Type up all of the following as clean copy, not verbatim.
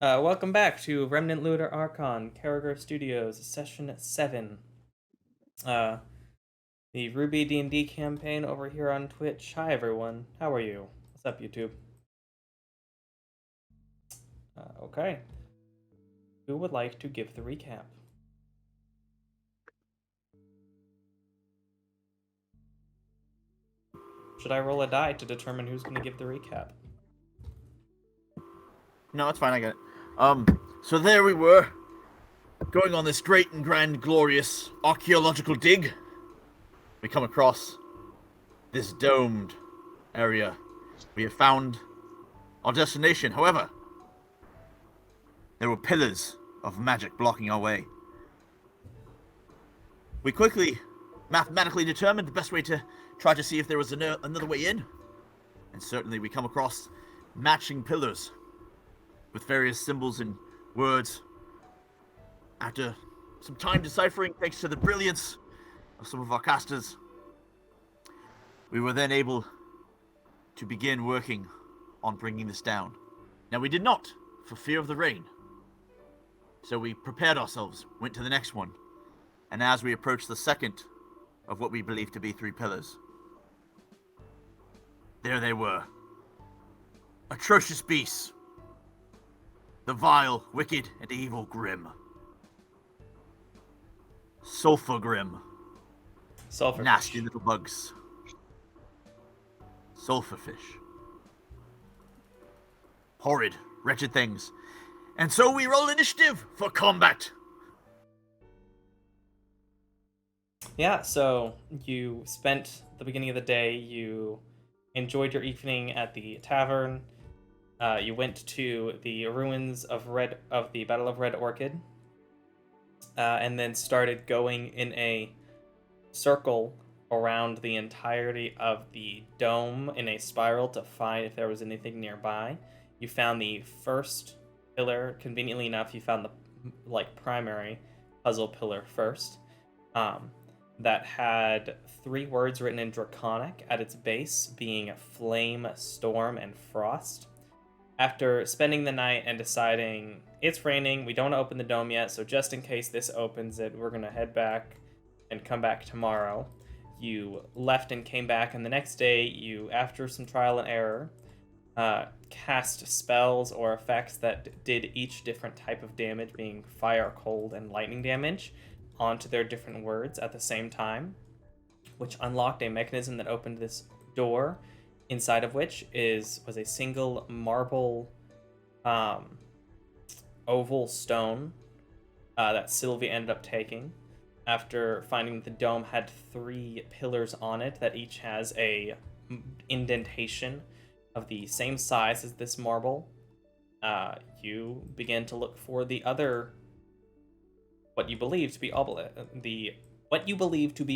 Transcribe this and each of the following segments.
Welcome back to Remnant Lunar Archon, Karagor Studios, Session 7. Uh, the RWBY D&D campaign over here on Twitch. Hi everyone, how are you? What's up, YouTube? Okay. Who would like to give the recap? Should I roll a die to determine who's going to give the recap? No, it's fine, I get it. So there we were, going on this great and grand, glorious archaeological dig. We come across this domed area. We have found our destination. However, there were pillars of magic blocking our way. We quickly, mathematically determined the best way to try to see if there was another way in. And certainly we come across matching pillars with various symbols and words. After some time deciphering, thanks to the brilliance of some of our casters, we were then able to begin working on bringing this down. Now, we did not, for fear of the rain. So we prepared ourselves, went to the next one, and as we approached the second of what we believed to be 3 pillars, there they were. Atrocious beasts. The vile, wicked, and evil Grim. Sulfur Grim. Sulfurfish. Nasty little bugs. Sulfurfish. Horrid, wretched things. And so we roll initiative for combat. Yeah, so you spent the beginning of the day, you enjoyed your evening at the tavern, you went to the ruins of the Battle of Red Orchid, and then started going in a circle around the entirety of the dome in a spiral to find if there was anything nearby. You found the first pillar. Conveniently enough, you found the primary puzzle pillar first. That had 3 words written in Draconic at its base, being Flame, Storm, and Frost. After spending the night and deciding it's raining, we don't open the dome yet, so just in case this opens it, we're going to head back and come back tomorrow. You left and came back, and the next day, you, after some trial and error, cast spells or effects that did each different type of damage, being fire, cold, and lightning damage, onto their different words at the same time, which unlocked a mechanism that opened this door, inside of which was a single marble oval stone that Sylvia ended up taking after finding that the dome had 3 pillars on it that each has a indentation of the same size as this marble. You begin to look for the other what you believe to be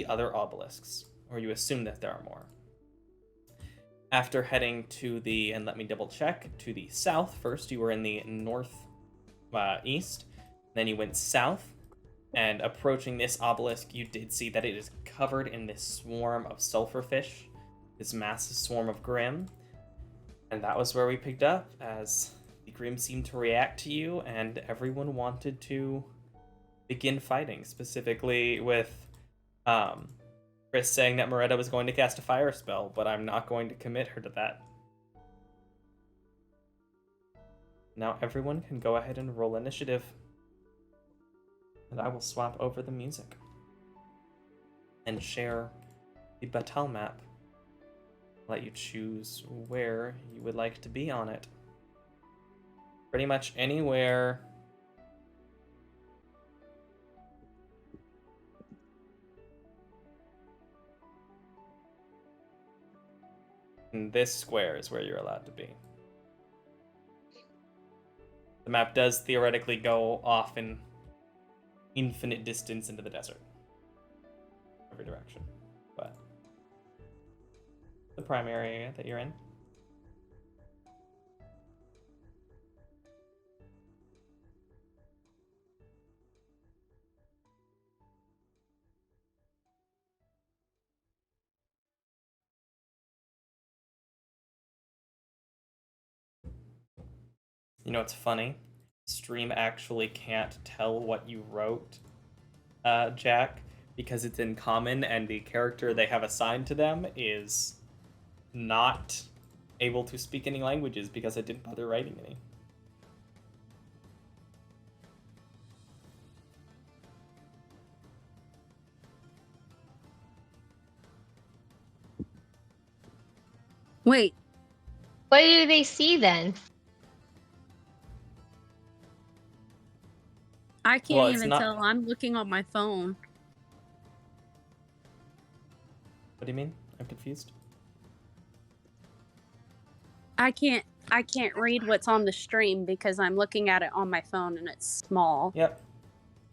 other obelisks, or you assume that there are more. After heading to and let me double check, to the south first, you were in the north east, then you went south, and approaching this obelisk, you did see that it is covered in this swarm of sulfurfish, this massive swarm of Grim, and that was where we picked up, as the Grim seemed to react to you, and everyone wanted to begin fighting, specifically with Chris saying that Moretta was going to cast a fire spell, but I'm not going to commit her to that. Now everyone can go ahead and roll initiative, and I will swap over the music and share the battle map. Let you choose where you would like to be on it. Pretty much anywhere in this square is where you're allowed to be. The map does theoretically go off in infinite distance into the desert. Every direction. But the primary area that you're in. You know what's funny? stream actually can't tell what you wrote, Jack, because it's in common and the character they have assigned to them is not able to speak any languages because I didn't bother writing any. Wait. What do they see then? I can't Well, it's even not- tell. I'm looking on my phone. What do you mean? I'm confused. I can't read what's on the stream because I'm looking at it on my phone and it's small. Yep.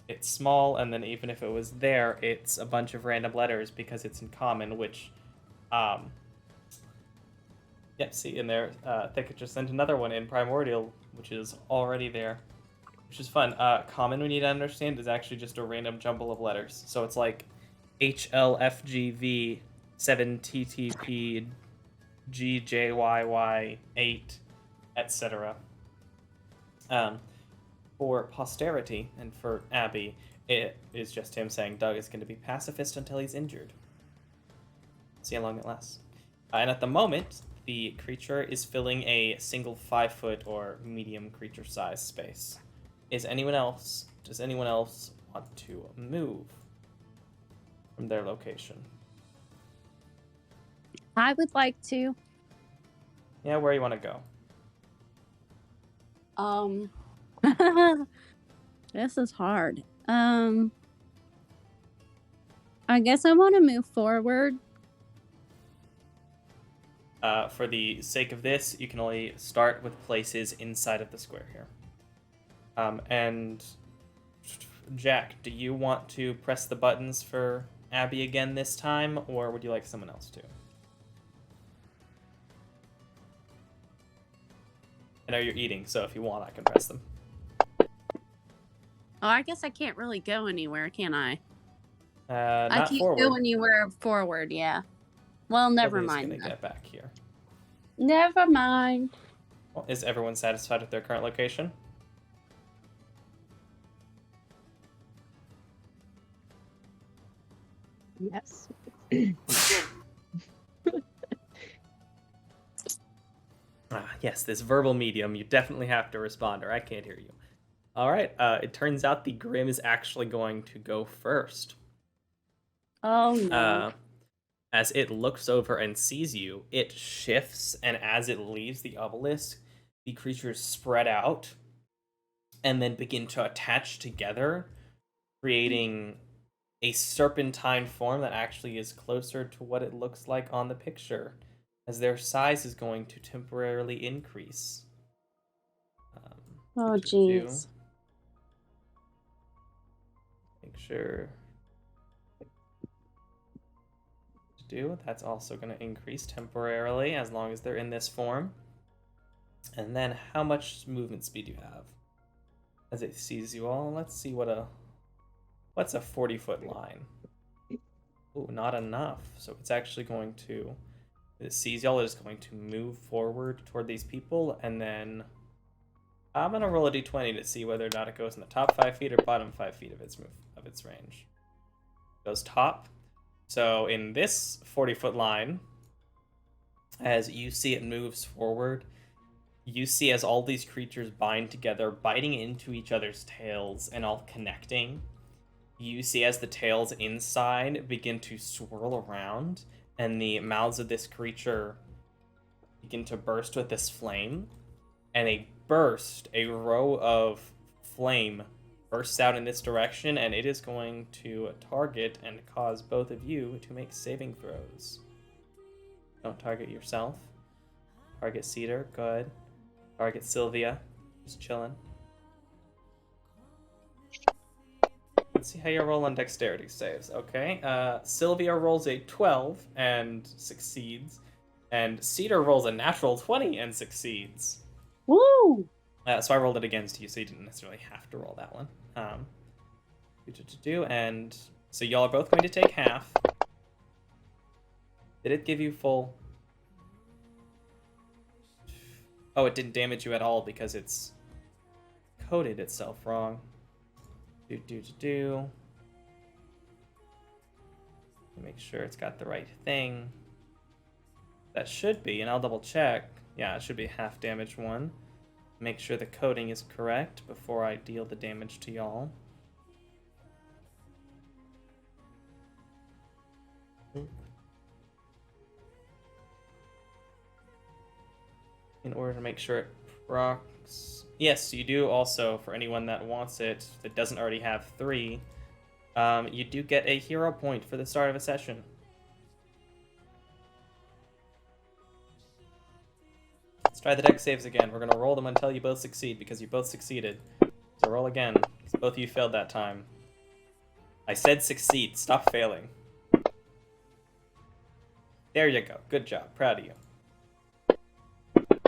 It's small, and then even if it was there, it's a bunch of random letters because it's in common, which, yep, see in there, they could just send another one in Primordial, which is already there, which is fun. Common, we need to understand, is actually just a random jumble of letters. So it's like HLFGV 7TTP GJYY 8, etc. For posterity and for Abby, it is just him saying Doug is going to be pacifist until he's injured. See how long it lasts. And at the moment, the creature is filling a single 5-foot or medium creature size space. Does anyone else want to move from their location? I would like to. Yeah, where you want to go? This is hard. I guess I want to move forward. For the sake of this, you can only start with places inside of the square here. And Jack, do you want to press the buttons for Abby again this time, or would you like someone else to? I know you're eating, so if you want, I can press them. Oh, I guess I can't really go anywhere, can I? Not I can't forward. go anywhere forward, yeah. Well, never Nobody's mind. gonna then. get back here. Never mind. Well, is everyone satisfied with their current location? Yes. Yes, this verbal medium, you definitely have to respond or I can't hear you. All right, it turns out the Grim is actually going to go first. Oh, no. As it looks over and sees you, it shifts, and as it leaves the obelisk, the creatures spread out and then begin to attach together, creating a serpentine form that actually is closer to what it looks like on the picture, as their size is going to temporarily increase. Oh, jeez. Make sure to do. That's also going to increase temporarily as long as they're in this form. And then how much movement speed do you have? As it sees you all, let's see what's a 40-foot line. Ooh, not enough. So it's actually going to, it sees y'all, is going to move forward toward these people, and then I'm gonna roll a d20 to see whether or not it goes in the top 5 feet or bottom 5 feet of its range. It goes top. So in this 40-foot line, as you see it moves forward, you see as all these creatures bind together, biting into each other's tails and all connecting. You see as the tails inside begin to swirl around, and the mouths of this creature begin to burst with this flame. And a row of flame bursts out in this direction, and it is going to target and cause both of you to make saving throws. Don't target yourself. Target Cedar, good. Target Sylvia, just chilling. Let's see how you roll on dexterity saves. Okay, Sylvia rolls a 12 and succeeds, and Cedar rolls a natural 20 and succeeds. Woo! So I rolled it against you, so you didn't necessarily have to roll that one. And so y'all are both going to take half. Did it give you full? Oh, it didn't damage you at all because it's coded itself wrong. Do. Make sure it's got the right thing. That should be, and I'll double check. Yeah, it should be half damage 1. Make sure the coding is correct before I deal the damage to y'all. In order to make sure it procs. Yes, you do also, for anyone that wants it, that doesn't already have 3, you do get a hero point for the start of a session. Let's try the deck saves again. We're going to roll them until you both succeed, because you both succeeded. So roll again, because both of you failed that time. I said succeed. Stop failing. There you go. Good job. Proud of you.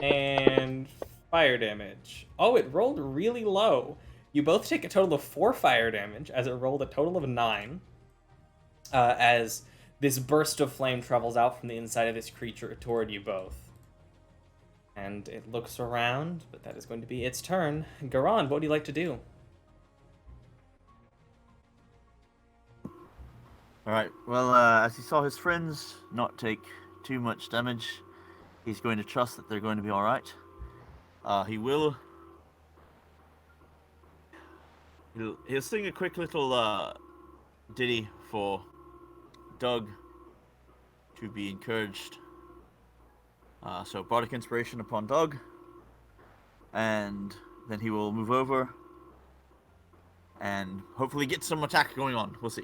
And fire damage. Oh, it rolled really low. You both take a total of 4 fire damage, as it rolled a total of 9. As this burst of flame travels out from the inside of this creature toward you both. And it looks around, but that is going to be its turn. Garan, what would you like to do? Alright, well, as he saw his friends not take too much damage, he's going to trust that they're going to be alright. He'll sing a quick little ditty for Doug to be encouraged. So Bardic Inspiration upon Doug, and then he will move over and hopefully get some attack going on. We'll see.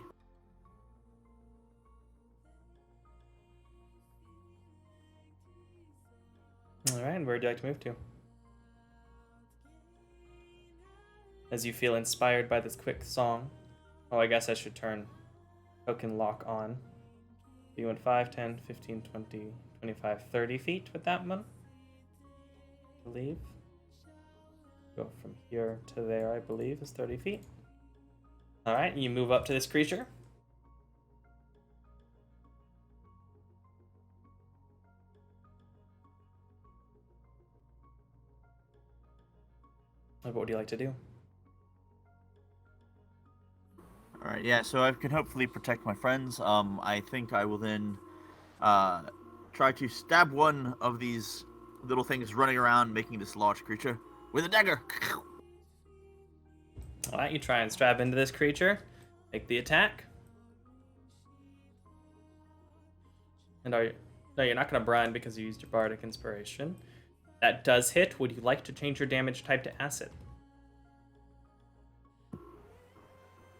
Alright, where would you like to move to? As you feel inspired by this quick song. Oh, I guess I should turn token lock on. You went 5, 10, 15, 20, 25, 30 feet with that one, I believe. Go from here to there, I believe, is 30 feet. Alright, you move up to this creature. What would you like to do? Alright, yeah, so I can hopefully protect my friends. I think I will then try to stab one of these little things running around, making this large creature with a dagger. Alright, you try and stab into this creature. Make the attack. And no, you're not going to brine because you used your Bardic Inspiration. That does hit. Would you like to change your damage type to acid?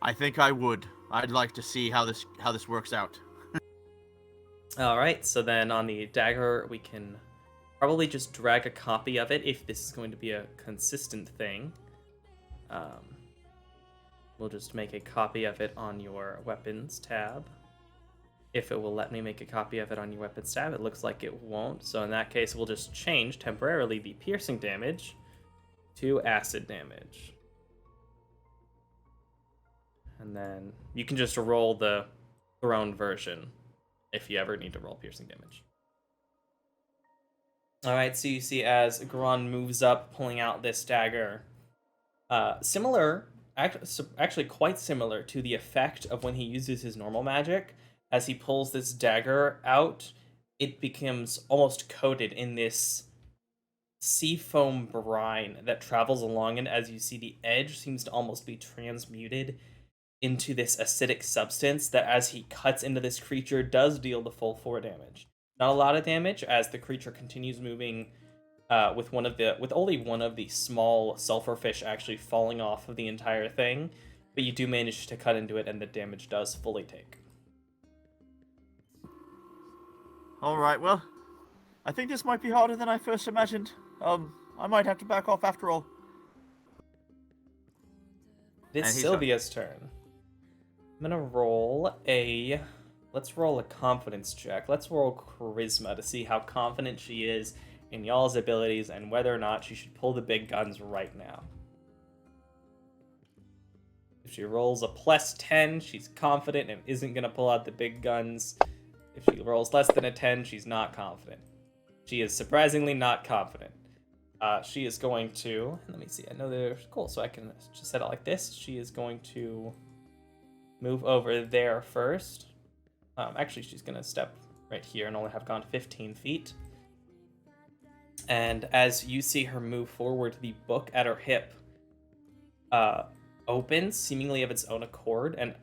I think I would. I'd like to see how this works out. Alright, so then on the dagger, we can probably just drag a copy of it if this is going to be a consistent thing. We'll just make a copy of it on your weapons tab. If it will let me make a copy of it on your weapons tab, it looks like it won't. So in that case, we'll just change temporarily the piercing damage to acid damage. And then you can just roll the thrown version if you ever need to roll piercing damage. Alright, so you see as Garan moves up, pulling out this dagger. Actually quite similar to the effect of when he uses his normal magic. As he pulls this dagger out, it becomes almost coated in this sea foam brine that travels along it. As you see, the edge seems to almost be transmuted into this acidic substance that, as he cuts into this creature, does deal the full 4 damage. Not a lot of damage, as the creature continues moving with only one of the small sulfur fish actually falling off of the entire thing, but you do manage to cut into it, and the damage does fully take. Alright, well, I think this might be harder than I first imagined. I might have to back off after all. It's Sylvia's turn. I'm gonna let's roll a confidence check. Let's roll charisma to see how confident she is in y'all's abilities and whether or not she should pull the big guns right now. If she rolls a +10, she's confident and isn't gonna pull out the big guns. If she rolls less than a 10, she's not confident. She is surprisingly not confident. She is going to, let me see, I know they're cool, so I can just set it like this. She is going to move over there first. Actually, she's going to step right here and only have gone 15 feet. And as you see her move forward, the book at her hip opens seemingly of its own accord, and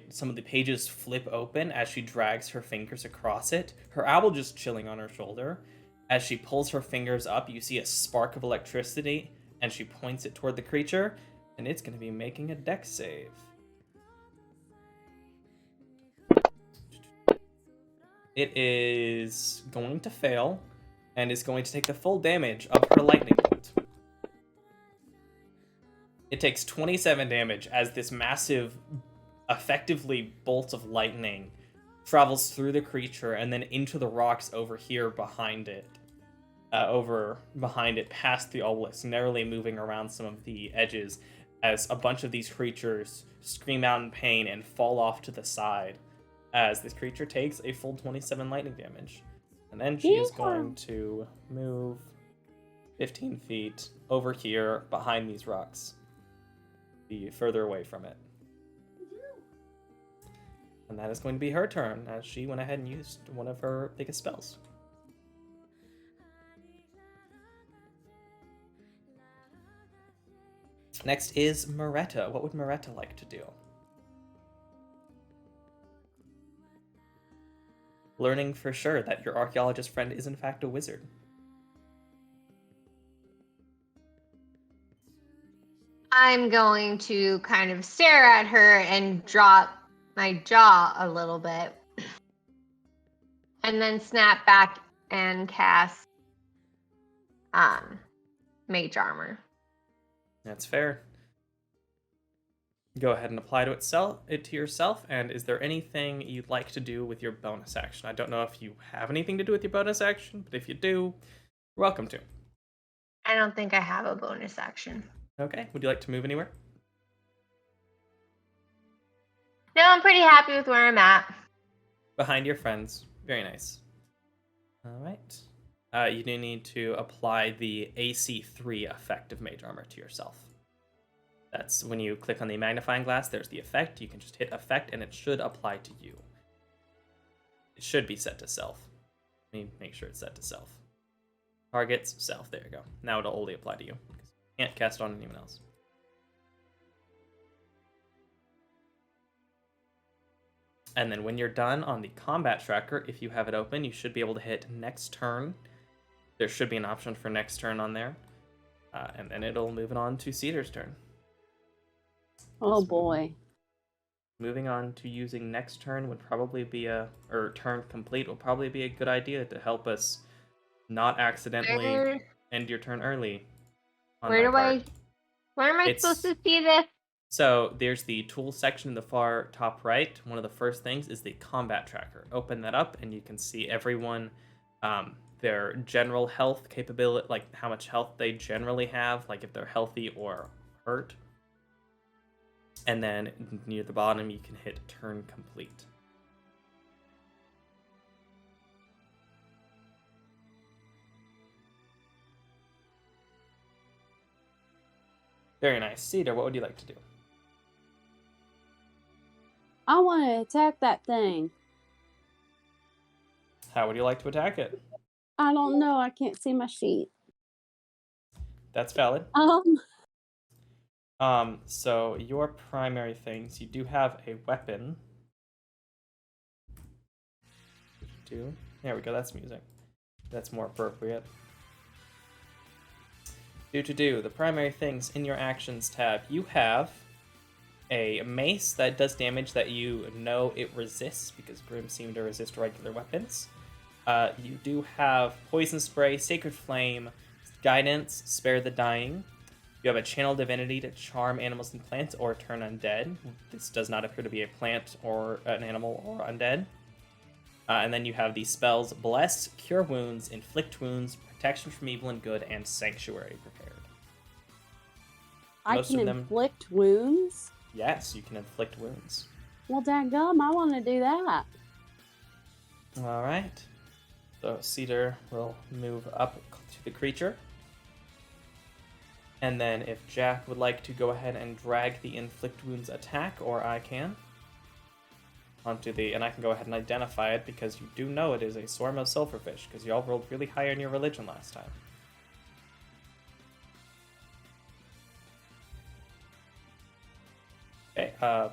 some of the pages flip open as she drags her fingers across it, her owl just chilling on her shoulder. As she pulls her fingers up, you see a spark of electricity, and she points it toward the creature, and it's going to be making a dex save. It is going to fail, and is going to take the full damage of her lightning bolt. It takes 27 damage as this massive, effectively bolt of lightning travels through the creature and then into the rocks over here behind it. Past the obelisk, narrowly moving around some of the edges as a bunch of these creatures scream out in pain and fall off to the side as this creature takes a full 27 lightning damage. And then she is going to move 15 feet over here behind these rocks. Be further away from it. And that is going to be her turn, as she went ahead and used one of her biggest spells. Next is Moretta. What would Moretta like to do? Learning for sure that your archaeologist friend is in fact a wizard. I'm going to kind of stare at her and drop my jaw a little bit. And then snap back and cast Mage Armor. That's fair. Go ahead and apply it to yourself, and is there anything you'd like to do with your bonus action? I don't know if you have anything to do with your bonus action, but if you do, you're welcome to. I don't think I have a bonus action. Okay, would you like to move anywhere? No, I'm pretty happy with where I'm at. Behind your friends. Very nice. All right. You do need to apply the AC3 effect of Mage Armor to yourself. That's when you click on the magnifying glass, there's the effect. You can just hit effect, and it should apply to you. It should be set to self. Let me make sure it's set to self. Targets, self. There you go. Now it'll only apply to you. You can't cast on anyone else. And then when you're done on the combat tracker, if you have it open, you should be able to hit next turn. There should be an option for next turn on there. And then it'll move it on to Cedar's turn. Oh boy. Moving on to using next turn would probably be or turn complete will probably be a good idea to help us not accidentally end your turn early. Where am I supposed to see this? So there's the tools section in the far top right. One of the first things is the combat tracker. Open that up and you can see everyone, their general health capability, like how much health they generally have, like if they're healthy or hurt. And then near the bottom, you can hit turn complete. Very nice. Cedar, what would you like to do? I want to attack that thing. How would you like to attack it? I don't know. I can't see my sheet. That's valid. So your primary things, you do have a weapon. There we go, that's music. That's more appropriate. The primary things in your actions tab, you have a mace that does damage that you know it resists, because Grimm seem to resist regular weapons. You do have poison spray, sacred flame, guidance, spare the dying. You have a channel divinity to charm animals and plants or turn undead. This does not appear to be a plant or an animal or undead. And then you have the spells bless, cure wounds, inflict wounds, protection from evil and good, and sanctuary prepared. I can inflict wounds? Yes, you can inflict wounds. Well, dadgum, I want to do that. All right. So Cedar will move up to the creature. And then if Jack would like to go ahead and drag the inflict wounds attack, or I can, onto the, and I can go ahead and identify it because you do know it is a swarm of silverfish because y'all rolled really high on your religion last time. Okay,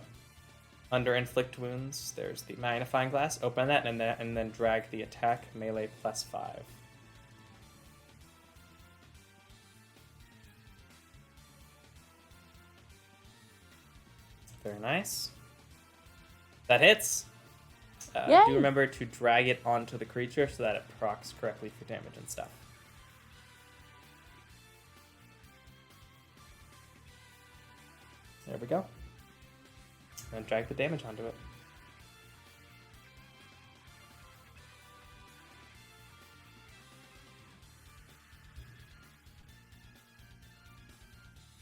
under inflict wounds, there's the magnifying glass. Open that and then drag the attack melee +5. Very nice. That hits. Do remember to drag it onto the creature so that it procs correctly for damage and stuff. There we go. And drag the damage onto it.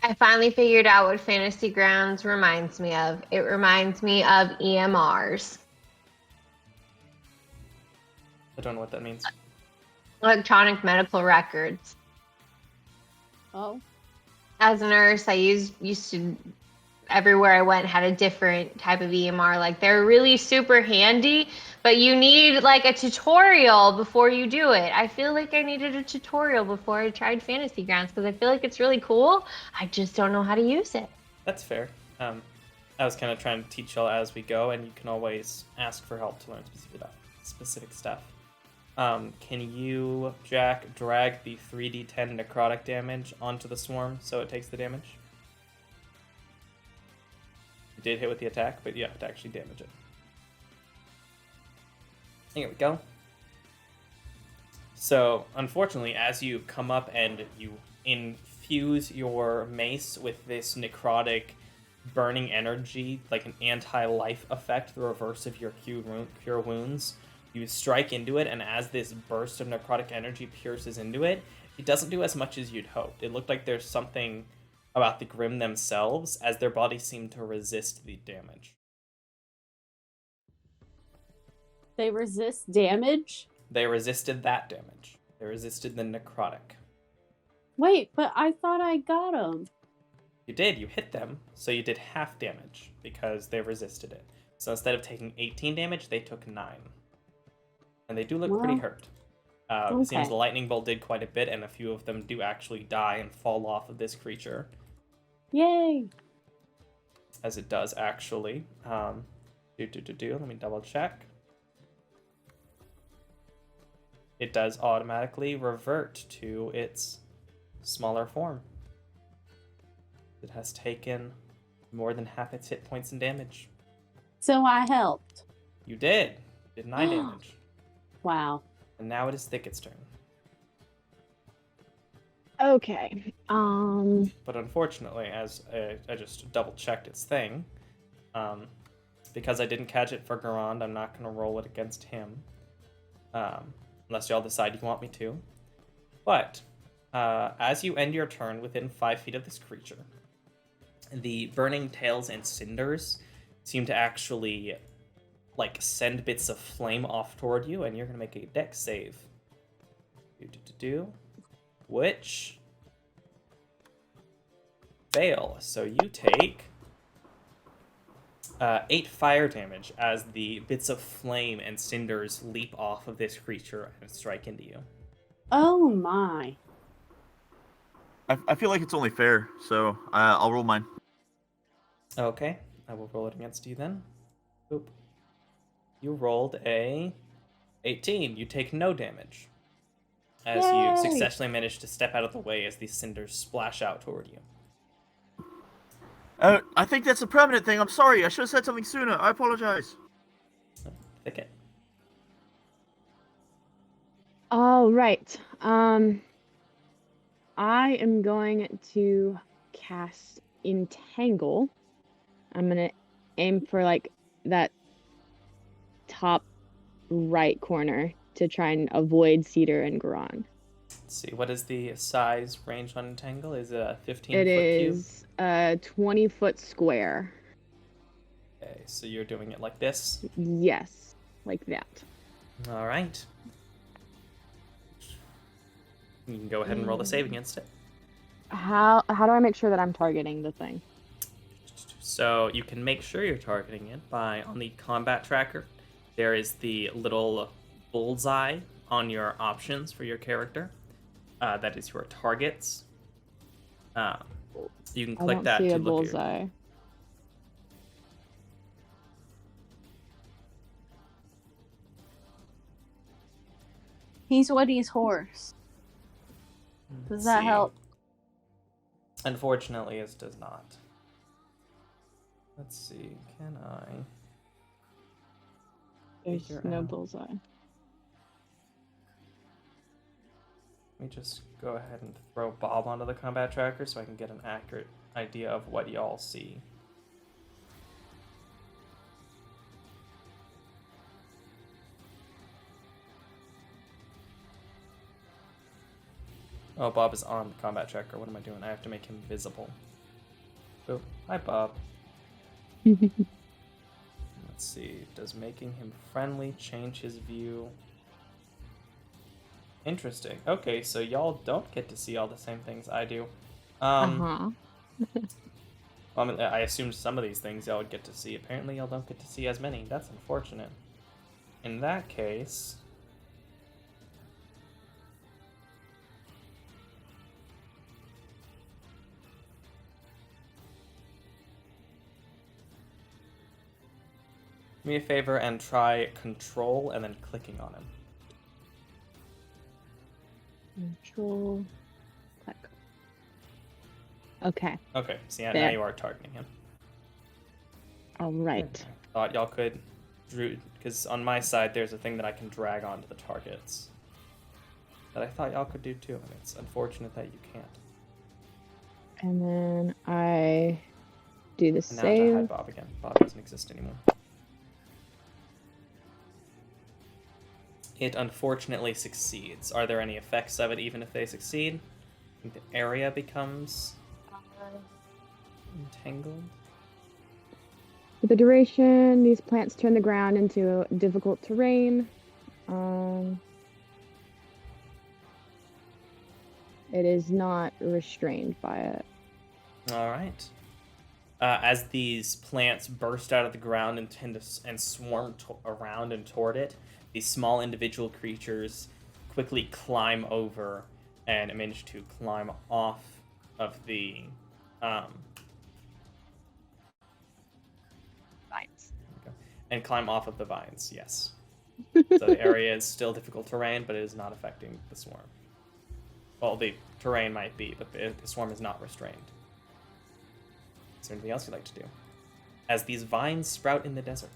I finally figured out what Fantasy Grounds reminds me of. It reminds me of EMRs. I don't know what that means. Electronic medical records. Oh. As a nurse, I used to, everywhere I went had a different type of EMR. Like, they're really super handy, but you need like a tutorial before you do it. I feel like I needed a tutorial before I tried Fantasy Grounds because I feel like it's really cool. I just don't know how to use it. That's fair. I was kind of trying to teach y'all as we go, and you can always ask for help to learn specific stuff. Can you, Jack, drag the 3d10 necrotic damage onto the swarm so it takes the damage? You did hit with the attack, but you have to actually damage it. Here we go. So, unfortunately, as you come up and you infuse your mace with this necrotic burning energy, like an anti-life effect, the reverse of your cure wounds, you strike into it, and as this burst of necrotic energy pierces into it, it doesn't do as much as you'd hoped. It looked like there's something about the Grimm themselves, as their bodies seem to resist the damage. They resist damage? They resisted that damage. They resisted the necrotic. Wait, but I thought I got them. You did. You hit them, so you did half damage because they resisted it. So instead of taking 18 damage, they took 9. And they do look pretty hurt. It seems the lightning bolt did quite a bit, and a few of them do actually die and fall off of this creature. Yay! As it does, actually. Let me double check. It does automatically revert to its smaller form. It has taken more than half its hit points and damage. So I helped. You did. You did 9 damage. Wow. And now it is Thicket's turn. Okay. But unfortunately, as I just double-checked its thing, because I didn't catch it for Garand, I'm not going to roll it against him. Unless y'all decide you want me to. But, as you end your turn within 5 feet of this creature, the burning tails and cinders seem to actually send bits of flame off toward you, and you're gonna make a dex save. Which fail. So you take 8 fire damage as the bits of flame and cinders leap off of this creature and strike into you. Oh my. I feel like it's only fair, so I'll roll mine. Okay, I will roll it against you then. Oop. You rolled a 18. You take no damage. As Yay! you successfully manage to step out of the way as these cinders splash out toward you. I think that's a permanent thing. I'm sorry. I should have said something sooner. I apologize. Thicket. All right. I am going to cast Entangle. I'm going to aim for that top right corner to try and avoid Cedar and Garon. Let's see, what is the size range on Entangle? Is it a 15-foot cube? It is a 20-foot square. Okay, so you're doing it like this? Yes, like that. All right. You can go ahead and roll the save against it. How do I make sure that I'm targeting the thing? So you can make sure you're targeting it by, on the combat tracker, there is the little bullseye on your options for your character. That is your targets. You can I click don't that see to a look at your... bullseye. He's Woody's horse. Does that See. help? Unfortunately, it does not. Let's see, can I... There's figure no out- bullseye. Let me just go ahead and throw Bob onto the combat tracker so I can get an accurate idea of what y'all see. Oh, Bob is on the combat tracker. What am I doing? I have to make him visible. Oh, hi, Bob. Let's see. Does making him friendly change his view? Interesting. Okay, so y'all don't get to see all the same things I do. Uh-huh. I assumed some of these things y'all would get to see. Apparently, y'all don't get to see as many. That's unfortunate. In that case... do me a favor and try control and then clicking on him. Control. Click. Okay. Okay, see, now There. you are targeting him. All right. Thought y'all could, because on my side there's a thing that I can drag onto the targets that I thought y'all could do too, and it's unfortunate that you can't. And then I do the And now to hide save. Bob again. Bob doesn't exist anymore. It unfortunately succeeds. Are there any effects of it even if they succeed? I think the area becomes entangled. For the duration, these plants turn the ground into difficult terrain. It is not restrained by it. All right. As these plants burst out of the ground and tend to and swarm around and toward it, these small individual creatures quickly climb over and manage to climb off of the Vines. and climb off of the vines. Yes. So the area is still difficult terrain, but it is not affecting the swarm. Well, the terrain might be, but the swarm is not restrained. Is there anything else you'd like to do? As these vines sprout in the desert,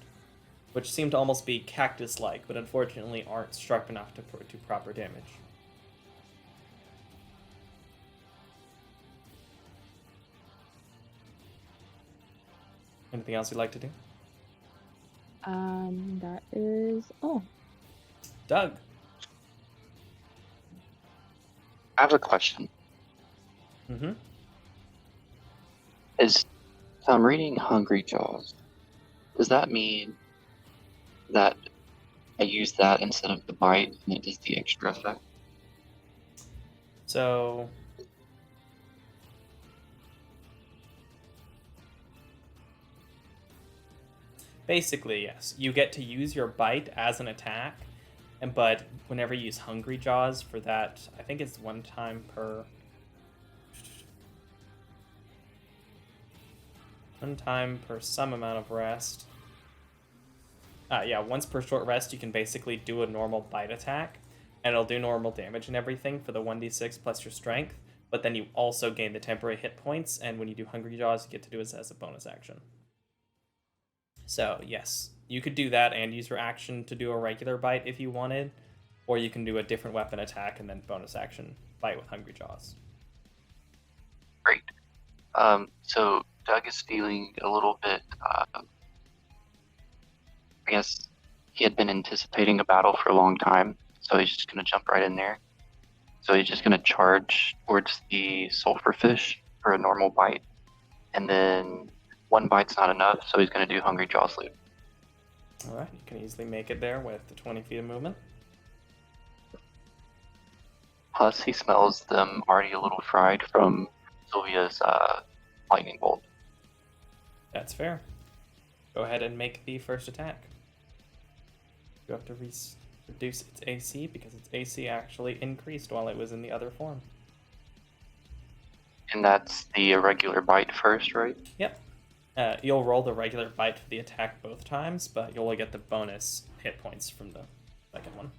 which seem to almost be cactus-like, but unfortunately aren't sharp enough to do proper damage. Anything else you'd like to do? That is all. Doug. I have a question. Mm-hmm. So I'm reading Hungry Jaws. Does that mean that I use that instead of the bite and it does the extra effect? So... basically, yes. You get to use your bite as an attack, but whenever you use Hungry Jaws for that, I think it's one time per some amount of rest. Yeah, once per short rest, you can basically do a normal bite attack, and it'll do normal damage and everything for the 1d6 plus your strength, but then you also gain the temporary hit points, and when you do Hungry Jaws, you get to do it as a bonus action. So, yes, you could do that and use your action to do a regular bite if you wanted, or you can do a different weapon attack and then bonus action bite with Hungry Jaws. Great. So Doug is feeling a little bit, I guess he had been anticipating a battle for a long time, so he's just going to jump right in there. So he's just going to charge towards the sulfurfish for a normal bite, and then one bite's not enough, so he's going to do Hungry Jaws loop. Alright, you can easily make it there with the 20 feet of movement. Plus, he smells them already a little fried from Sylvia's lightning bolt. That's fair. Go ahead and make the first attack. You have to reduce its AC because its AC actually increased while it was in the other form. And that's the irregular bite first, right? Yep. You'll roll the regular bite for the attack both times, but you'll only get the bonus hit points from the second one.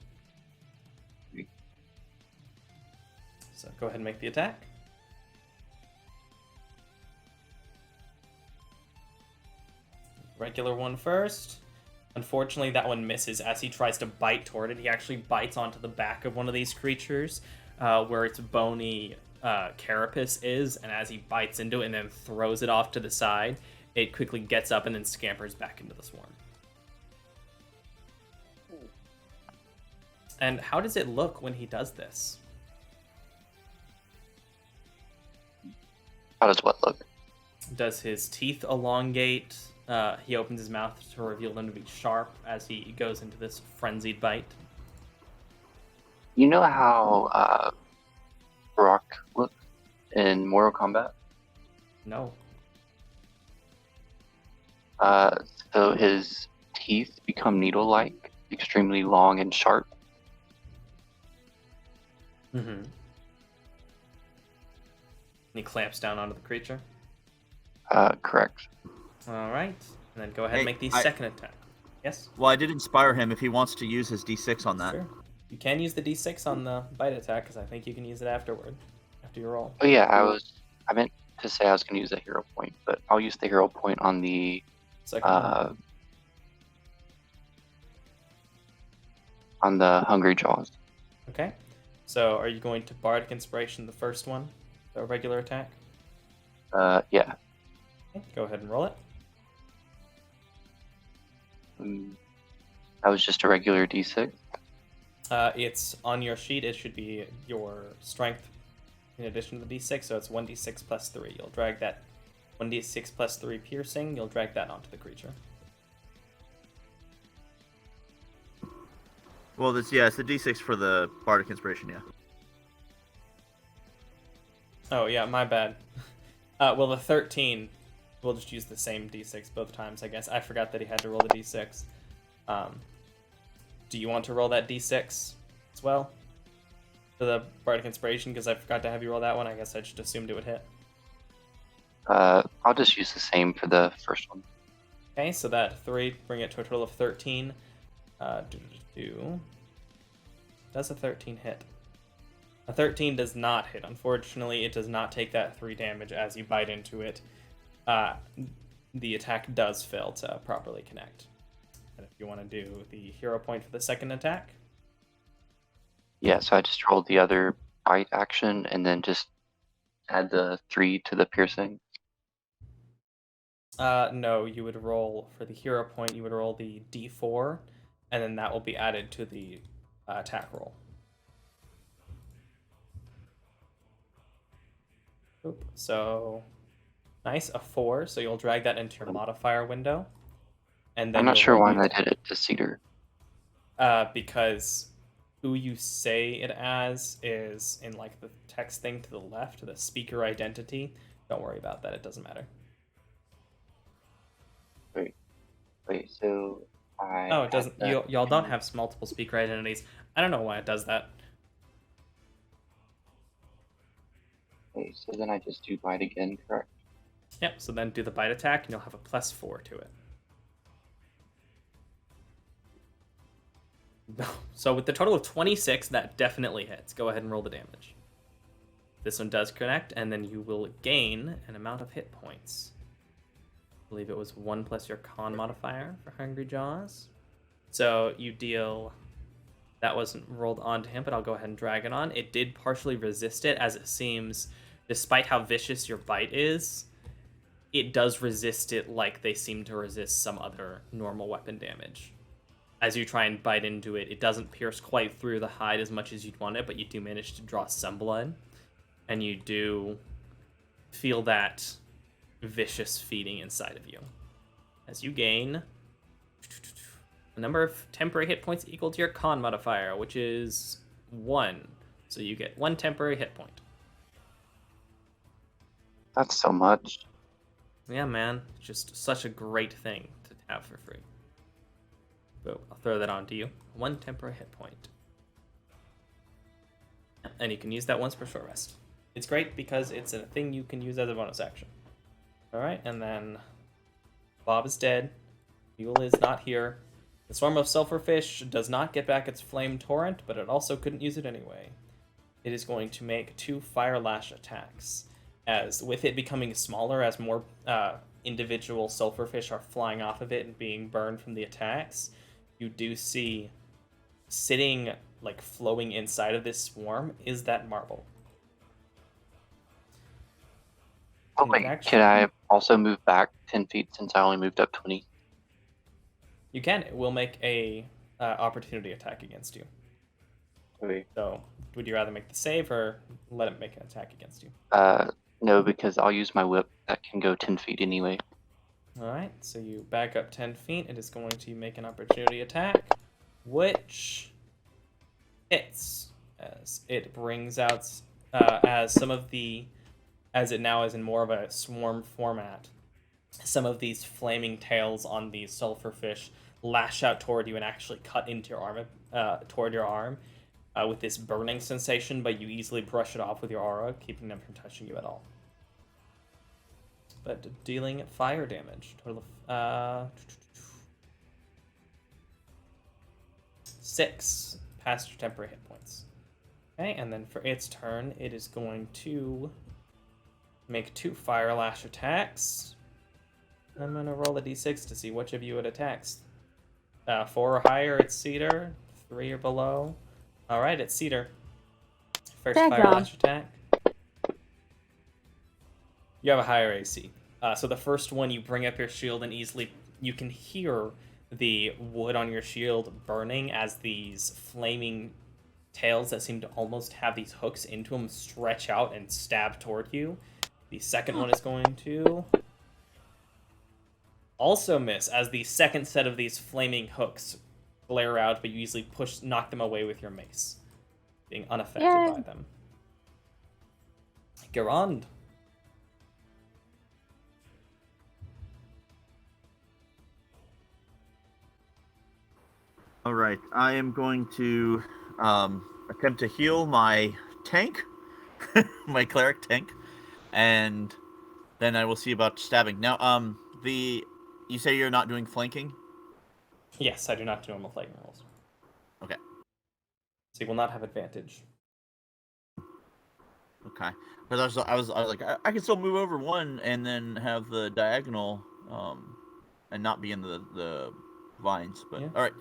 So go ahead and make the attack. Regular one first. Unfortunately, that one misses as he tries to bite toward it. He actually bites onto the back of one of these creatures, where its bony carapace is, and as he bites into it and then throws it off to the side, it quickly gets up and then scampers back into the swarm. And how does it look when he does this? How does what look? Does his teeth elongate? He opens his mouth to reveal them to be sharp as he goes into this frenzied bite. You know how Brock looked in Mortal Kombat? No. So his teeth become needle-like, extremely long and sharp. Mm-hmm. And he clamps down onto the creature. Correct. All right. And then go ahead and Hey, make the second attack. Yes? Well, I did inspire him if he wants to use his D6 on that. Sure. You can use the d6 on the bite attack, because I think you can use it afterward, after you roll. Oh yeah, I meant to say I was going to use a hero point, but I'll use the hero point on the Second one. on the Hungry Jaws. Okay. So are you going to Bardic Inspiration the first one? The regular attack? Yeah. Okay, go ahead and roll it. That was just a regular D6. It's on your sheet. It should be your strength in addition to the d6, so it's 1d6 plus 3. You'll drag that 1d6 plus 3 piercing. You'll drag that onto the creature. Well, it's the D6 for the Bardic Inspiration, yeah. Oh, yeah, my bad. Well, the 13, we'll just use the same d6 both times, I guess. I forgot that he had to roll the d6. Do you want to roll that d6 as well? For the Bardic Inspiration, because I forgot to have you roll that one. I guess I just assumed it would hit. I'll just use the same for the first one. Okay, so that 3, bring it to a total of 13. Does a 13 hit? A 13 does not hit. Unfortunately, it does not take that 3 damage as you bite into it. The attack does fail to properly connect. And if you want to do the hero point for the second attack. Yeah, so I just rolled the other bite action and then just add the 3 to the piercing. No, you would roll for the hero point, you would roll the d4, and then that will be added to the attack roll. Oop. So, nice, a 4, so you'll drag that into your modifier window. And then I'm not you'll sure roll why the I attack. did it to Cedar. Because who you say it as is in like the text thing to the left, the speaker identity. Don't worry about that, it doesn't matter. Wait, so I... Oh, it doesn't. had that Y'all don't in- have multiple speaker identities. I don't know why it does that. Wait, so then I just do bite again, correct? Yep, so then do the bite attack and you'll have a +4 to it. So with the total of 26, that definitely hits. Go ahead and roll the damage. This one does connect, and then you will gain an amount of hit points. I believe it was 1 plus your con modifier for Hungry Jaws. So you deal... That wasn't rolled onto him, but I'll go ahead and drag it on. It did partially resist it, as it seems, despite how vicious your bite is, it does resist it like they seem to resist some other normal weapon damage. As you try and bite into it, it doesn't pierce quite through the hide as much as you'd want it, but you do manage to draw some blood. And you do feel that vicious feeding inside of you. As you gain a number of temporary hit points equal to your con modifier, which is 1. So you get 1 temporary hit point. That's so much. Yeah, man. Just such a great thing to have for free. So I'll throw that on to you. 1 temporary hit point. And you can use that once per short rest. It's great because it's a thing you can use as a bonus action. Alright, and then Bob is dead. Fuel is not here. The Swarm of Sulfurfish does not get back its Flame Torrent, but it also couldn't use it anyway. It is going to make 2 Fire Lash attacks. As with it becoming smaller, as more individual Sulfurfish are flying off of it and being burned from the attacks, you do see sitting, like, flowing inside of this swarm is that marble. Oh, wait, can I also move back 10 feet since I only moved up 20? You can. It will make a opportunity attack against you. Okay. So, would you rather make the save or let it make an attack against you? No, because I'll use my whip that can go 10 feet anyway. Alright, so you back up 10 feet. It is going to make an opportunity attack, which hits as it brings out, as some of the, as it now is in more of a swarm format, some of these flaming tails on these sulfurfish lash out toward you and actually cut into your arm, toward your arm, with this burning sensation, but you easily brush it off with your aura, keeping them from touching you at all. But dealing fire damage. Total of 6 past your temporary hit points. Okay, and then for its turn, it is going to make 2 Fire Lash attacks. I'm going to roll a d6 to see which of you it attacks. 4 or higher, it's Cedar. 3 or below. Alright, it's Cedar. First Bad Fire job. Lash attack. You have a higher AC. So the first one, you bring up your shield and easily you can hear the wood on your shield burning as these flaming tails that seem to almost have these hooks into them stretch out and stab toward you. The second one is going to also miss as the second set of these flaming hooks flare out, but you easily knock them away with your mace, being unaffected Yay. by them. Garand. All right, I am going to attempt to heal my tank, my cleric tank, and then I will see about stabbing. Now, you say you're not doing flanking? Yes, I do not do normal flanking rolls. Okay. So you will not have advantage. Okay. Because I was like, I can still move over one and then have the diagonal, and not be in the vines. But Yeah. all right.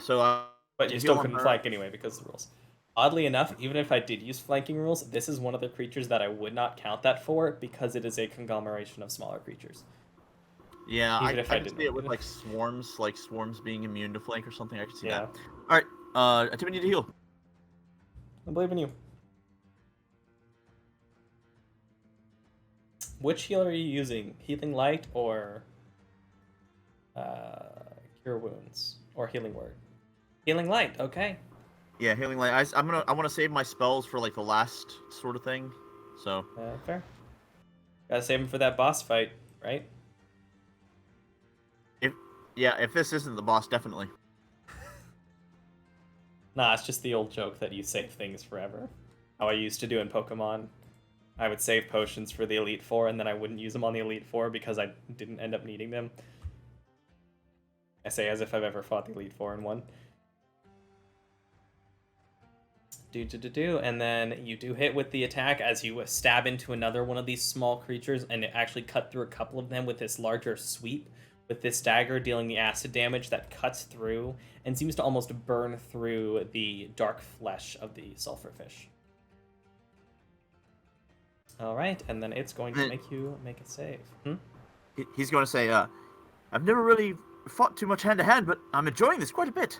So But you still couldn't flank anyway because of the rules. Oddly enough, even if I did use flanking rules, this is one of the creatures that I would not count that for because it is a conglomeration of smaller creatures. Yeah, Even I if I can didn't see it with do it. like swarms being immune to flank or something. I can see Yeah. that. All right. Attempt to heal. I believe in you. Which healer are you using? Healing Light or Cure Wounds? Or Healing Word? Healing Light, okay. Yeah, healing light. I want to save my spells for like the last sort of thing. So. Fair. Gotta save them for that boss fight, right? If this isn't the boss, definitely. Nah, it's just the old joke that you save things forever. How I used to do in Pokemon. I would save potions for the Elite Four, and then I wouldn't use them on the Elite Four because I didn't end up needing them. I say as if I've ever fought the Elite Four in one. And then you do hit with the attack as you stab into another one of these small creatures, and it actually cut through a couple of them with this larger sweep, with this dagger dealing the acid damage that cuts through and seems to almost burn through the dark flesh of the sulfurfish. Alright, and then it's going to make you make a save. He's going to say, I've never really fought too much hand-to-hand, but I'm enjoying this quite a bit.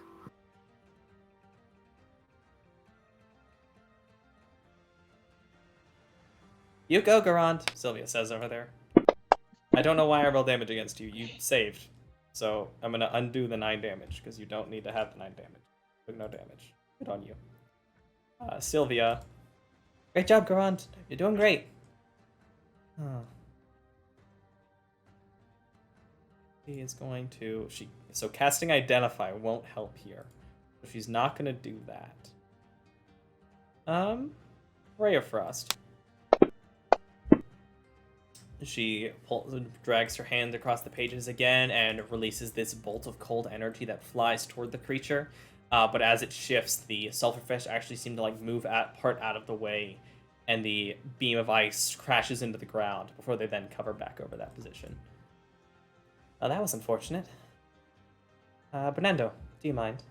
You go, Garand, Sylvia says over there. I don't know why I rolled damage against you. You saved. So I'm going to undo the 9 damage, because you don't need to have the 9 damage. Took no damage. Good on you. Sylvia. Great job, Garand. You're doing great. Huh. She is going to... So casting Identify won't help here. So she's not going to do that. Ray of Frost. She drags her hand across the pages again and releases this bolt of cold energy that flies toward the creature. But as it shifts, the sulfurfish actually seem to like move part out of the way, and the beam of ice crashes into the ground before they then cover back over that position. That was unfortunate. Bernardo, do you mind?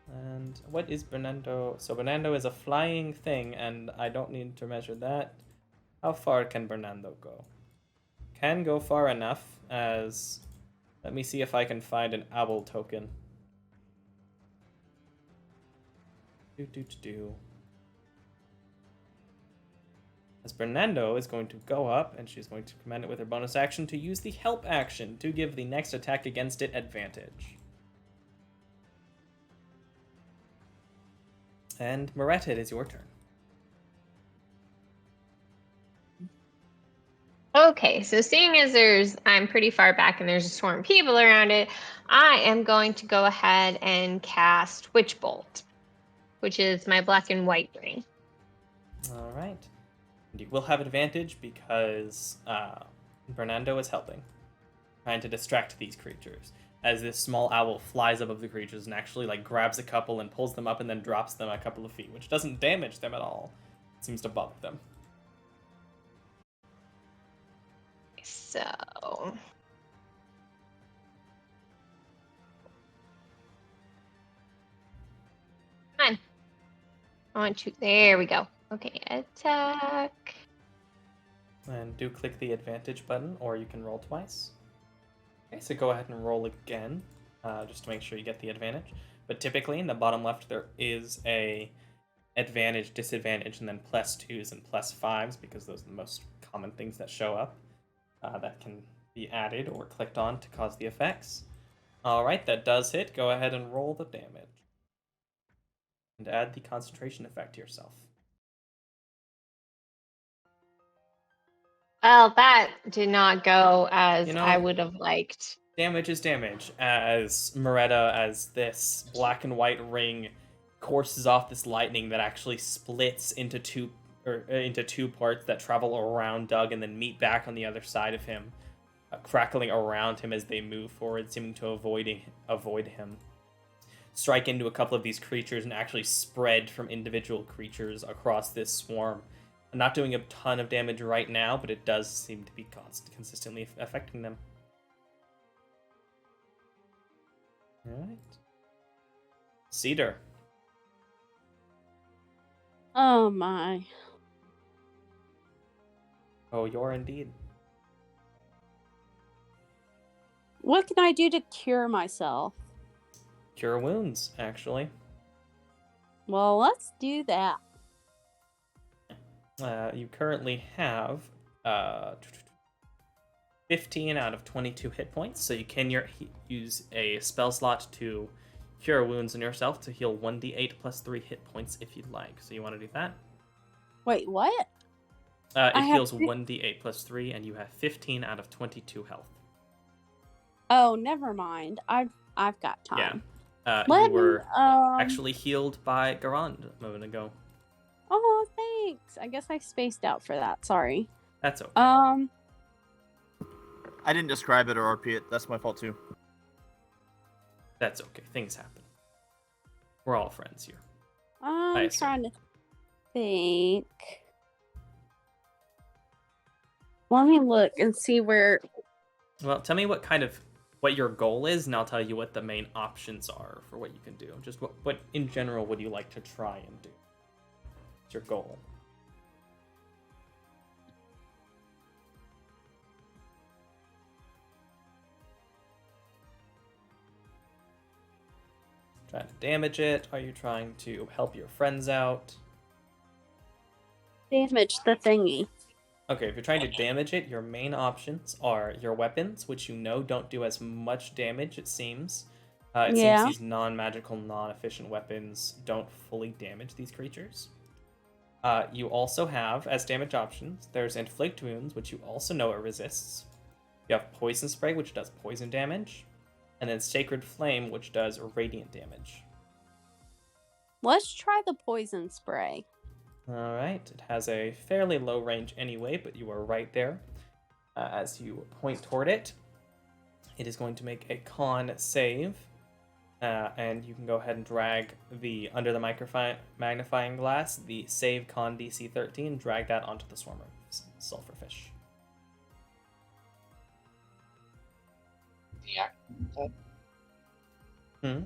And what is Bernardo? So Bernardo is a flying thing, and I don't need to measure that. How far can Bernardo go? Can go far enough as... Let me see if I can find an owl token. As Bernardo is going to go up, and she's going to command it with her bonus action to use the help action to give the next attack against it advantage. And Moretta, it is your turn. Okay, so seeing as I'm pretty far back and there's a swarm of people around it, I am going to go ahead and cast Witch Bolt, which is my black and white ring. All right. And you will have advantage because Bernardo is helping, trying to distract these creatures. As this small owl flies above the creatures and actually like grabs a couple and pulls them up and then drops them a couple of feet, which doesn't damage them at all. It seems to bother them. So come on. I want to. There we go. Okay, attack. And do click the advantage button, or you can roll twice. Okay, so go ahead and roll again, just to make sure you get the advantage. But typically, in the bottom left, there is a advantage, disadvantage, and then +2s and +5s, because those are the most common things that show up that can be added or clicked on to cause the effects. All right, that does hit. Go ahead and roll the damage. And add the concentration effect to yourself. Well, that did not go as You know, I would have liked. Damage is damage, as Moretta, as this black and white ring courses off this lightning that actually splits into two parts that travel around Doug and then meet back on the other side of him, crackling around him as they move forward, seeming to avoid him. Strike into a couple of these creatures and actually spread from individual creatures across this swarm. I'm not doing a ton of damage right now, but it does seem to be consistently affecting them. Alright. Cedar. Oh my. Oh, you're indeed. What can I do to cure myself? Cure wounds, actually. Well, let's do that. You currently have 15 out of 22 hit points, so you can use a spell slot to cure wounds on yourself to heal 1d8 plus 3 hit points if you'd like. So you want to do that? Wait, what? It heals 1d8 plus 3, and you have 15 out of 22 health. Oh, never mind. I've got time. Yeah. You were actually healed by Garand a moment ago. Oh, thanks. I guess I spaced out for that. Sorry. That's okay. I didn't describe it or RP it. That's my fault too. That's okay. Things happen. We're all friends here. I'm trying to think. Let me look and see where. Well, tell me what your goal is, and I'll tell you what the main options are for what you can do. Just what in general would you like to try and do? What's your goal? Trying to damage it? Are you trying to help your friends out? Damage the thingy. Okay, if you're trying to damage it, your main options are your weapons, which you know don't do as much damage, it seems. It seems these non-magical, non-efficient weapons don't fully damage these creatures. You also have, as damage options, there's Inflict Wounds, which you also know it resists. You have Poison Spray, which does poison damage. And then Sacred Flame, which does radiant damage. Let's try the poison spray. Alright, it has a fairly low range anyway, but you are right there. As you point toward it, it is going to make a con save. And you can go ahead and drag the, under the magnifying glass, the save con DC 13, drag that onto the Swarmer Sulfurfish. The action tab? Hmm?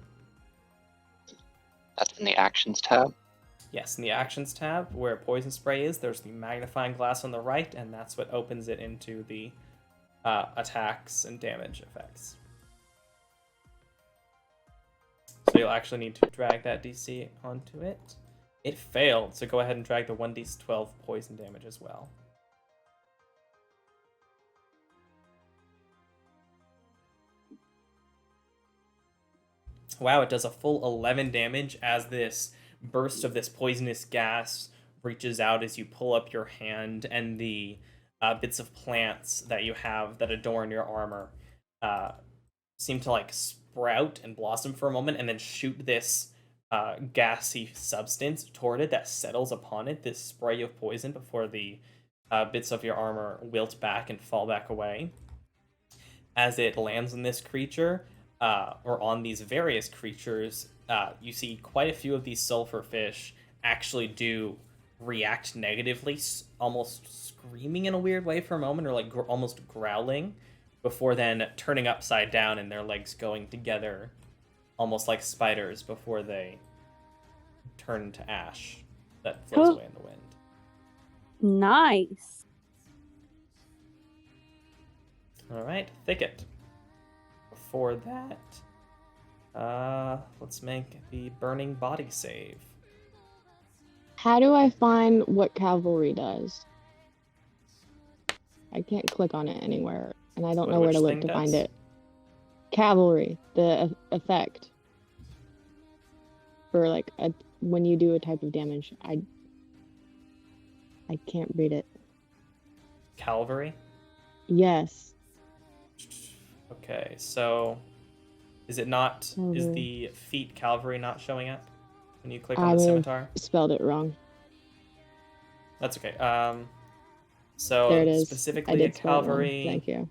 That's in the actions tab. Yes, in the actions tab, where poison spray is, there's the magnifying glass on the right, and that's what opens it into the attacks and damage effects. So you'll actually need to drag that DC onto it. It failed, so go ahead and drag the 1d12 poison damage as well. Wow, it does a full 11 damage as this burst of this poisonous gas reaches out as you pull up your hand, and the bits of plants that you have that adorn your armor seem to like sprout and blossom for a moment and then shoot this gassy substance toward it that settles upon it, this spray of poison, before the bits of your armor wilt back and fall back away. As it lands on this creature, or on these various creatures, you see quite a few of these sulfur fish actually do react negatively, almost screaming in a weird way for a moment, or like almost growling, before then turning upside down and their legs going together, almost like spiders, before they turn to ash that floats away in the wind. Nice. All right, Thicket. Before that, let's make the Burning Body save. How do I find what cavalry does? I can't click on it anywhere, and I don't know where to look to find it. Cavalry, the effect for like when you do a type of damage. I can't read it. Cavalry? Yes. Okay, so is it not? Is the feat cavalry not showing up when you click on the scimitar? Spelled it wrong. That's okay. So there it is. Specifically, a cavalry Thank you.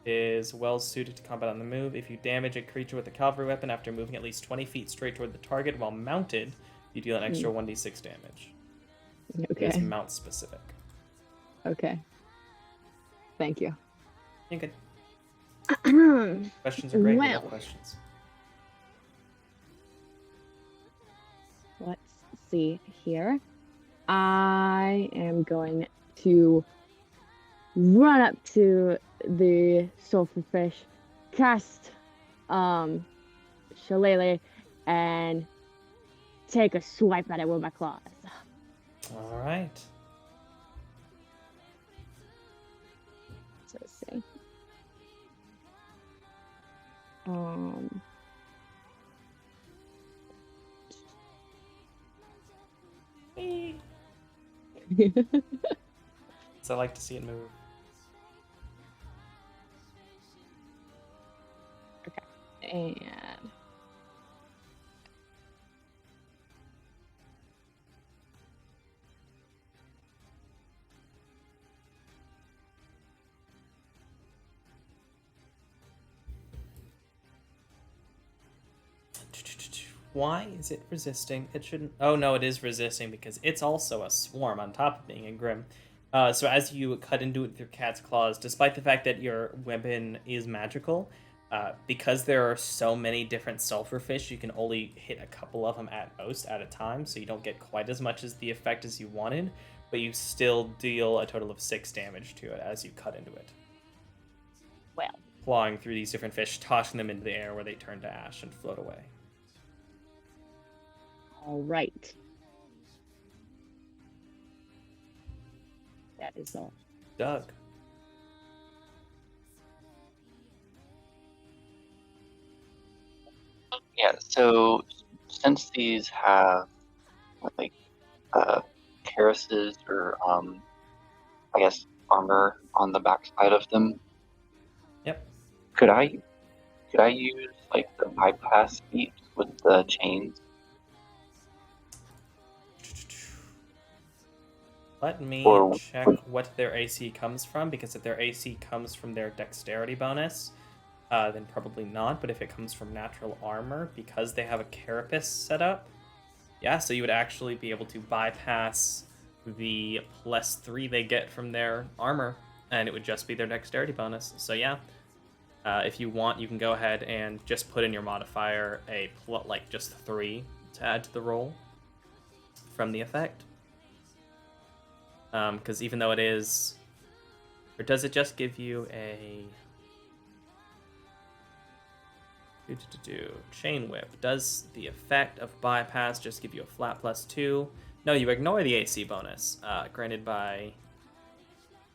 is well suited to combat on the move. If you damage a creature with a cavalry weapon after moving at least 20 feet straight toward the target while mounted, you deal an extra 1d6 damage. Okay. It is mount specific. Okay. Thank you. You're good. Questions are great. We love questions. Let's see here. I am going to run up to the sulfurfish, cast Shillelagh, and take a swipe at it with my claws. All right. So let's see. So I like to see it move. Okay, and Why is it resisting? It shouldn't... Oh, no, it is resisting because it's also a swarm on top of being a Grim. So as you cut into it with your cat's claws, despite the fact that your weapon is magical, because there are so many different sulfurfish, you can only hit a couple of them at most at a time, so you don't get quite as much as the effect as you wanted, but you still deal a total of 6 damage to it as you cut into it. well, Clawing through these different fish, tossing them into the air where they turn to ash and float away. all right. That is all. Doug. Yeah, so since these have like cuirasses or I guess armor on the backside of them. Yep. Could I use like the bypass feat with the chains? Let me Or check what their AC comes from, because if their AC comes from their dexterity bonus, then probably not. But if it comes from natural armor, because they have a carapace set up, yeah, so you would actually be able to bypass the +3 they get from their armor, and it would just be their dexterity bonus. So yeah, if you want, you can go ahead and just put in your modifier like just 3 to add to the roll from the effect. Because even though it is, or does it just give you a chain whip? Does the effect of bypass just give you a flat +2? No, you ignore the AC bonus, granted by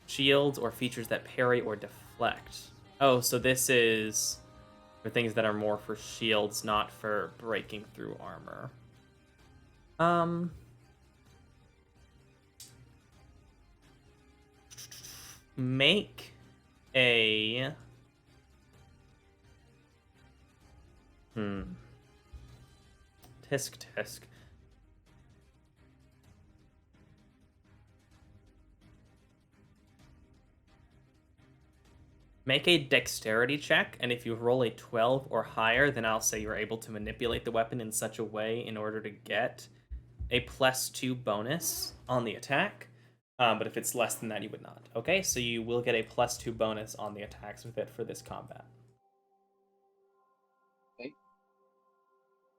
shields or features that parry or deflect. Oh, so this is for things that are more for shields, not for breaking through armor. Make a... Tisk. Make a dexterity check, and if you roll a 12 or higher, then I'll say you're able to manipulate the weapon in such a way in order to get a +2 bonus on the attack. But if it's less than that, you would not. Okay, so you will get a +2 bonus on the attacks with it for this combat. okay.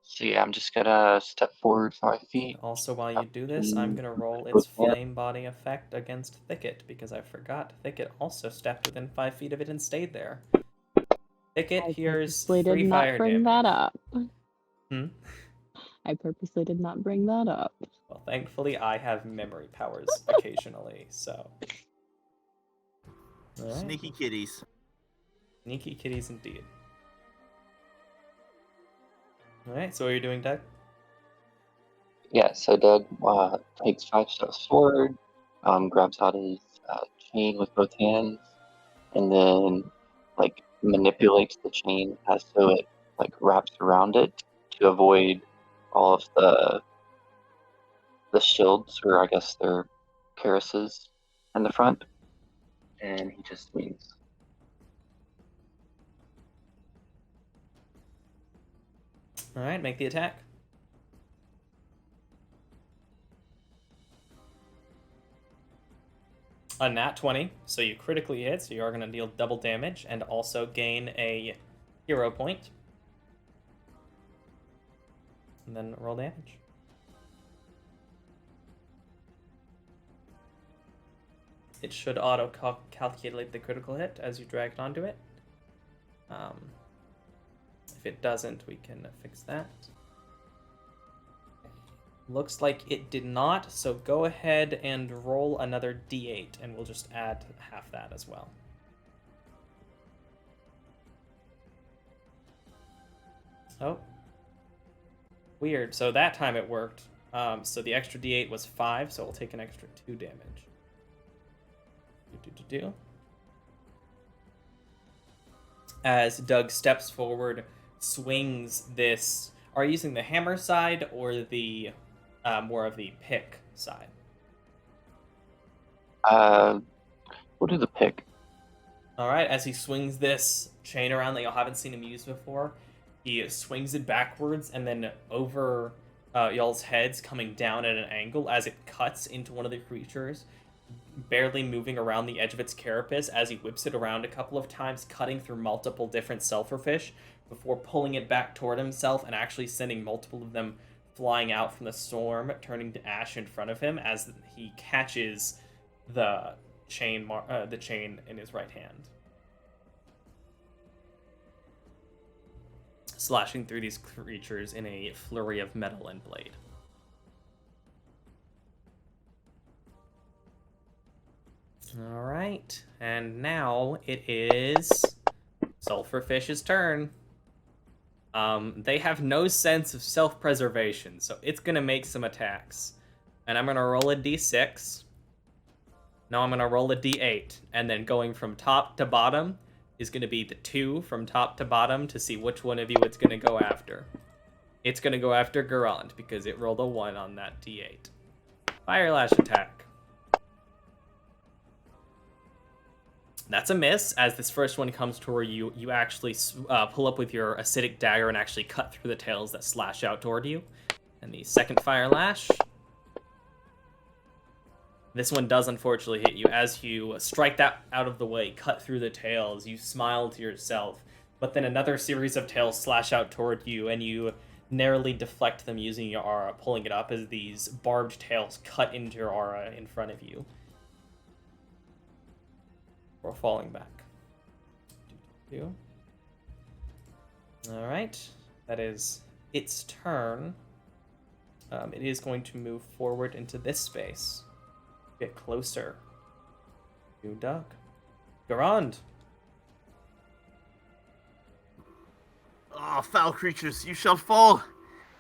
So yeah, I'm just gonna step forward 5 feet. Also, while you do this, I'm going to roll its flame body effect against Thicket, because I forgot Thicket also stepped within 5 feet of it and stayed there. Thicket hears purposely free did fire not bring damage. that up. Hmm? I purposely did not bring that up. Well, thankfully, I have memory powers occasionally, so... Alright. Sneaky kitties. Sneaky kitties indeed. Alright, so what are you doing, Doug? Yeah, so Doug takes 5 steps forward, grabs out his chain with both hands, and then like manipulates the chain as so it like wraps around it to avoid all of the shields, or I guess they're cuirasses in the front, and he just swings. Alright, make the attack. A nat 20, so you critically hit, so you are going to deal double damage and also gain a hero point. And then roll damage. It should auto-calculate the critical hit as you drag it onto it. If it doesn't, we can fix that. Looks like it did not, so go ahead and roll another d8, and we'll just add half that as well. Oh. Weird. So that time it worked. So the extra d8 was 5, so we'll take an extra 2 damage. As Doug steps forward, swings this... Are you using the hammer side or the more of the pick side? We'll do the pick. Alright, as he swings this chain around that you haven't seen him use before, he swings it backwards and then over y'all's heads, coming down at an angle as it cuts into one of the creatures, barely moving around the edge of its carapace as he whips it around a couple of times, cutting through multiple different sulfurfish before pulling it back toward himself and actually sending multiple of them flying out from the storm, turning to ash in front of him as he catches the chain in his right hand, slashing through these creatures in a flurry of metal and blade. All right, and now it is Sulfurfish's turn. They have no sense of self-preservation, so it's gonna make some attacks. and I'm gonna roll a d6. Now I'm gonna roll a d8, and then going from top to bottom is gonna be the 2 from top to bottom to see which one of you it's gonna go after. It's gonna go after Garand because it rolled a 1 on that d8. Fire Lash attack. That's a miss. As this first one comes toward you, you actually pull up with your acidic dagger and actually cut through the tails that slash out toward you. And the second Fire Lash. This one does unfortunately hit you. As you strike that out of the way, cut through the tails, you smile to yourself. But then another series of tails slash out toward you, and you narrowly deflect them using your aura, pulling it up as these barbed tails cut into your aura in front of you. Or falling back. Alright, that is its turn. It is going to move forward into this space. Get closer. You duck. Garand. Ah, foul creatures, you shall fall!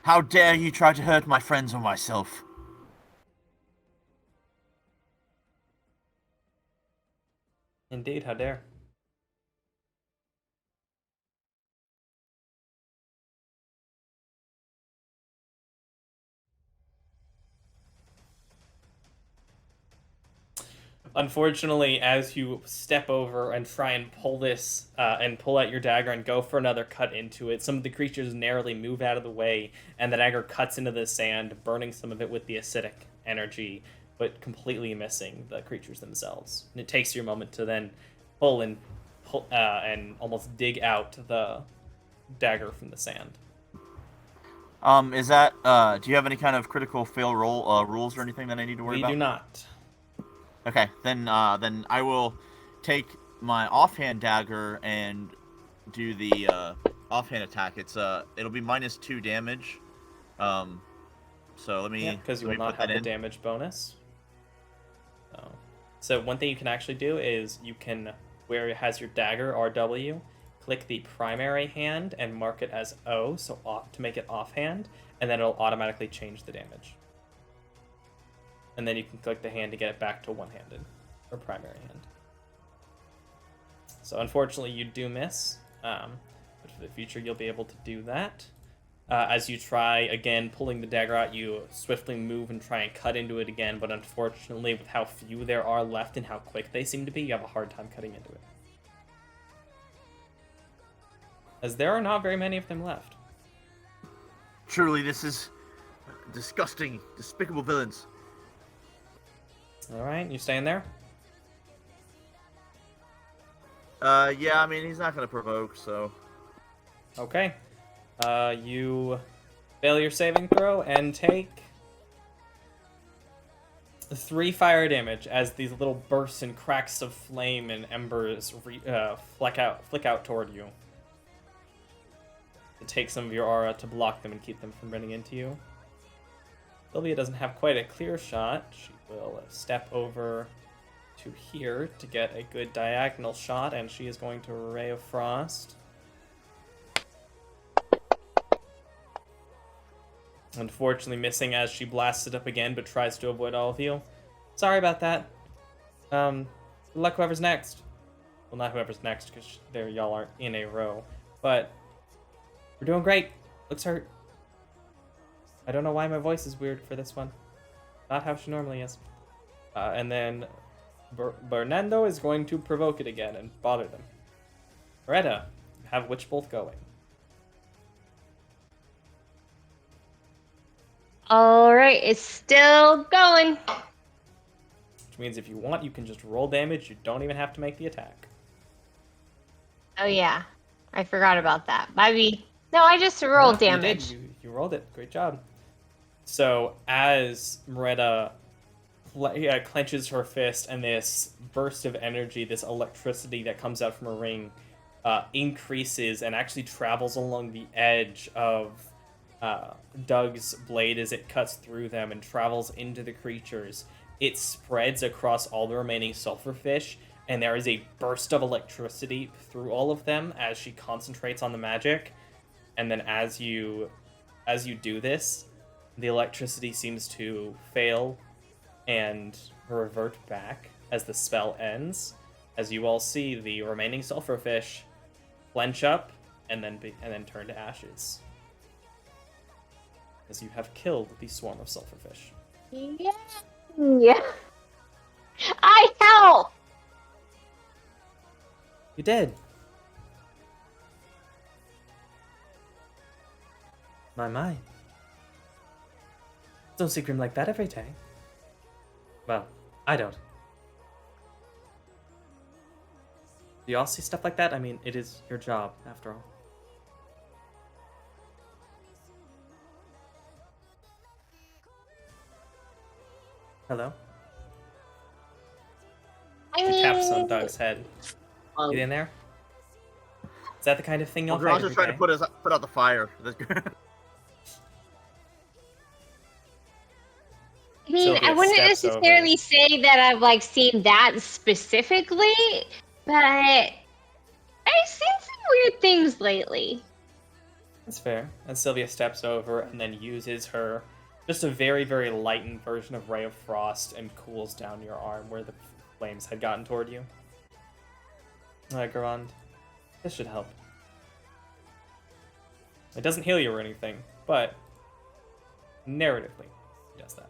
How dare you try to hurt my friends or myself? Indeed, how dare. Unfortunately, as you step over and try and pull this, and pull out your dagger and go for another cut into it, some of the creatures narrowly move out of the way, and the dagger cuts into the sand, burning some of it with the acidic energy, but completely missing the creatures themselves. And it takes you a moment to then pull and almost dig out the dagger from the sand. Is that, do you have any kind of critical fail roll, rules or anything that I need to worry about? We do not. Okay, then I will take my offhand dagger and do the, offhand attack. It'll be -2 damage. So let me, because you will not have the damage bonus. So one thing you can actually do is you can, where it has your dagger, RW, click the primary hand and mark it as O, so off, to make it offhand, and then it'll automatically change the damage. And then you can click the hand to get it back to one-handed, or primary hand. So unfortunately you do miss, but for the future you'll be able to do that. As you try, again, pulling the dagger out, you swiftly move and try and cut into it again, but unfortunately with how few there are left and how quick they seem to be, you have a hard time cutting into it. As there are not very many of them left. Truly, this is disgusting, despicable villains. Alright, you staying there? Yeah, I mean, he's not gonna provoke, so... Okay. You fail your saving throw and take 3 fire damage as these little bursts and cracks of flame and embers flick out toward you. To take some of your aura to block them and keep them from running into you. Sylvia doesn't have quite a clear shot. She will step over to here to get a good diagonal shot, and she is going to Ray of Frost. Unfortunately missing as she blasts it up again, but tries to avoid all of you. Sorry about that. Good luck whoever's next. Well, not whoever's next, because there y'all aren't in a row. But we're doing great. Looks hurt. I don't know why my voice is weird for this one. Not how she normally is. And then Bernardo is going to provoke it again and bother them. Beretta, you have Witch Bolt going. Alright, it's still going. Which means if you want, you can just roll damage. You don't even have to make the attack. Oh yeah, I forgot about that. No, I just rolled damage. You rolled it. Great job. So as Moretta clenches her fist and this burst of energy, this electricity that comes out from her ring increases and actually travels along the edge of Doug's blade as it cuts through them and travels into the creatures. It spreads across all the remaining sulfurfish, and there is a burst of electricity through all of them as she concentrates on the magic. And then as you do this, The electricity seems to fail and revert back as the spell ends, as you all see the remaining sulfurfish clench up and then turn to ashes. As you have killed the swarm of sulfurfish. Yeah. I help. You did. My. Don't see Grim like that every day. Well, I don't. Do you all see stuff like that? I mean, it is your job, after all. Hello? I He taps on mean, Doug's head. You in there? Is that the kind of thing Well, you'll fight Garage every is trying day? to put out the fire. I mean, I Sylvia wouldn't steps necessarily say that I've like seen that specifically, but I've seen some weird things lately. That's fair. And Sylvia steps over and then uses her just a very, very lightened version of Ray of Frost and cools down your arm where the flames had gotten toward you. Alright, Garand. This should help. It doesn't heal you or anything, but narratively, it does that.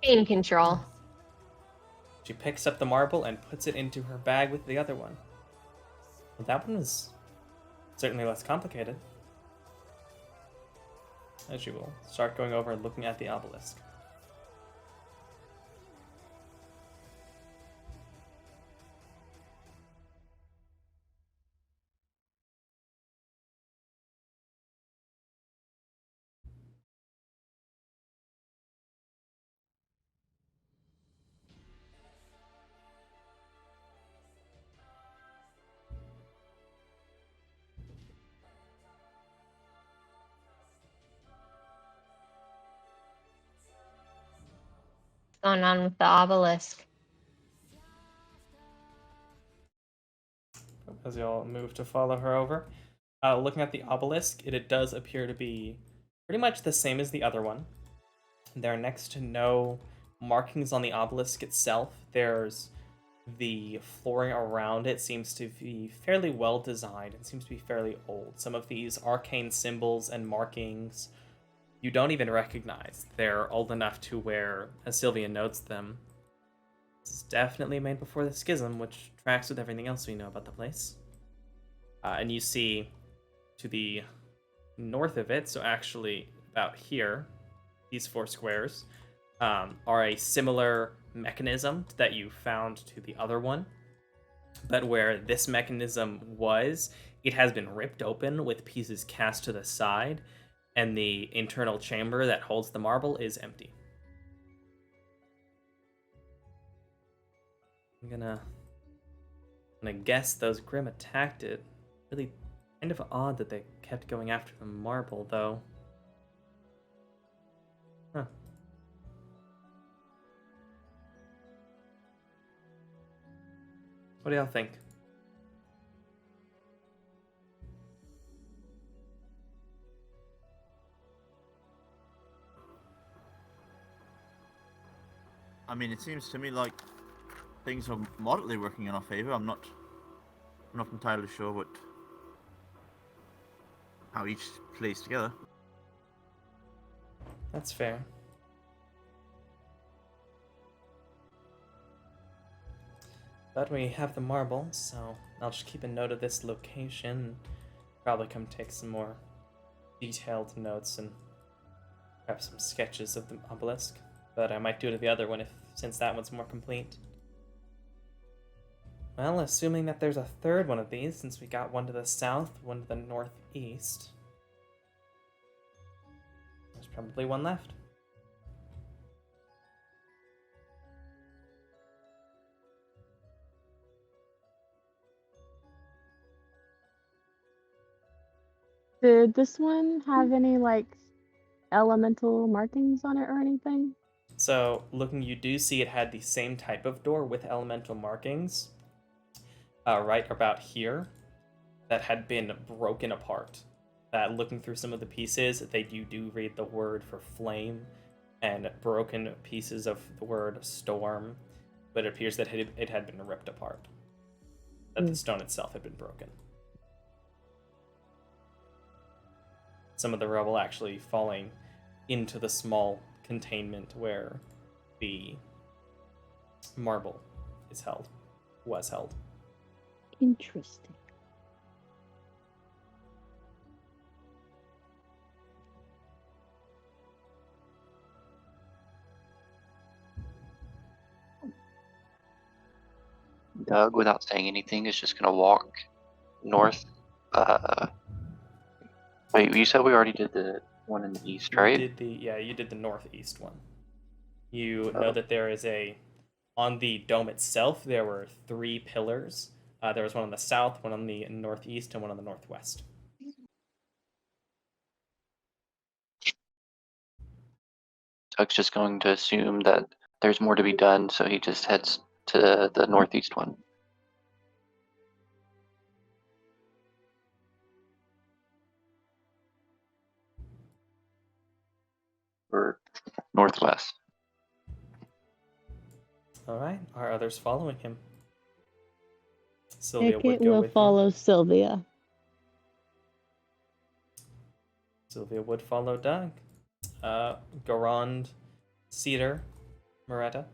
Pain control. She picks up the marble and puts it into her bag with the other one. Well, that one was certainly less complicated. As you will start going over and looking at the obelisk. What's going on with the obelisk? As you all move to follow her over. Looking at the obelisk, it does appear to be pretty much the same as the other one. There are next to no markings on the obelisk itself. There's the flooring around it seems to be fairly well designed and seems to be fairly old. Some of these arcane symbols and markings you don't even recognize. They're old enough to where, as Sylvia notes them, this is definitely made before the schism, which tracks with everything else we know about the place. And you see to the north of it, so actually about here, these 4 squares, are a similar mechanism that you found to the other one. But where this mechanism was, it has been ripped open with pieces cast to the side, and the internal chamber that holds the marble is empty. I'm gonna guess those Grimm attacked it. Really kind of odd that they kept going after the marble, though. Huh. What do y'all think? I mean, it seems to me like things are moderately working in our favor. I'm not entirely sure how each plays together. That's fair. But we have the marble, so I'll just keep a note of this location. Probably come take some more detailed notes and perhaps some sketches of the obelisk. But I might do it to the other one since that one's more complete. Well, assuming that there's a third one of these, since we got one to the south, one to the northeast, there's probably one left. Did this one have any like elemental markings on it or anything? So, looking, you do see it had the same type of door with elemental markings, right about here. that had been broken apart. That looking through some of the pieces, you do read the word for flame and broken pieces of the word storm, but it appears that it had been ripped apart. That the stone itself had been broken. Some of the rubble actually falling into the small containment where the marble was held. Interesting. Doug, without saying anything, is just gonna walk north. Wait, you said we already did the one in the east, right? You did the northeast one. You know that there is on the dome itself, there were 3 pillars. There was one on the south, one on the northeast, and one on the northwest. Doug's just going to assume that there's more to be done, so he just heads to the northeast one. Or northwest. All right. Are others following him? Sylvia would Beckett go will with follow you. Sylvia. Sylvia would follow Doug. Garand, Cedar, Moretta.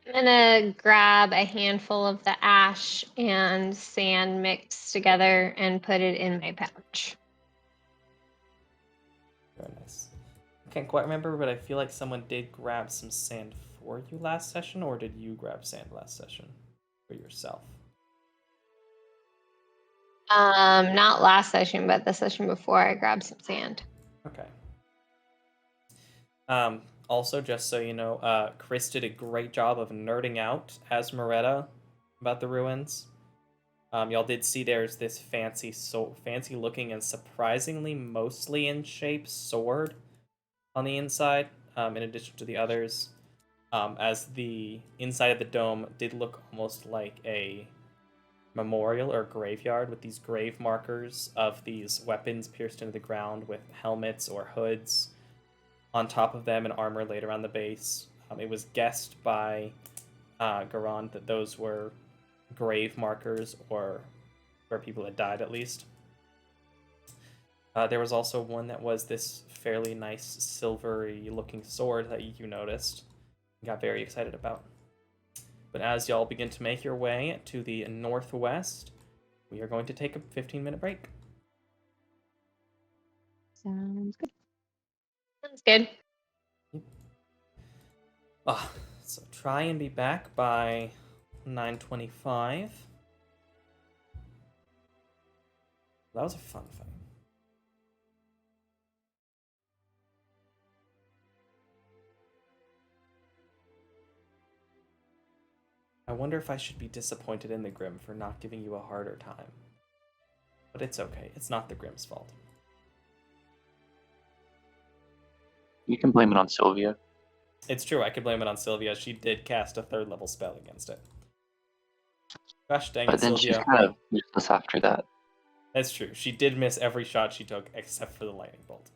I'm gonna grab a handful of the ash and sand mixed together and put it in my pouch. Very nice. I can't quite remember, but I feel like someone did grab some sand for you last session, or did you grab sand last session for yourself? Not last session, but the session before I grabbed some sand. Okay. Also, just so you know, Chris did a great job of nerding out as Moretta about the ruins. Y'all did see there's this fancy looking and surprisingly mostly in shape sword on the inside, in addition to the others. As the inside of the dome did look almost like a memorial or graveyard with these grave markers of these weapons pierced into the ground with helmets or hoods on top of them and armor laid around the base. It was guessed by Garand that those were grave markers or where people had died at least. There was also one that was this fairly nice silvery looking sword that you noticed and got very excited about. But as y'all begin to make your way to the northwest, we are going to take a 15-minute break. Sounds good. Sounds good. So try and be back by 9:25. That was a fun fight. I wonder if I should be disappointed in the Grim for not giving you a harder time. But it's okay. It's not the Grim's fault. You can blame it on Sylvia. It's true, I could blame it on Sylvia. She did cast a 3rd level spell against it. Gosh dang But it, then Sylvia. she's kind of useless after that. That's true. She did miss every shot she took except for the lightning bolt.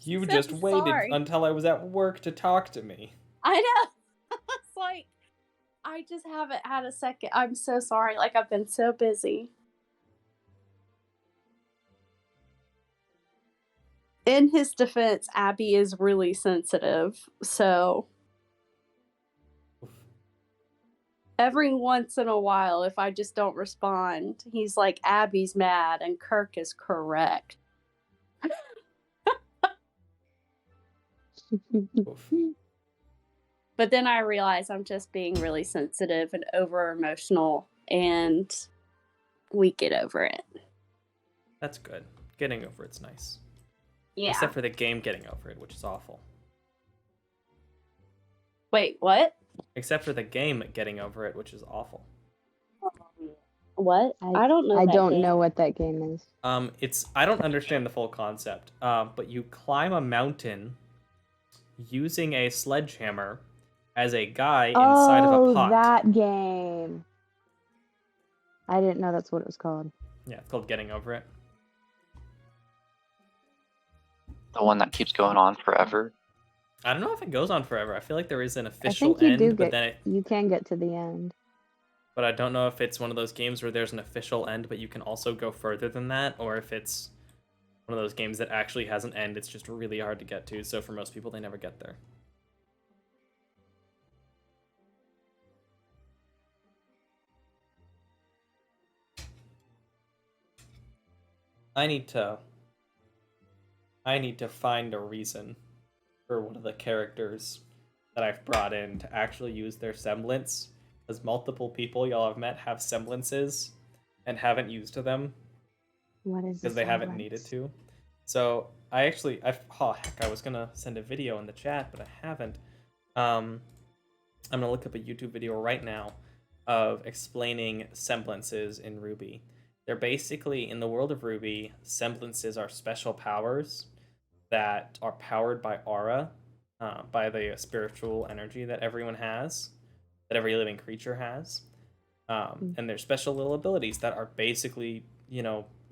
You so just waited sorry. until I was at work to talk to me. I know. It's like, I just haven't had a second. I'm so sorry. Like, I've been so busy. In his defense, Abby is really sensitive. So, every once in a while, if I just don't respond, he's like, Abby's mad and Kirk is correct. Oof. But then I realize I'm just being really sensitive and over emotional, and we get over it. That's good. Getting over it's nice. Yeah. Except for the game getting over it, which is awful. Wait, what? Except for the game getting over it, which is awful. What? I don't know. I that don't game. know what that game is. I don't understand the full concept. But you climb a mountain using a sledgehammer as a guy inside of a pot. That game. I didn't know that's what it was called. Yeah, it's called Getting Over It. The one that keeps going on forever. I don't know if it goes on forever. I feel like there is an official I think you end, do but get. then You can get to the end. but I don't know if it's one of those games where there's an official end, but you can also go further than that, or if it's one of those games that actually has an end. It's just really hard to get to. So for most people, they never get there. I need to find a reason for one of the characters that I've brought in to actually use their semblance, because multiple people y'all have met have semblances and haven't used them What is because they haven't needed to. So I was gonna send a video in the chat, but I haven't. I'm gonna look up a YouTube video right now of explaining semblances in RWBY. They're basically, in the world of RWBY, semblances are special powers that are powered by aura, by the spiritual energy that everyone has, that every living creature has. And they're special little abilities that are basically,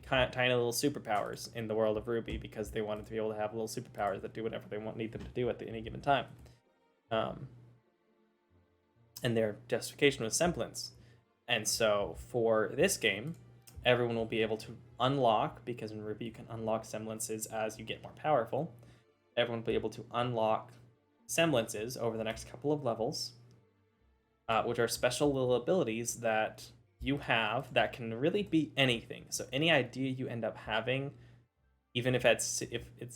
tiny little superpowers in the world of RWBY, because they wanted to be able to have little superpowers that do whatever they need them to do at any given time. And their justification was semblance. And so for this game, everyone will be able to unlock, because in RWBY you can unlock semblances as you get more powerful. Everyone will be able to unlock semblances over the next couple of levels, which are special little abilities that you have that can really be anything. So any idea you end up having, even if it's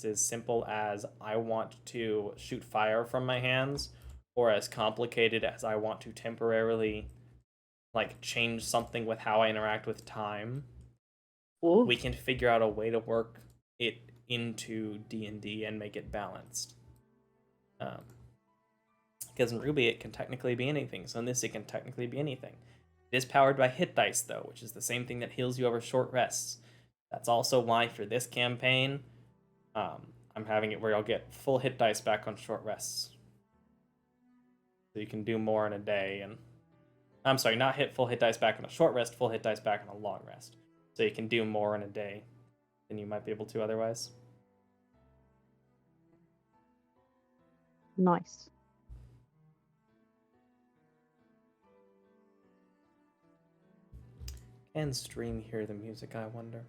as simple as I want to shoot fire from my hands, or as complicated as I want to temporarily change something with how I interact with time, Ooh. we can figure out a way to work it into D&D and make it balanced. Because in RWBY it can technically be anything, so in this it can technically be anything. It is powered by hit dice though, which is the same thing that heals you over short rests. That's also why for this campaign, I'm having it where I'll get full hit dice back on short rests. So you can do more in a day, and I'm sorry, not full hit dice back on a short rest, full hit dice back on a long rest. So you can do more in a day than you might be able to otherwise. Nice. Can stream hear the music, I wonder?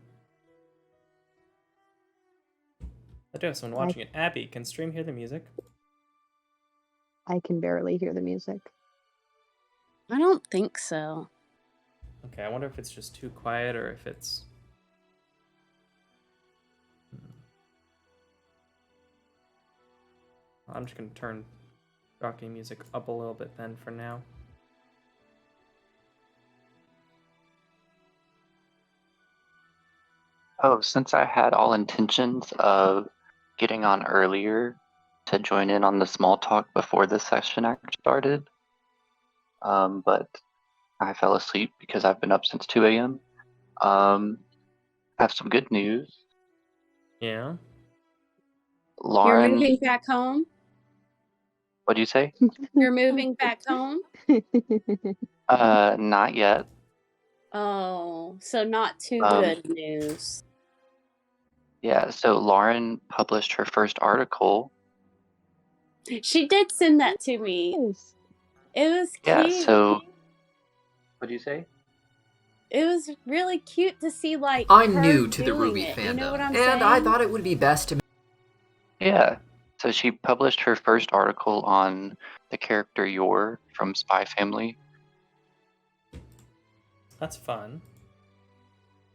I do have someone watching it. Abby, can stream hear the music? I can barely hear the music. I don't think so. Okay, I wonder if it's just too quiet or if it's... I'm just going to turn jockey music up a little bit then for now. Oh, since I had all intentions of getting on earlier to join in on the small talk before the session actually started, but I fell asleep because I've been up since 2 a.m. I have some good news. Yeah? Lauren, You're moving back home? what do you say? You're moving back home? Not yet. Oh, so not too Um, good news. Yeah, so Lauren published her first article. She did send that to me. Yes. It was Yeah, cute. so what'd you say? It was really cute to see like I'm her new to the doing RWBY it. fandom, You know what I'm and saying? I thought it would be best to. Yeah. So she published her first article on the character Yor from Spy Family. That's fun.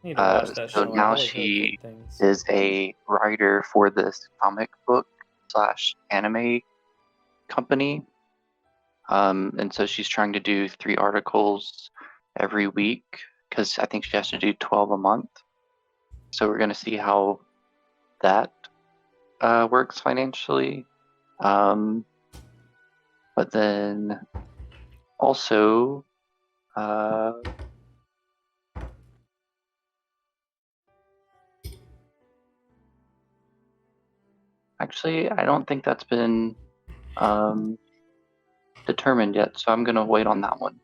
I need to watch that So show. I've now only heard she good things. is a writer for this comic book / anime company. And so she's trying to do 3 articles every week because I think she has to do 12 a month. So we're going to see how that works financially. But then also, actually, I don't think that's been determined yet, so I'm going to wait on that one.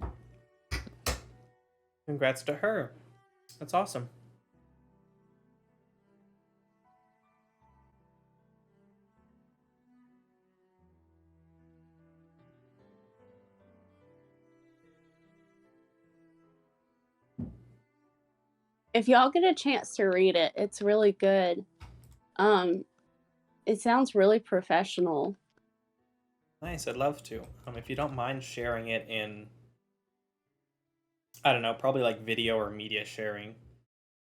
Congrats to her. That's awesome. If y'all get a chance to read it, it's really good. It sounds really professional. Nice, I'd love to. If you don't mind sharing it in, I don't know, probably like video or media sharing,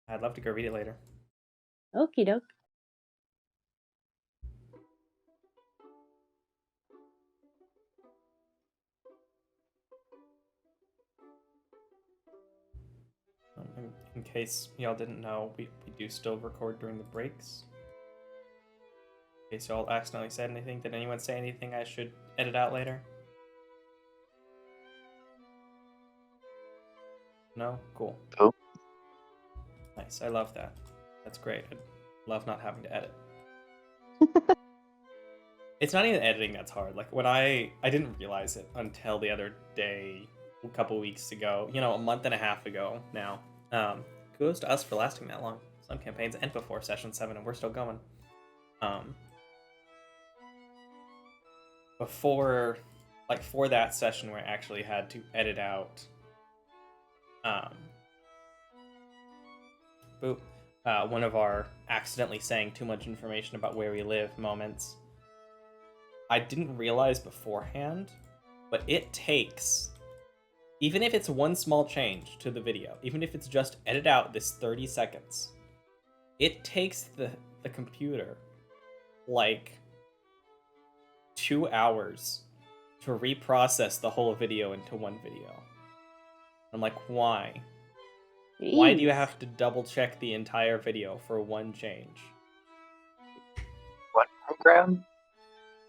I'd love to go read it later. Okie doke. In case y'all didn't know, we do still record during the breaks. In case y'all accidentally said anything, did anyone say anything I should edit out later? No? Cool. Oh. Nice, I love that. That's great. I love not having to edit. It's not even editing that's hard. Like, when I didn't realize it until the other day, a couple weeks ago, a month and a half ago now. Kudos to us for lasting that long. Some campaigns end before session 7 and we're still going. For that session where I actually had to edit out one of our accidentally saying too much information about where we live moments. I didn't realize beforehand, but it takes, even if it's one small change to the video, even if it's just edit out this 30 seconds, it takes the computer like 2 hours to reprocess the whole video into one video. I'm like, why? Why do you have to double check the entire video for one change? What program?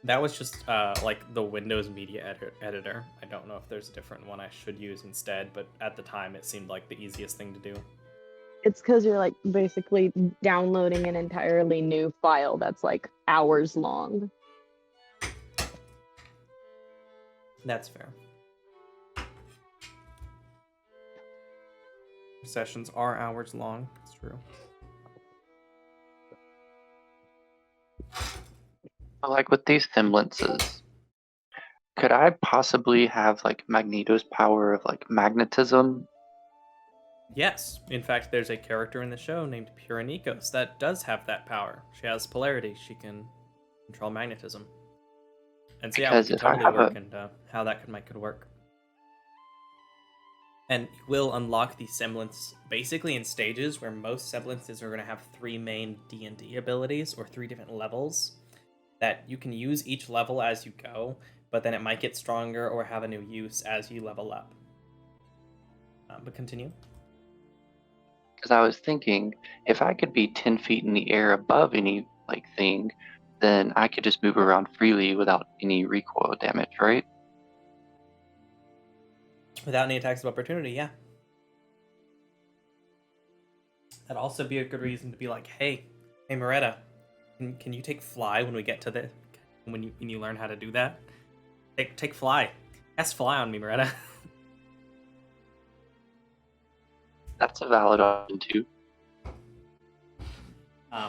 That was just like the Windows Media Editor. I don't know if there's a different one I should use instead, but at the time it seemed like the easiest thing to do. It's because you're like basically downloading an entirely new file that's like hours long. That's fair. Sessions are hours long. It's true. Like with these semblances, could I possibly have like Magneto's power of like magnetism? Yes. In fact, there's a character in the show named Pura Nikos that does have that power. She has polarity. She can control magnetism. And so yeah, we Because could if I totally have work and how that could work. And you will unlock the semblance basically in stages where most semblances are going to have 3 main D&D abilities or 3 different levels that you can use each level as you go, but then it might get stronger or have a new use as you level up. But continue. Because I was thinking, if I could be 10 feet in the air above any like thing, then I could just move around freely without any recoil damage, right? Without any attacks of opportunity, yeah. That'd also be a good reason to be like, hey Moretta, can you take fly when we get to the when you learn how to do that? Take fly. Cast fly on me, Moretta. That's a valid option too.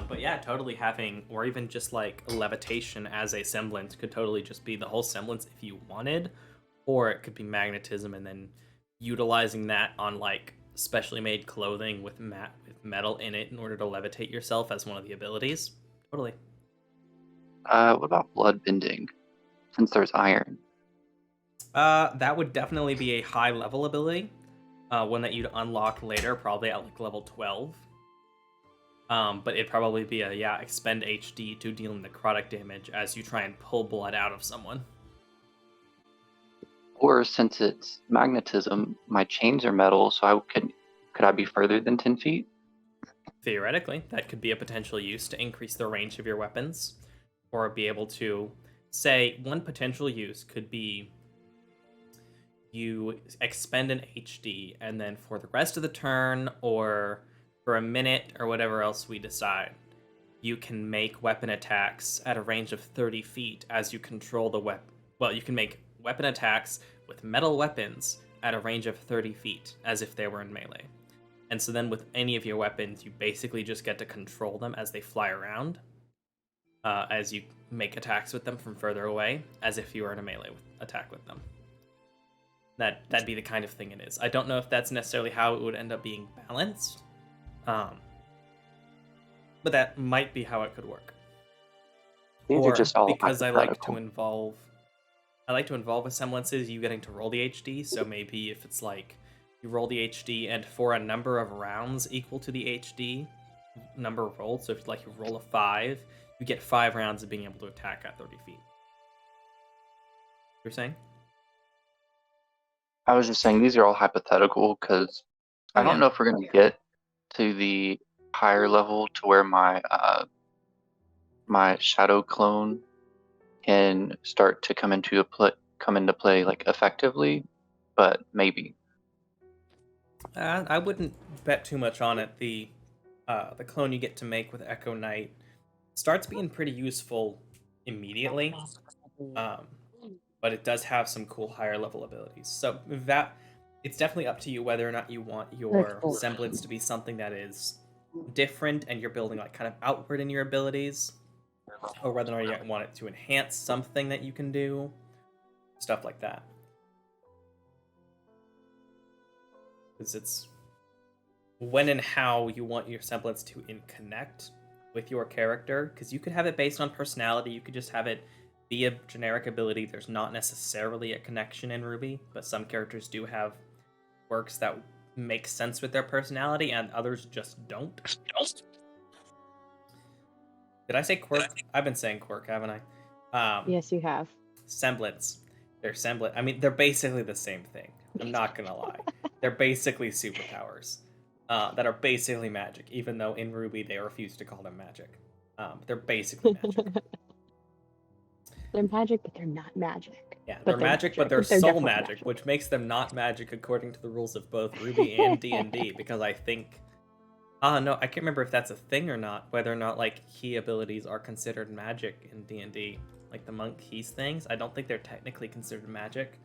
But yeah, totally having, or even just like levitation as a semblance could totally just be the whole semblance if you wanted, or it could be magnetism and then utilizing that on like specially made clothing with metal in it in order to levitate yourself as one of the abilities. Totally. What about blood bending? Since there's iron. That would definitely be a high level ability. One that you'd unlock later, probably at like level 12. But it'd probably be a expend HD to deal necrotic damage as you try and pull blood out of someone. Or since it's magnetism, my chains are metal, so could I be further than 10 feet? Theoretically, that could be a potential use to increase the range of your weapons, or be able to say one potential use could be you expend an HD, and then for the rest of the turn, or for a minute, or whatever else we decide, you can make weapon attacks at a range of 30 feet as you control the weapon. Well, you can make weapon attacks with metal weapons at a range of 30 feet, as if they were in melee. And so then with any of your weapons, you basically just get to control them as they fly around, as you make attacks with them from further away, as if you were in a melee attack with them. That'd be the kind of thing it is. I don't know if that's necessarily how it would end up being balanced, but that might be how it could work. These Or are just all because I like to hypothetical. involve assemblances, you getting to roll the HD. So maybe if it's like you roll the HD and for a number of rounds equal to the HD number rolled, so if like you roll a 5, you get 5 rounds of being able to attack at 30 feet. You're saying? I was just saying these are all hypothetical because I don't know if we're going to get to the higher level to where my my shadow clone can start to come into play like effectively, but maybe. I wouldn't bet too much on it. The clone you get to make with Echo Knight starts being pretty useful immediately, but it does have some cool higher level abilities. So that it's definitely up to you whether or not you want your semblance to be something that is different and you're building like kind of outward in your abilities, or whether or not you want it to enhance something that you can do, stuff like that. Because it's when and how you want your semblance to connect with your character, because you could have it based on personality, you could just have it be a generic ability. There's not necessarily a connection in RWBY, but some characters do have quirks that make sense with their personality and others just don't. Did I say quirk? I've been saying quirk, haven't I? Yes, you have. Semblance. I mean, they're basically the same thing. I'm not gonna lie. They're basically superpowers that are basically magic, even though in RWBY they refuse to call them magic. They're basically magic. They're magic, but they're not magic. Yeah, they're magic, but they're soul definitely magic, which makes them not magic according to the rules of both RWBY and D&D, because I think... no, I can't remember if that's a thing or not, whether or not, like, key abilities are considered magic in D&D. Like the monk keys things, I don't think they're technically considered magic.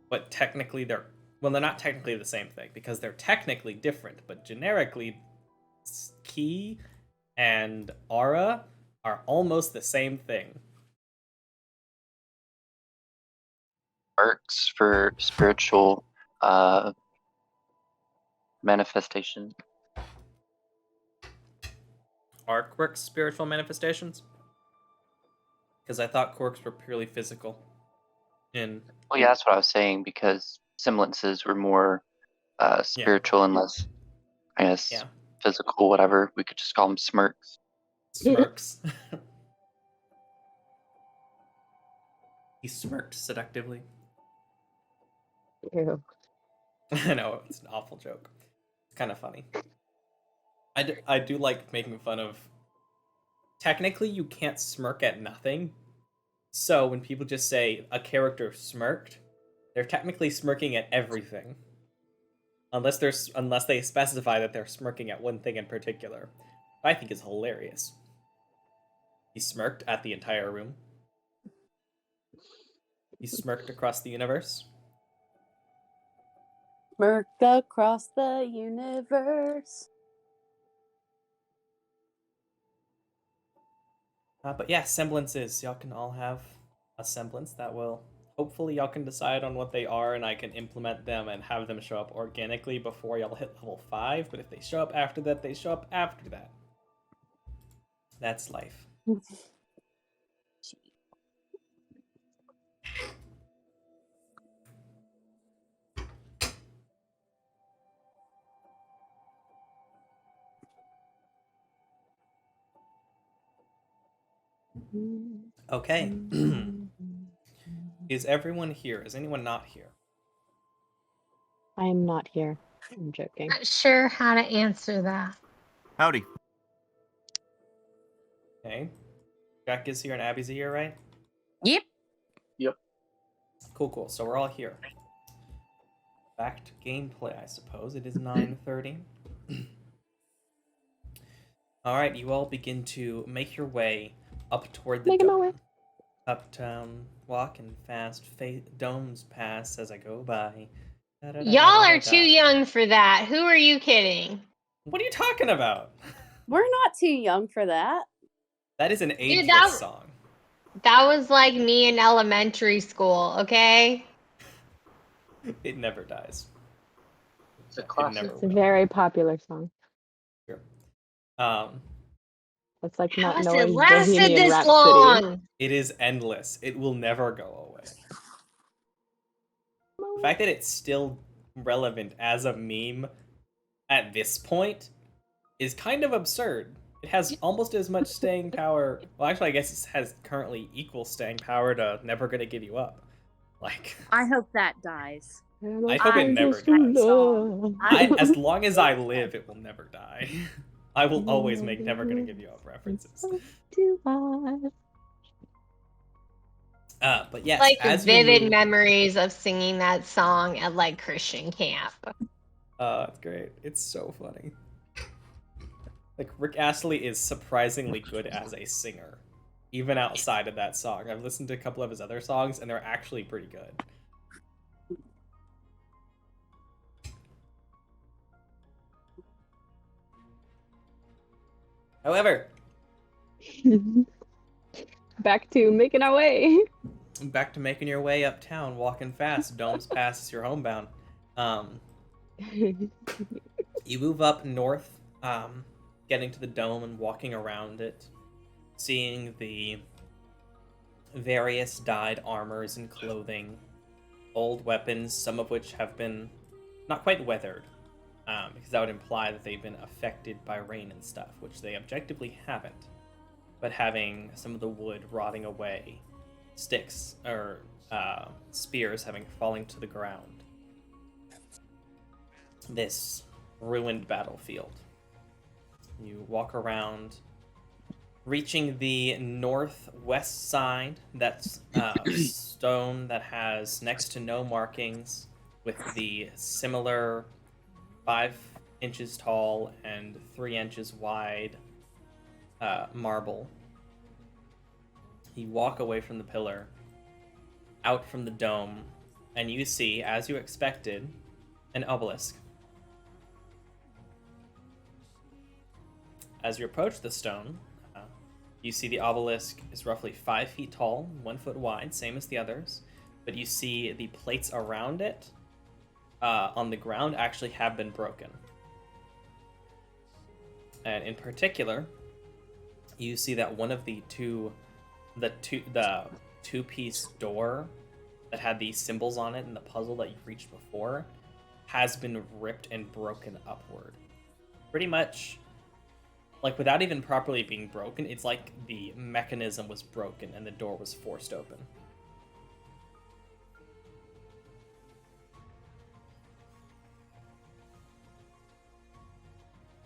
But technically they're... Well, they're not technically the same thing, because they're technically different, but generically, key and aura are almost the same thing. Works for spiritual manifestation. Are quirks spiritual manifestations? Because I thought quirks were purely physical. Well, yeah, that's what I was saying, because semblances were more spiritual and less, I guess, physical, whatever. We could just call them smirks. Smirks. He smirked seductively. Ew. I know, it's an awful joke. It's kind of funny. I do like making fun of... Technically, you can't smirk at nothing. So when people just say a character smirked, they're technically smirking at everything. Unless they specify that they're smirking at one thing in particular. I think is hilarious. He smirked at the entire room. He smirked across the universe. Smirk across the universe. But yeah, semblances. Y'all can all have a semblance that will. Hopefully, y'all can decide on what they are, and I can implement them and have them show up organically before y'all hit level 5. But if they show up after that, they show up after that. That's life. Okay. Is everyone here? Is anyone not here? I am not here. I'm joking. Not sure how to answer that. Howdy. Okay. Jack is here and Abby's here, right? Yep. Cool. So we're all here. Back to gameplay, I suppose. It is 9:30. All right, you all begin to make your way up toward the Making my dome. way. Uptown, walking fast, domes pass as I go by. Y'all are too young for that. Who are you kidding? What are you talking about? We're not too young for that. That is an ageless that- song. That was like me in elementary school, okay? It never dies. It's a It classic. never It's a will. very popular song. Sure. It's like How not has it knowing lasted Bohemian this Rhapsody. long? It is endless. It will never go away. The fact that it's still relevant as a meme at this point is kind of absurd. It has almost as much staying power. Well, actually, I guess it has currently equal staying power to Never Gonna Give You Up. Like, I hope that dies. I hope it never dies. As long as I live, it will never die. I will always make Never Gonna Give You Up references. But yes, Like as vivid you move, memories of singing that song at like Christian camp. it's great. It's so funny. Like, Rick Astley is surprisingly good as a singer, even outside of that song. I've listened to a couple of his other songs, and they're actually pretty good. However, back to making our way. back to making your way uptown, walking fast, domes past your homebound. You move up north, getting to the dome and walking around it, seeing the various dyed armors and clothing, old weapons, some of which have been not quite weathered, because that would imply that they've been affected by rain and stuff, which they objectively haven't. But having some of the wood rotting away, sticks or spears having fallen to the ground. This ruined battlefield. You walk around, reaching the northwest side. That's stone that has next to no markings, with the similar 5 inches tall and 3 inches wide marble. You walk away from the pillar, out from the dome, and you see, as you expected, an obelisk. As you approach the stone, you see the obelisk is roughly 5 feet tall, 1 foot wide, same as the others, but you see the plates around it on the ground actually have been broken. And in particular, you see that one of the two-piece door that had the symbols on it in the puzzle that you reached before has been ripped and broken upward. Pretty much, like, without even properly being broken, it's like the mechanism was broken and the door was forced open.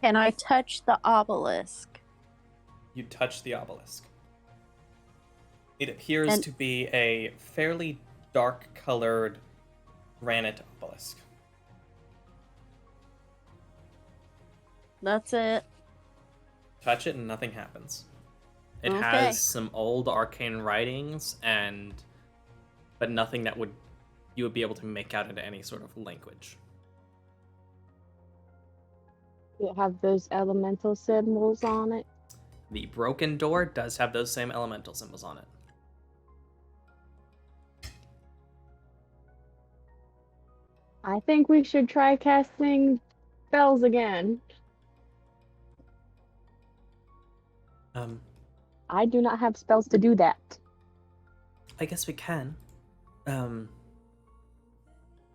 Can I touch the obelisk? You touch the obelisk. It appears to be a fairly dark-colored granite obelisk. That's it. Touch it and nothing happens. It Okay. has some old arcane writings but nothing that you would be able to make out into any sort of language. Does it have those elemental symbols on it? The broken door does have those same elemental symbols on it. I think we should try casting spells again. I do not have spells to do that. I guess we can.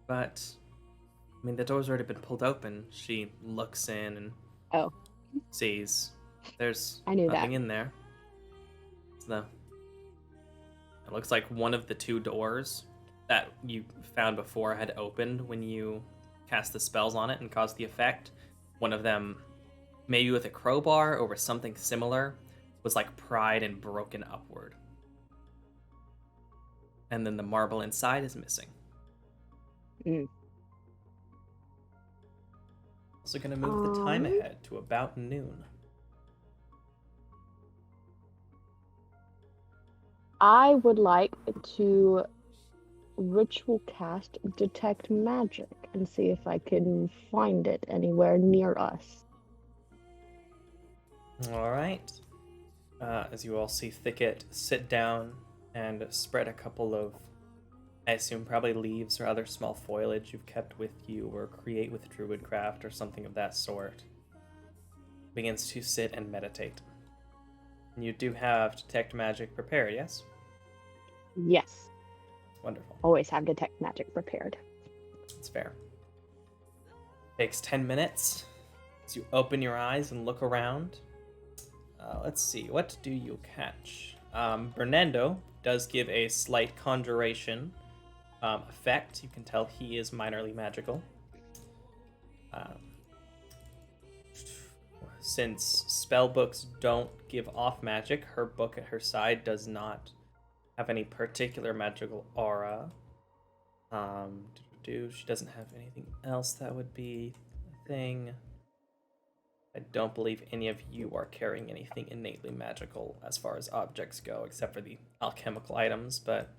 But I mean, the door's already been pulled open. She looks in and sees there's I knew nothing that. in there. It looks like one of the two doors that you found before had opened when you cast the spells on it and caused the effect. One of them, maybe with a crowbar or with something similar, was like pried and broken upward. And then the marble inside is missing. Also gonna move the time ahead to about noon. I would like to ritual cast detect magic and see if I can find it anywhere near us. All right. As you all see Thicket sit down and spread a couple of, I assume, probably leaves or other small foliage you've kept with you or create with druidcraft or something of that sort, begins to sit and meditate. You do have Detect Magic prepared, yes? Yes. Wonderful. Always have detect magic prepared. That's fair. Takes 10 minutes as you open your eyes and look around. Let's see, what do you catch? Bernardo does give a slight conjuration effect. You can tell he is minorly magical. Since spell books don't give off magic, her book at her side does not have any particular magical aura. She doesn't have anything else that would be a thing. I don't believe any of you are carrying anything innately magical as far as objects go, except for the alchemical items, but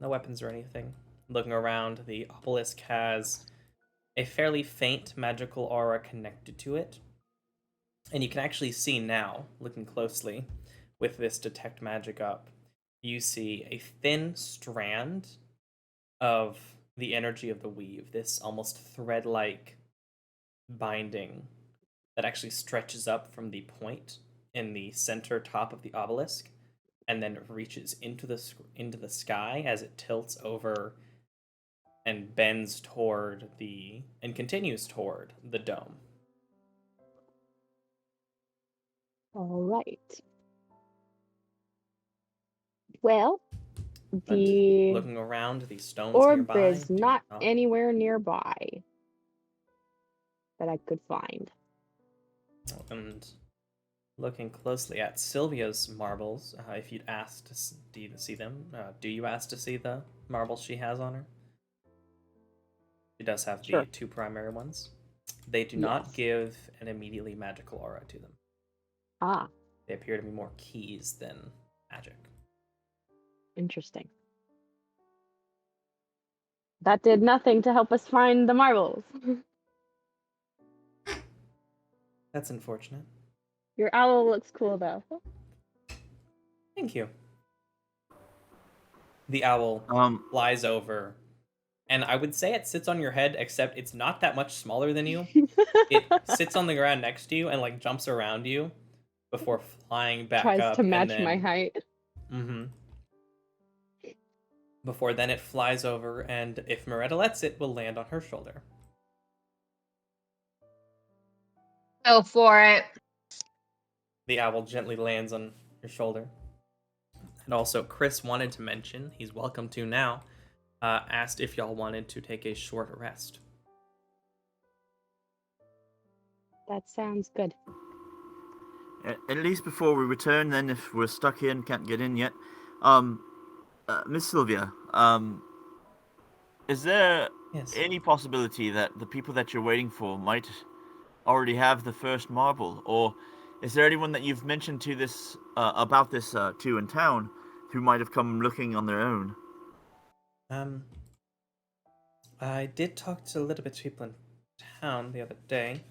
no weapons or anything. Looking around, the obelisk has a fairly faint magical aura connected to it. And you can actually see now, looking closely, with this detect magic up, you see a thin strand of the energy of the weave, this almost thread-like binding that actually stretches up from the point in the center top of the obelisk and then reaches into the sky as it tilts over and bends toward and continues toward the dome. All right. Well, And the looking around, the stones orb nearby is do not anywhere nearby that I could find. And looking closely at Sylvia's marbles, if you'd asked to see them, do you ask to see the marbles she has on her? She does have Sure. the two primary ones. They do not give an immediately magical aura to them. Ah, They appear to be more keys than magic. interesting. That did nothing to help us find the marbles. That's unfortunate. Your owl looks cool, though. Thank you. The owl flies over, and I would say it sits on your head, except it's not that much smaller than you. It sits on the ground next to you and like jumps around you before flying back Tries up. to match and then, my height. Mm-hmm. Before then, it flies over, and if Moretta lets it, will land on her shoulder. Go for it. The owl gently lands on your shoulder. And also, Chris wanted to mention, he's welcome to now, asked if y'all wanted to take a short rest. That sounds good. At least before we return, then, if we're stuck here and can't get in yet, Miss Sylvia, is there any possibility that the people that you're waiting for might already have the first marble, or is there anyone that you've mentioned to this about this to in town who might have come looking on their own? I did talk to a little bit of people in town the other day.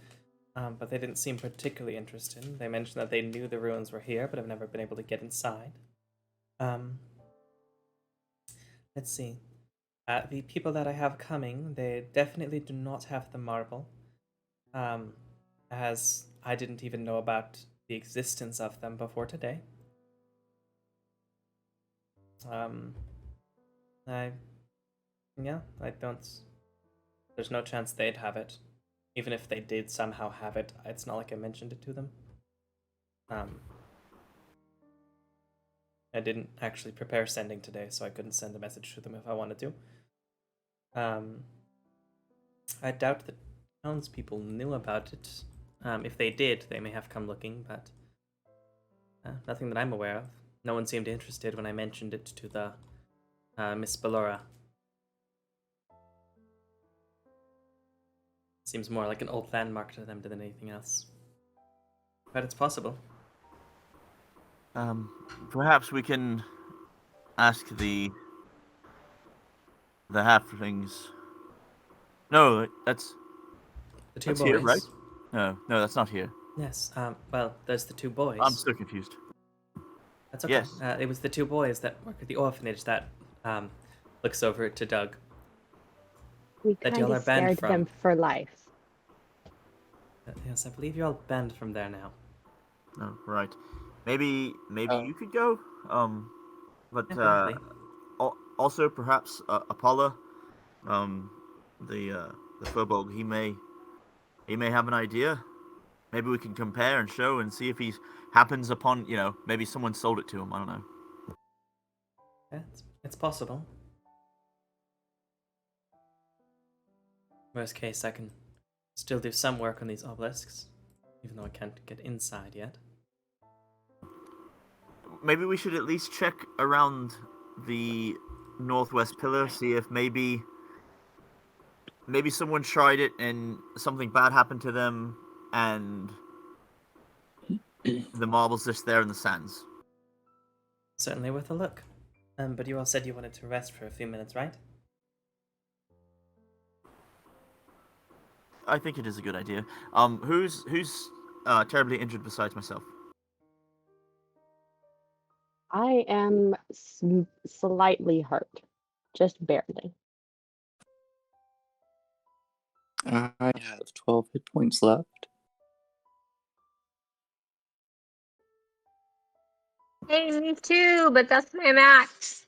but they didn't seem particularly interested. They mentioned that they knew the ruins were here, but have never been able to get inside. Um, let's see. The people that I have coming, they definitely do not have the marble, as I didn't even know about the existence of them before today. I don't. There's no chance they'd have it. Even if they did somehow have it, it's not like I mentioned it to them. I didn't actually prepare sending today, so I couldn't send a message to them if I wanted to. I doubt that townspeople knew about it. If they did, they may have come looking, but nothing that I'm aware of. No one seemed interested when I mentioned it to the Miss Ballora. Seems more like an old landmark to them than anything else. But it's possible. Perhaps we can ask the halflings. No, that's The two that's boys. here, right? No, that's not here. Yes. Well, there's the two boys. I'm so confused. That's okay. Yes. It was the two boys that work at the orphanage that looks over to Doug. We That kind y'all are of banned scared them from. for life. Yes, I believe you're all banned from there now. Oh, right. Maybe Oh. you could go. But Yeah, probably. Also perhaps Apollo, the Furbolg, he may have an idea. Maybe we can compare and show and see if he happens upon, maybe someone sold it to him. I don't know. Yeah, it's possible. Worst case, I can still do some work on these obelisks, even though I can't get inside yet. Maybe we should at least check around the northwest pillar, see if maybe someone tried it and something bad happened to them, and the marble's just there in the sands. Certainly worth a look. But you all said you wanted to rest for a few minutes, right? I think it is a good idea. Who's terribly injured besides myself? I am slightly hurt, just barely. I have 12 hit points left. Hey, me too, but that's my max.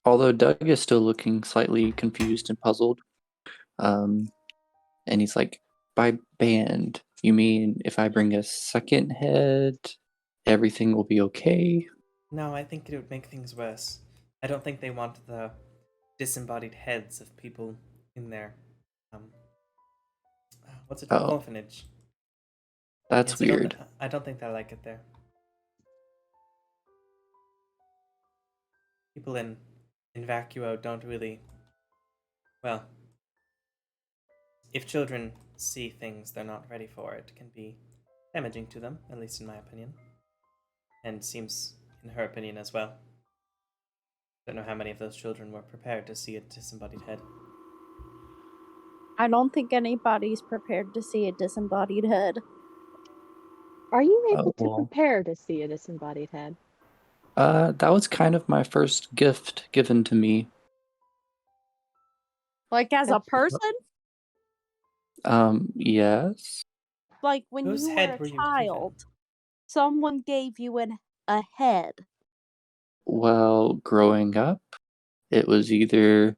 Although Doug is still looking slightly confused and puzzled. And he's like, by band, you mean if I bring a second head, everything will be okay? No, I think it would make things worse. I don't think they want the disembodied heads of people in their what's it? Oh. Orphanage. That's Yes, weird. I don't think they like it there. People in Vacuo don't really. Well, if children see things they're not ready for, it can be damaging to them, at least in my opinion. And seems in her opinion as well. Don't know how many of those children were prepared to see a disembodied head. I don't think anybody's prepared to see a disembodied head. Are you able to well. prepare to see a disembodied head? That was kind of my first gift given to me. Like as a person? Yes. Like when Whose you were head a were you child, someone gave you a head. Well, growing up, it was either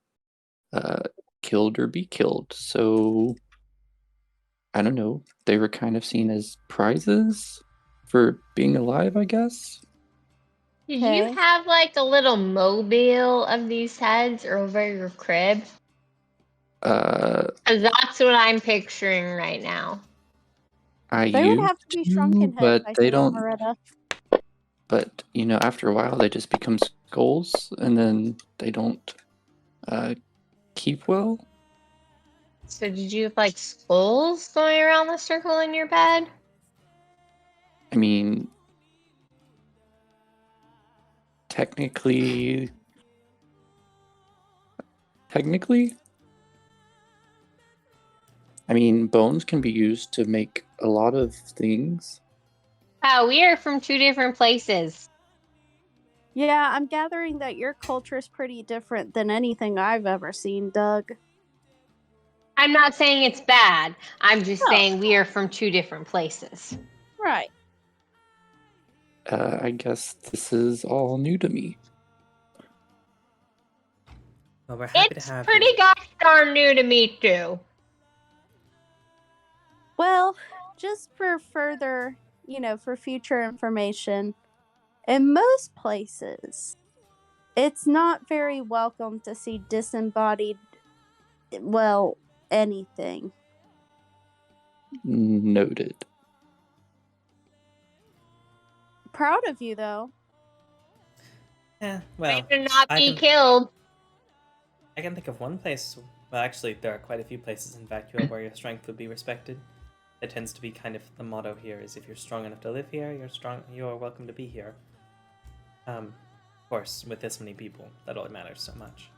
killed or be killed. So, I don't know. They were kind of seen as prizes for being alive, I guess. Did you Okay. have like a little mobile of these heads over your crib? Uh, 'Cause that's what I'm picturing right now. I They would used have to be to, shrunken heads, but I they think, don't. Loretta. But after a while, they just become skulls, and then they don't keep well. So did you have like skulls going around the circle in your bed? I mean, technically, technically. I mean, bones can be used to make a lot of things. We are from 2 different places. Yeah, I'm gathering that your culture is pretty different than anything I've ever seen, Doug. I'm not saying it's bad. I'm just No. saying we are from 2 different places. Right. I guess this is all new to me. Well, we're happy It's to have pretty you. gosh darn new to me too. Well, just for further, for future information, in most places, it's not very welcome to see disembodied, well, anything. Noted. Proud of you, though. Well, Way to not I be can- killed. I can think of one place. Well, actually, there are quite a few places in Vacua where your strength would be respected. It tends to be kind of the motto here: is if you're strong enough to live here, you're welcome to be here. Of course, with this many people, that only matters so much.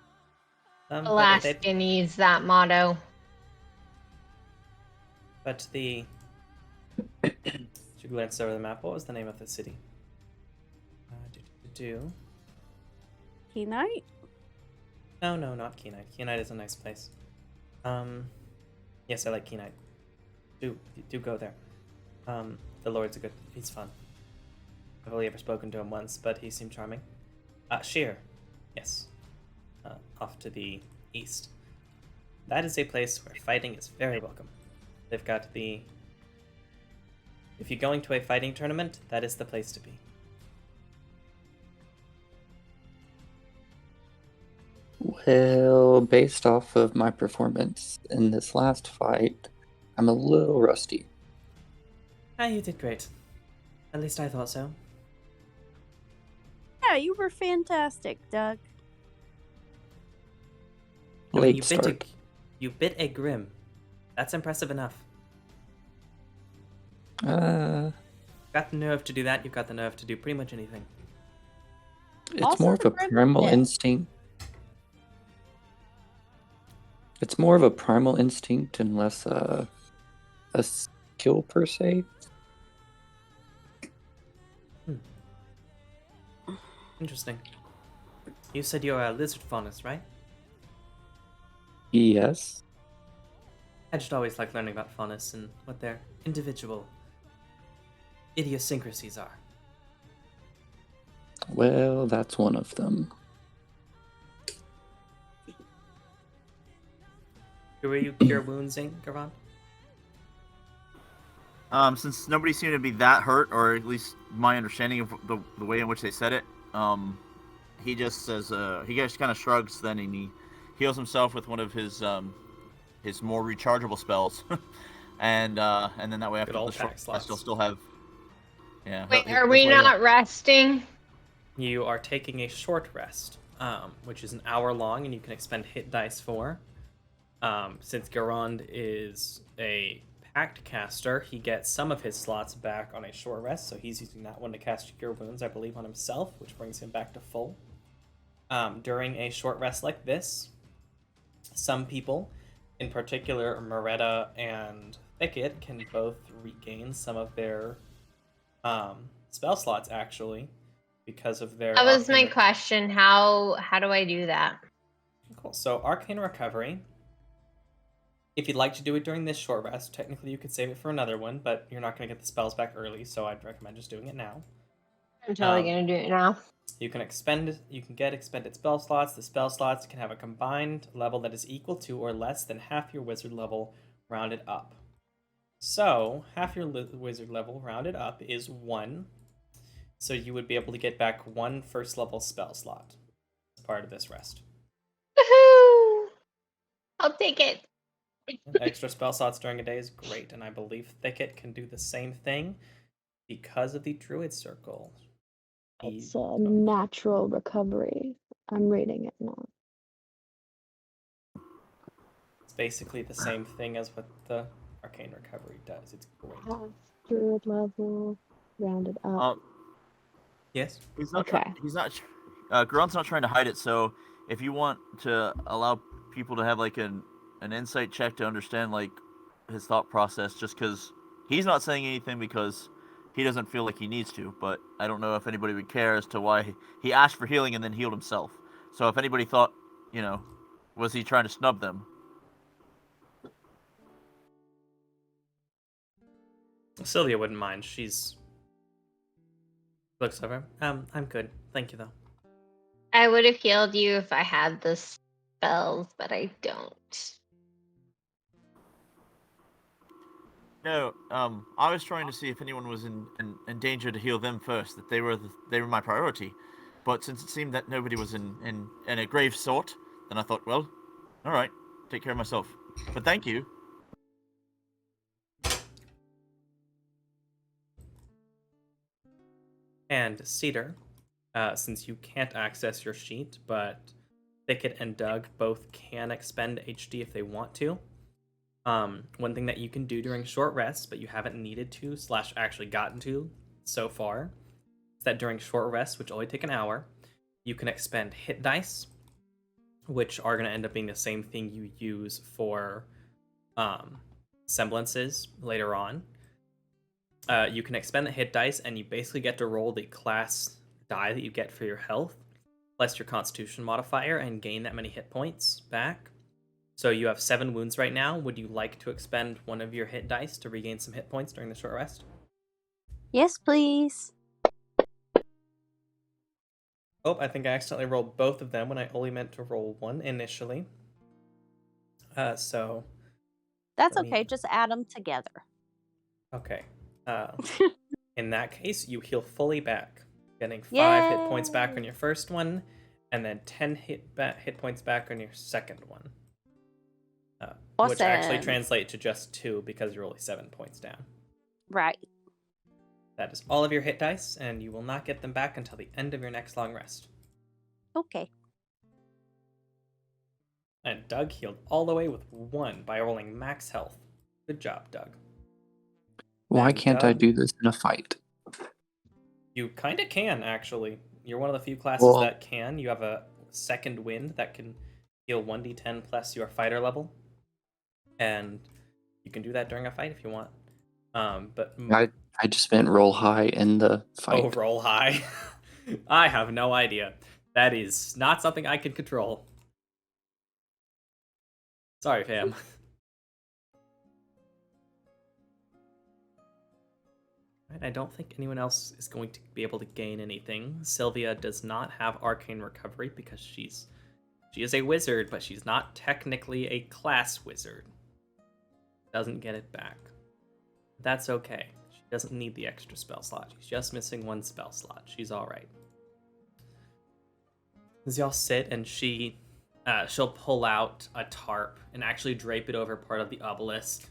Alaska needs that motto. But the you glanced over the map. What was the name of the city? Kenite? No, not Kenite. Kenite is a nice place. Yes, I like Kenite. Do go there. The Lord's he's fun. I've only ever spoken to him once, but he seemed charming. Sheer. Yes. Off to the east. That is a place where fighting is very welcome. They've got if you're going to a fighting tournament, that is the place to be. Well, based off of my performance in this last fight, I'm a little rusty. You did great. At least I thought so. Yeah, you were fantastic, Doug. I mean, Late start. You bit a Grim. That's impressive enough. Uh, Got the nerve to do that, you've got the nerve to do pretty much anything. it's Also more of the a Grim- primal yeah. instinct. It's more of a primal instinct and less a skill per se. Interesting. You said you're a lizard faunus, right? Yes. I just always like learning about faunus and what their individual idiosyncrasies are. Well, that's one of them. Who are you cure woundsing, Garan? Since nobody seemed to be that hurt, or at least my understanding of the way in which they said it, he just says, he just kind of shrugs then, and he heals himself with one of his more rechargeable spells, and then that way after Good old the short pack slots. rest, he'll still have. Yeah. Wait, this are we way he'll- not resting? You are taking a short rest, which is an hour long, and you can expend hit dice for. Since Garand is a pact caster, he gets some of his slots back on a short rest, so he's using that one to cast Cure Wounds, I believe, on himself, which brings him back to full. During a short rest like this, some people, in particular Moretta and Thicket, can both regain some of their spell slots, actually, because of their... That was my arcane- question. How do I do that? Cool. So Arcane Recovery. If you'd like to do it during this short rest, technically you could save it for another one, but you're not going to get the spells back early, so I'd recommend just doing it now. I'm totally gonna do it now. You can get expended spell slots. The spell slots can have a combined level that is equal to or less than half your wizard level rounded up. So half your wizard level rounded up is 1. So you would be able to get back 1 first level spell slot as part of this rest. Woohoo! I'll take it. Extra spell slots during a day is great, and I believe Thicket can do the same thing because of the Druid Circle. It's a natural recovery. I'm reading it now. It's basically the same thing as what the Arcane Recovery does. It's great. Druid level, rounded up. Yes? He's not. Okay. He's not. Garand's not trying to hide it. So if you want to allow people to have like an insight check to understand like his thought process, just because he's not saying anything because he doesn't feel like he needs to, but I don't know if anybody would care as to why he asked for healing and then healed himself. So if anybody thought, was he trying to snub them? Sylvia wouldn't mind. She's looks over. I'm good. Thank you though. I would have healed you if I had the spells, but I don't. No, I was trying to see if anyone was in danger to heal them first. That they were my priority, but since it seemed that nobody was in a grave sort, then I thought, well, all right, take care of myself. But thank you. And Cedar, since you can't access your sheet, but Thicket and Doug both can expend HD if they want to. One thing that you can do during short rests, but you haven't needed to / actually gotten to so far, is that during short rests, which only take an hour, you can expend hit dice, which are going to end up being the same thing you use for semblances later on. You can expend the hit dice, and you basically get to roll the class die that you get for your health, plus your constitution modifier, and gain that many hit points back. So you have 7 wounds right now. Would you like to expend one of your hit dice to regain some hit points during the short rest? Yes, please. Oh, I think I accidentally rolled both of them when I only meant to roll one initially. So... That's let me- okay. Just add them together. Okay. In that case, you heal fully back, getting 5 hit points back on your first one, and then 10 hit points back on your second one. Which actually Awesome. translate to just 2 because you're only 7 points down. Right. That is all of your hit dice, and you will not get them back until the end of your next long rest. Okay. And Doug healed all the way with 1 by rolling max health. Good job, Doug. Why And, can't I do this in a fight? You kind of can, actually. You're one of the few classes Well- that can. You have a second wind that can heal 1d10 plus your fighter level. And you can do that during a fight if you want. But I just meant roll high in the fight. roll high. I have no idea. That is not something I can control. Sorry, fam. Right, I don't think anyone else is going to be able to gain anything. Sylvia does not have arcane recovery because she is a wizard, but she's not technically a class wizard. Doesn't get it back. That's okay. She doesn't need the extra spell slot. She's just missing 1 spell slot. She's all right. As y'all sit, and she'll pull out a tarp and actually drape it over part of the obelisk,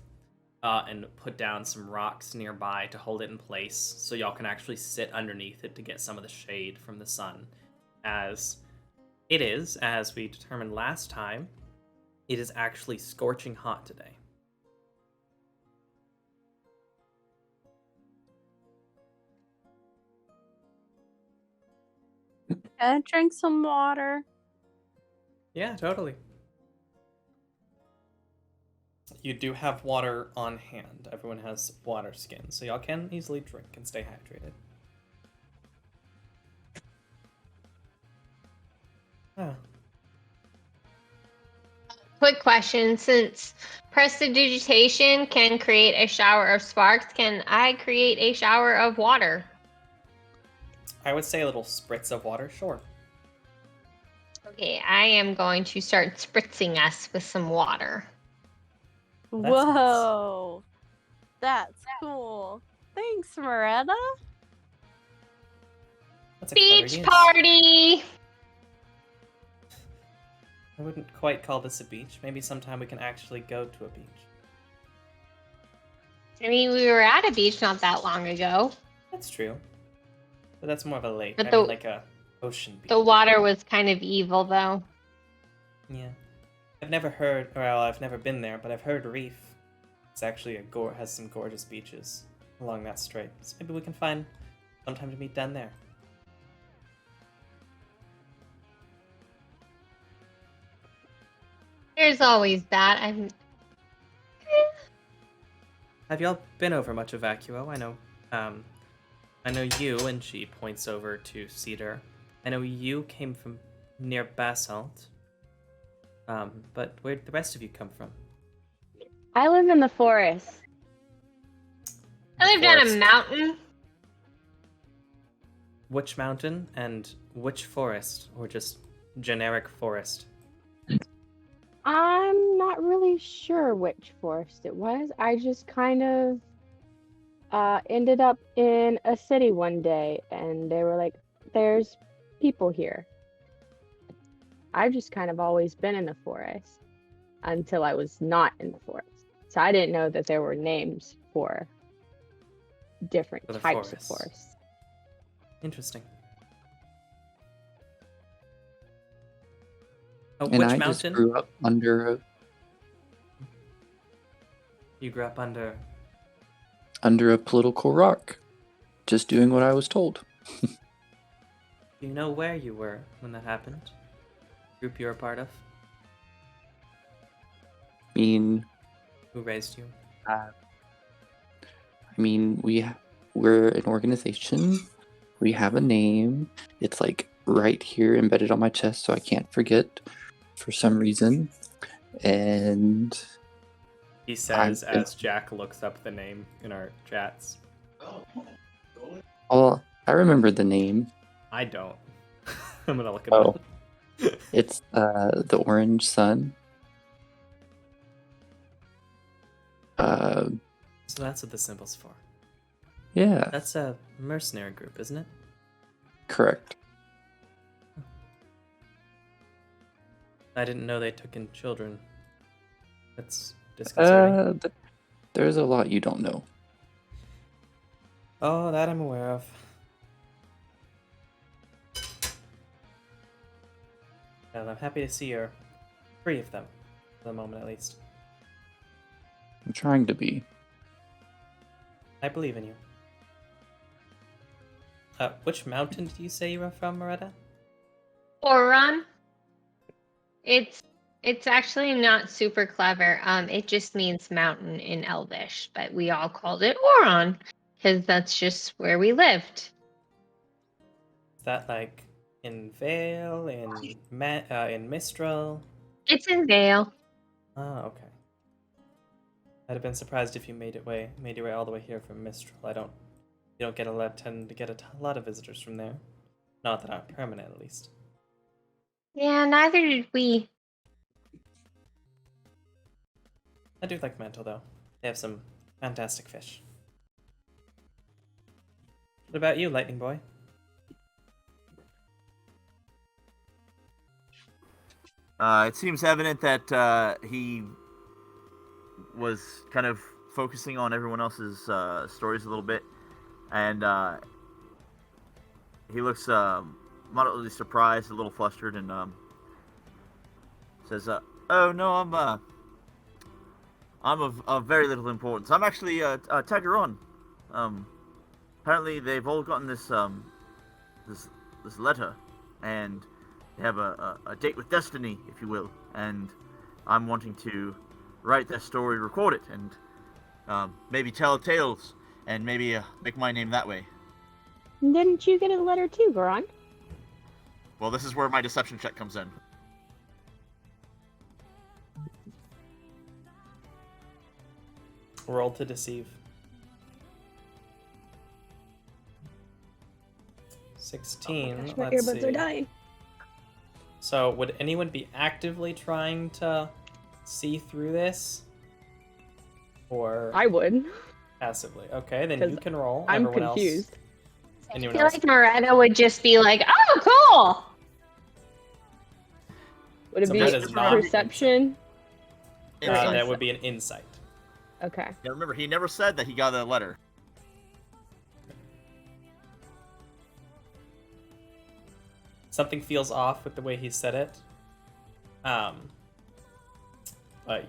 and put down some rocks nearby to hold it in place, so y'all can actually sit underneath it to get some of the shade from the sun. As it is, as we determined last time, it is actually scorching hot today. And drink some water. Yeah, totally. You do have water on hand. Everyone has water skin, so y'all can easily drink and stay hydrated. Oh. Quick question: since prestidigitation can create a shower of sparks, can I create a shower of water? I would say a little spritz of water, sure. Okay, I am going to start spritzing us with some water. That's nice. Whoa. That's cool. Thanks, Moretta. That's a Beach clever use. party! I wouldn't quite call this a beach. Maybe sometime we can actually go to a beach. I mean, we were at a beach not that long ago. That's true. But that's more of a lake. But I the- mean, like a ocean beach. The water was kind of evil, though. Yeah. I've never been there, but I've heard Reef. It's actually has some gorgeous beaches along that strait. So maybe we can find some time to meet down there. There's always that. Have y'all been over much of Vacuo? I know you, and she points over to Cedar. I know you came from near Basalt. But where'd the rest of you come from? I live in the forest. I lived on a Forest. mountain. Which mountain and which forest, or just generic forest? I'm not really sure which forest it was. I just kind of ended up in a city one day, and they were like, there's people here. I've just kind of always been in the forest until I was not in the forest. So I didn't know that there were names for different For the types of forests. forests. Interesting. Oh, And which I mountain? just grew up under You grew up under. a political rock, just doing what I was told. Do you know where you were when that happened? Group you're a part of? I mean, Who raised you? we're an organization. We have a name. It's like right here embedded on my chest, so I can't forget for some reason. And He says I'm- as Jack looks up the name in our chats. well, I remember the name. I don't. I'm gonna look it Oh. up. It's the Orange Sun. So that's what the symbol's for. Yeah, That's a mercenary group, isn't it? correct. I didn't know they took in children. That's disconcerting. There's a lot you don't know. Oh, that I'm aware of. And I'm happy to see you're free of them, for the moment at least. I'm trying to be. I believe in you. Which mountain did you say you were from, Moretta? Oron. It's actually not super clever. It just means mountain in Elvish, but we all called it Oron because that's just where we lived. Is that like in Vale, in Mistral? It's in Vale. Oh, okay. I'd have been surprised if you made your way all the way here from Mistral. You don't tend to get a lot of visitors from there. Not that aren't permanent, at least. Yeah, neither did we. I do like Mantle, though. They have some fantastic fish. What about you, Lightning Boy? It seems evident that he was kind of focusing on everyone else's stories a little bit, and he looks moderately surprised, a little flustered, and says, "Oh no, I'm of very little importance. I'm actually Tagaron. Apparently they've all gotten this letter, and they have a date with destiny, if you will, and I'm wanting to write their story, record it, and maybe tell tales, and maybe make my name that way." Didn't you get a letter too, Goron? Well, this is where my deception check comes in. Roll to deceive. 16. My Let's earbuds see. are dying. So, would anyone be actively trying to see through this? Or I would. passively? Okay, then 'Cause you can roll. I'm Everyone confused. I Anyone feel else? like Moretta would just be like, "Oh, cool." Would it So be that is not perception? Insight. That would be an insight. Okay. Now remember, he never said that he got a letter. Something feels off with the way he said it. But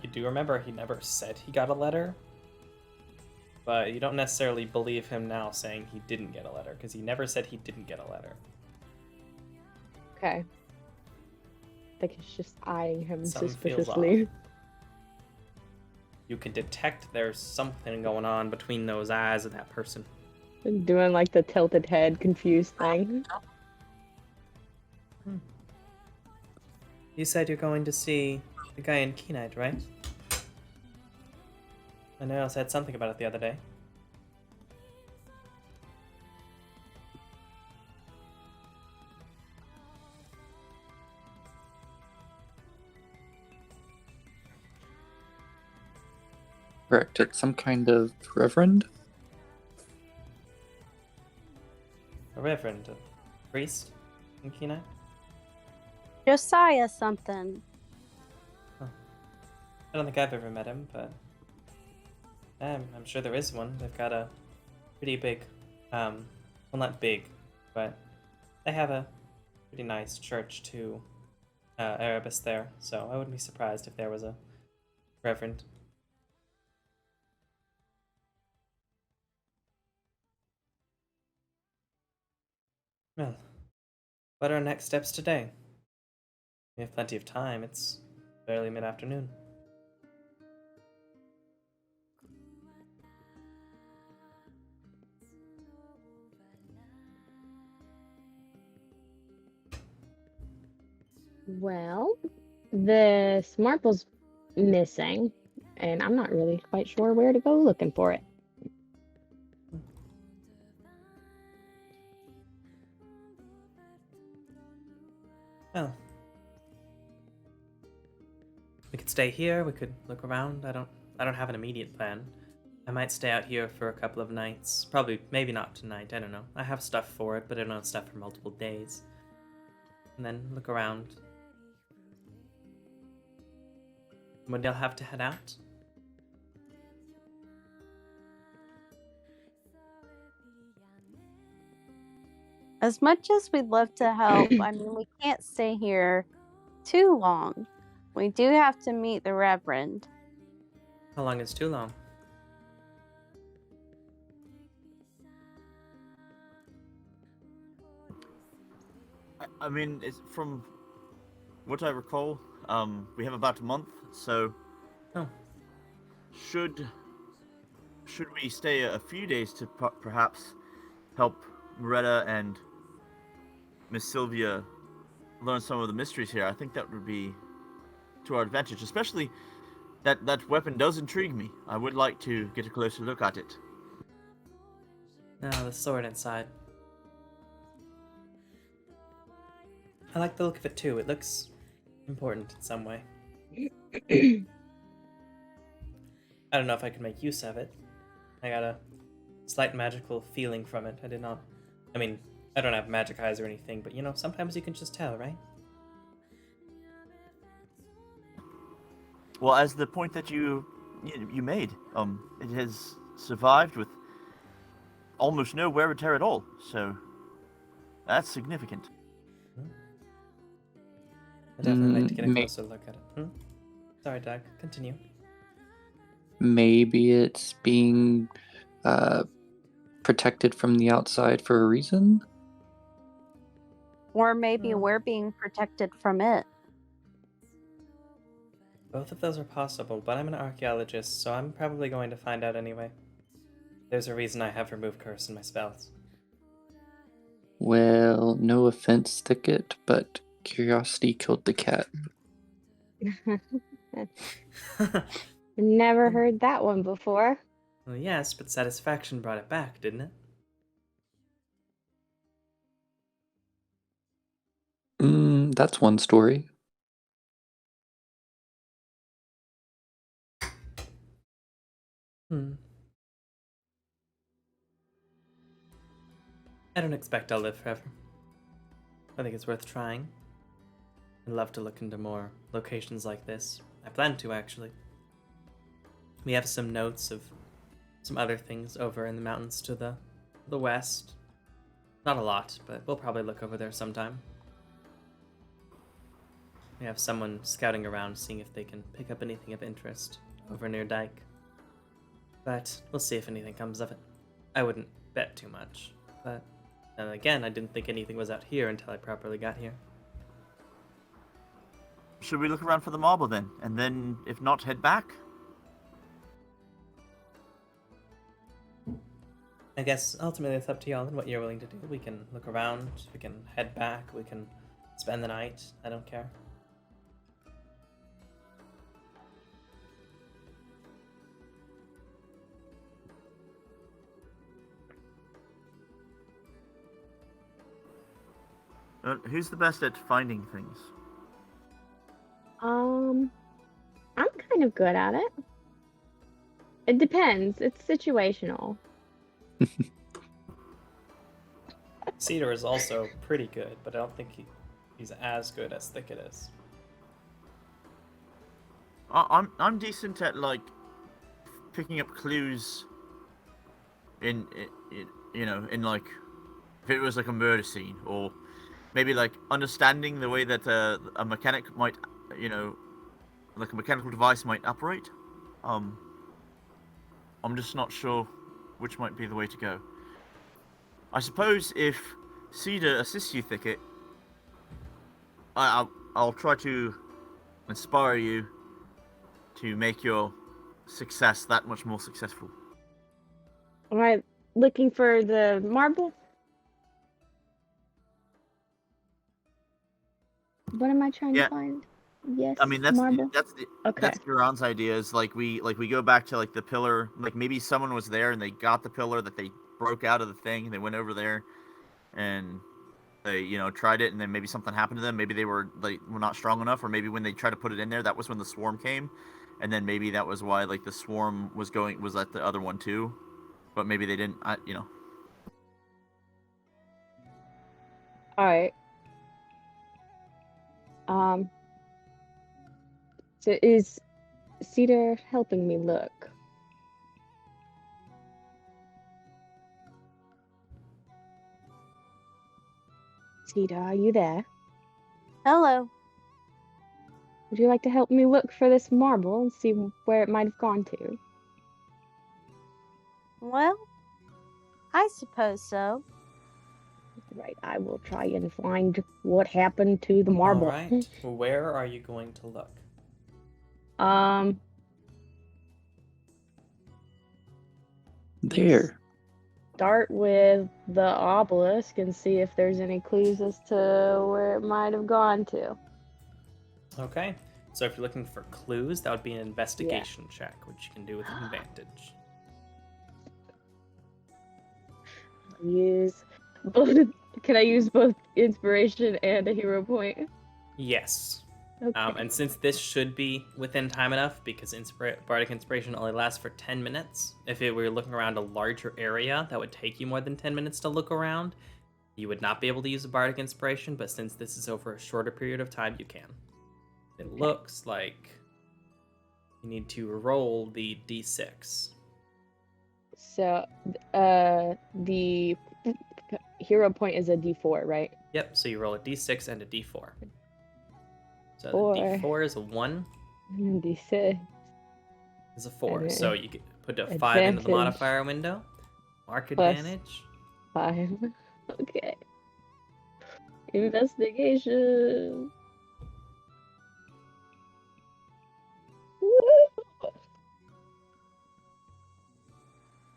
you do remember he never said he got a letter. But you don't necessarily believe him now saying he didn't get a letter, because he never said he didn't get a letter. Okay. Like it's just eyeing him Something feels suspiciously. You can detect there's something going on between those eyes of that person. Doing like the tilted head, confused thing. You said you're going to see the guy in Keenite, right? I know I said something about it the other day. Correct. It's some kind of reverend. A reverend, a priest in Keenite? Josiah something. I don't think I've ever met him, but I'm sure there is one. They've got a pretty big, well, not big, but they have a pretty nice church to Erebus there, so I wouldn't be surprised if there was a reverend. Well, what are our next steps today? We have plenty of time. It's barely mid-afternoon. Well, the Smartle's missing, and I'm not really quite sure where to go looking for it. Well, we could stay here. We could look around. I don't have an immediate plan. I might stay out here for a couple of nights. Probably, maybe not tonight. I don't know. I have stuff for it, but I don't have stuff for multiple days. And then look around. When they'll have to head out? As much as we'd love to help, I mean, we can't stay here too long. We do have to meet the Reverend. How long is too long? I mean, it's from what I recall, we have about a month, so Oh. should we stay a few days to perhaps help Moretta and Miss Sylvia learn some of the mysteries here? I think that would be to our advantage, especially that weapon does intrigue me. I would like to get a closer look at it. Ah, the sword inside. I like the look of it too. It looks important in some way. I don't know if I could make use of it. I got a slight magical feeling from it. I mean, I don't have magic eyes or anything, but you know, sometimes you can just tell, right? Well, as the point that you made, it has survived with almost no wear and tear at all, so that's significant. I'd definitely like to get a May- closer look at it. Sorry, Doug. Continue. Maybe it's being protected from the outside for a reason? Or maybe we're being protected from it. Both of those are possible, but I'm an archaeologist, so I'm probably going to find out anyway. There's a reason I have remove curse in my spells. Well, no offense, Thicket, but curiosity killed the cat. Never heard that one before. Well, yes, but satisfaction brought it back, didn't it? That's one story. I don't expect I'll live forever. I think it's worth trying. I'd love to look into more locations like this. I plan to, actually. We have some notes of some other things over in the mountains to the west. Not a lot, but we'll probably look over there sometime. We have someone scouting around, seeing if they can pick up anything of interest over near Dyke. But we'll see if anything comes of it. I wouldn't bet too much, but then again, I didn't think anything was out here until I properly got here. should we look around for the marble then? And then, if not, head back? I guess ultimately it's up to y'all and what you're willing to do. We can look around, we can head back, we can spend the night. I don't care. Who's the best at finding things? I'm kind of good at it. It depends. It's situational. Cedar is also pretty good, but I don't think he's as good as Thicket is. I'm decent at like picking up clues in in like if it was like a murder scene, or maybe like understanding the way that a mechanic might, like a mechanical device might operate. I'm just not sure which might be the way to go. I suppose if Cedar assists you, Thicket, I'll try to inspire you to make your success that much more successful. Am I looking for the marble? What am I trying Yeah. to find? Yes, I mean, that's marble. Okay. that's Duran's idea. Is like we go back to like the pillar. Like maybe someone was there and they got the pillar that they broke out of the thing. And they went over there, and they tried it, and then maybe something happened to them. Maybe they were not strong enough, or maybe when they tried to put it in there, that was when the swarm came, and then maybe that was why like the swarm was at the other one too, but maybe they didn't. All right. So is Cedar helping me look? Cedar, are you there? Hello. Would you like to help me look for this marble and see where it might have gone to? Well, I suppose so. Right, I will try and find what happened to the marble. All right. Where are you going to look? There. Start with the obelisk and see if there's any clues as to where it might have gone to. Okay. So if you're looking for clues, that would be an investigation check, which you can do with advantage. Use both. Can I use both inspiration and a hero point? Yes. Okay. And since this should be within time enough, because Bardic Inspiration only lasts for 10 minutes, if it were looking around a larger area that would take you more than 10 minutes to look around, you would not be able to use a Bardic Inspiration, but since this is over a shorter period of time, you can. It looks like you need to roll the d6. So, the hero point is a d4, right? Yep, so you roll a d6 and a d4. So Four. the d4 is a 1, D6. is a 4. And So you could put a 5 into the advantage. modifier window. Mark Plus- advantage. 5. Okay. Investigation. Woo!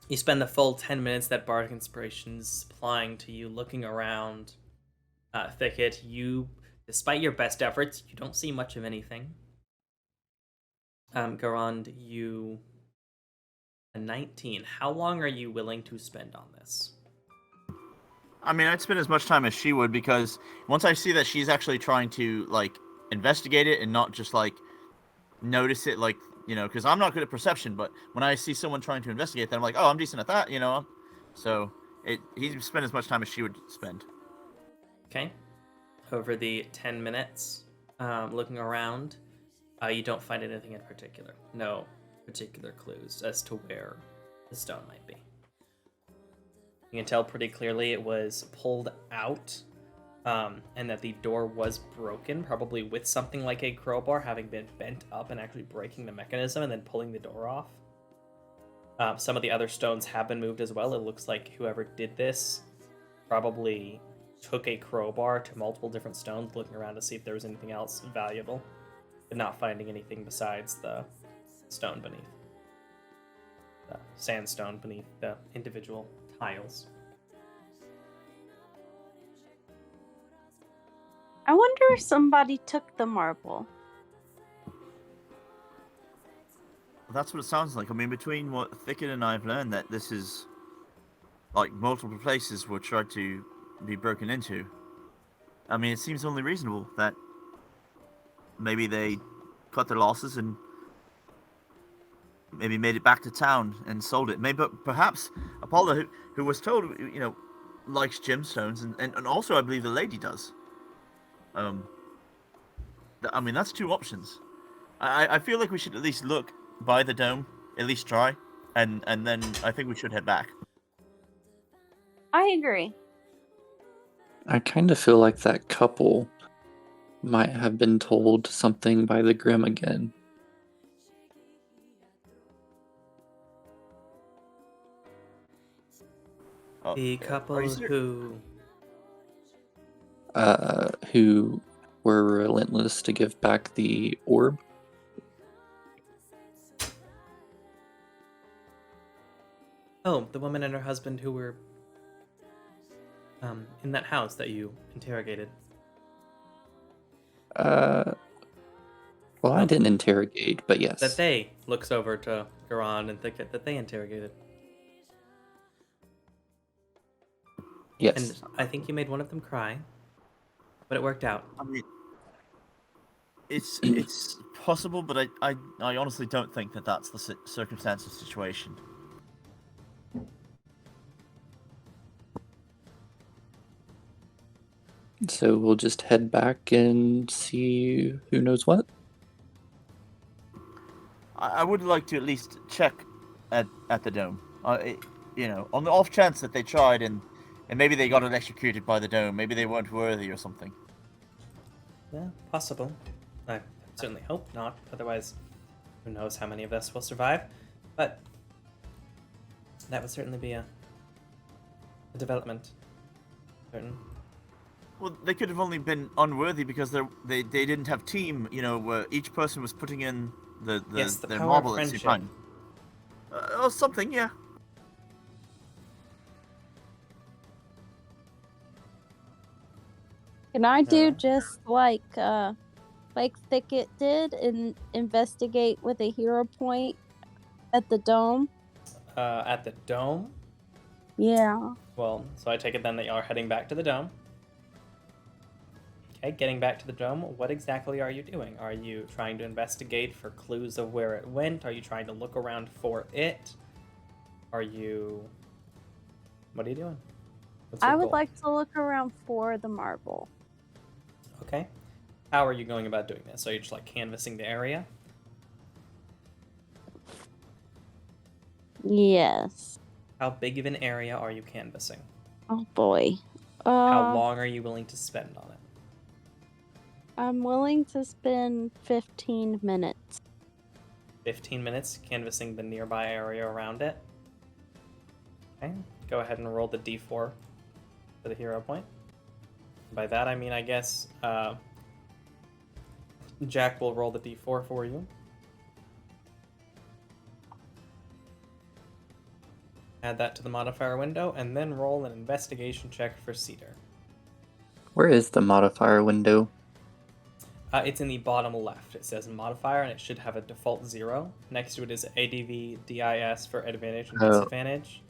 You spend the full 10 minutes that Bardic Inspiration is supplying to you looking around Thicket. You, despite your best efforts, you don't see much of anything. Garand, you a 19. How long are you willing to spend on this? I mean, I'd spend as much time as she would, because once I see that she's actually trying to like investigate it and not just like notice it, like because I'm not good at perception, but when I see someone trying to investigate that, I'm like, oh, I'm decent at that, So he'd spend as much time as she would spend. Okay. Over the 10 minutes, looking around, you don't find anything in particular. No particular clues as to where the stone might be. You can tell pretty clearly it was pulled out, and that the door was broken, probably with something like a crowbar having been bent up and actually breaking the mechanism and then pulling the door off. Some of the other stones have been moved as well. It looks like whoever did this probably took a crowbar to multiple different stones, looking around to see if there was anything else valuable. but not finding anything besides the stone beneath. The sandstone beneath the individual tiles. I wonder if somebody took the marble. That's what it sounds like. I mean, between what Thicket and I have learned, that this is like multiple places were tried to be broken into. I mean, it seems only reasonable that maybe they cut their losses and maybe made it back to town and sold it. Maybe, perhaps Apollo, who was told, likes gemstones, and also I believe the lady does. I mean, that's two options. I feel like we should at least look by the dome, at least try, and then I think we should head back. I agree. I kind of feel like that couple might have been told something by the Grim again. The couple who were relentless to give back the orb. Oh, the woman and her husband who were in that house that you interrogated. Well, I didn't interrogate, but yes. That they looks over to Garan and Thicket that they interrogated. Yes. And I think you made one of them cry, but it worked out. I mean, it's possible, but I honestly don't think that that's the circumstance of the situation. So we'll just head back and see who knows what. I would like to at least check at the dome. On the off chance that they tried and maybe they got electrocuted by the dome. Maybe they weren't worthy or something. Yeah, possible. I certainly hope not. Otherwise, who knows how many of us will survive. But that would certainly be a development. Certain. Well, they could have only been unworthy because they didn't have team. Where each person was putting in their power marble of at the same friendship. time. Or something, yeah. Can I do just like Thicket did and investigate with a hero point at the dome? At the dome? Yeah. Well, so I take it then that y'all are heading back to the dome. Okay, getting back to the dome, what exactly are you doing? Are you trying to investigate for clues of where it went? Are you trying to look around for it? What are you doing? What's your I would goal? like to look around for the marble. Okay. How are you going about doing this? Are you just like canvassing the area? Yes. How big of an area are you canvassing? Oh boy. How long are you willing to spend on it? I'm willing to spend 15 minutes. 15 minutes canvassing the nearby area around it. Okay, go ahead and roll the d4 for the hero point. By that I mean, I guess, Jack will roll the d4 for you. Add that to the modifier window, and then roll an investigation check for Cedar. Where is the modifier window? It's in the bottom left. It says modifier, and it should have a default 0. Next to it is ADV DIS for advantage and disadvantage.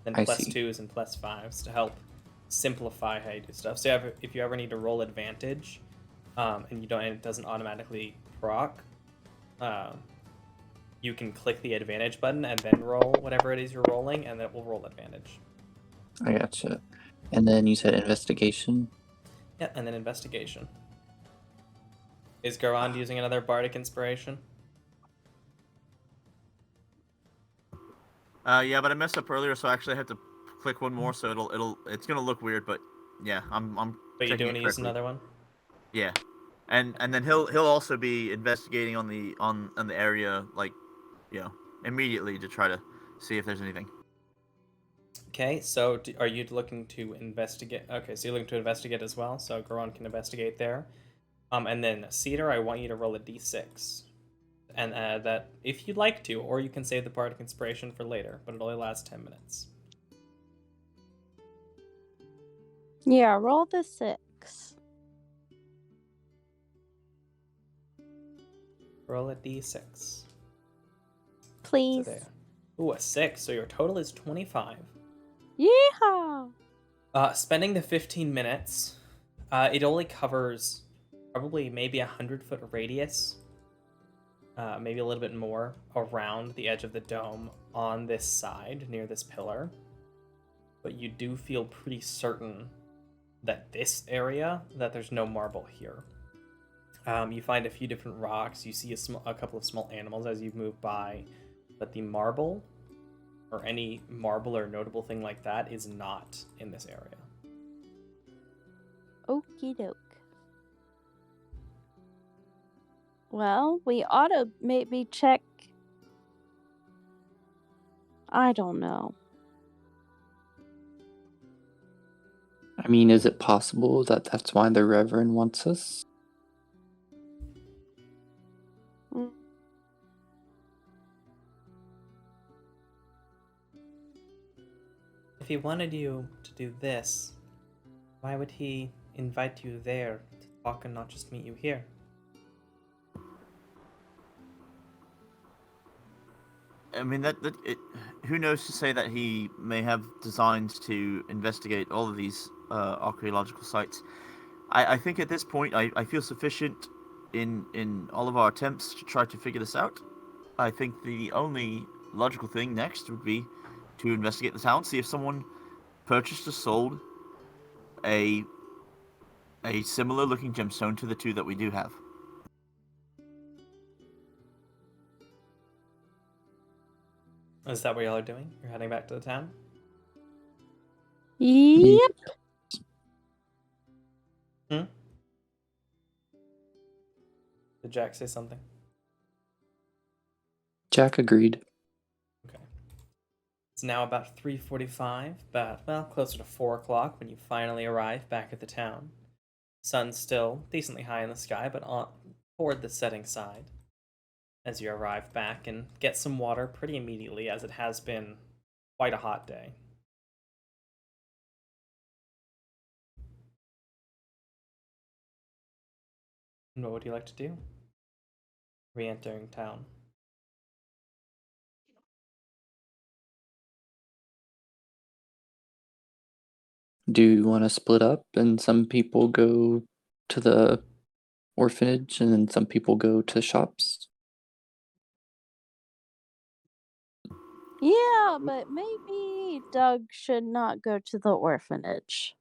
Then I plus see. 2s and plus 5s to help simplify how you do stuff. So if you ever need to roll advantage, and it doesn't automatically proc, you can click the advantage button and then roll whatever it is you're rolling, and it will roll advantage. I gotcha. And then you said investigation? Yeah, and then investigation. Is Garand using another bardic inspiration? Yeah, but I messed up earlier, so I actually have to click one more. So it's gonna look weird, but yeah, I'm. But you do want checking to it use correctly. another one? Yeah, and then he'll also be investigating on the area, like, immediately to try to see if there's anything. Okay, so are you looking to investigate? Okay, so you're looking to investigate as well, so Garon can investigate there. And then Cedar, I want you to roll a d6. And that, if you'd like to, or you can save the Bardic Inspiration for later, but it only lasts 10 minutes. Yeah, roll the 6. Roll a d6. So Please. there. Ooh, a 6. So your total is 25. Yeehaw! Spending the 15 minutes, it only covers probably maybe 100-foot radius, maybe a little bit more, around the edge of the dome on this side, near this pillar. But you do feel pretty certain that this area, that there's no marble here. You find a few different rocks, you see a couple of small animals as you move by, but the marble, or any marble or notable thing like that, is not in this area. Okie doke. Well, we ought to maybe check. I don't know. I mean, is it possible that that's why the Reverend wants us? Mm. If he wanted you to do this, why would he invite you there to talk and not just meet you here? I mean, who knows to say that he may have designs to investigate all of these archaeological sites. I think at this point, I feel sufficient in all of our attempts to try to figure this out. I think the only logical thing next would be to investigate the town, see if someone purchased or sold a similar looking gemstone to the two that we do have. Is that what y'all are doing? You're heading back to the town? Yep. Did Jack say something? Jack agreed. Okay. It's now about 3:45, closer to 4 o'clock when you finally arrive back at the town. Sun's still decently high in the sky, but toward the setting side. As you arrive back and get some water pretty immediately, as it has been quite a hot day. And what would you like to do? Re-entering town. Do you want to split up and some people go to the orphanage and then some people go to shops? Yeah, but maybe Doug should not go to the orphanage.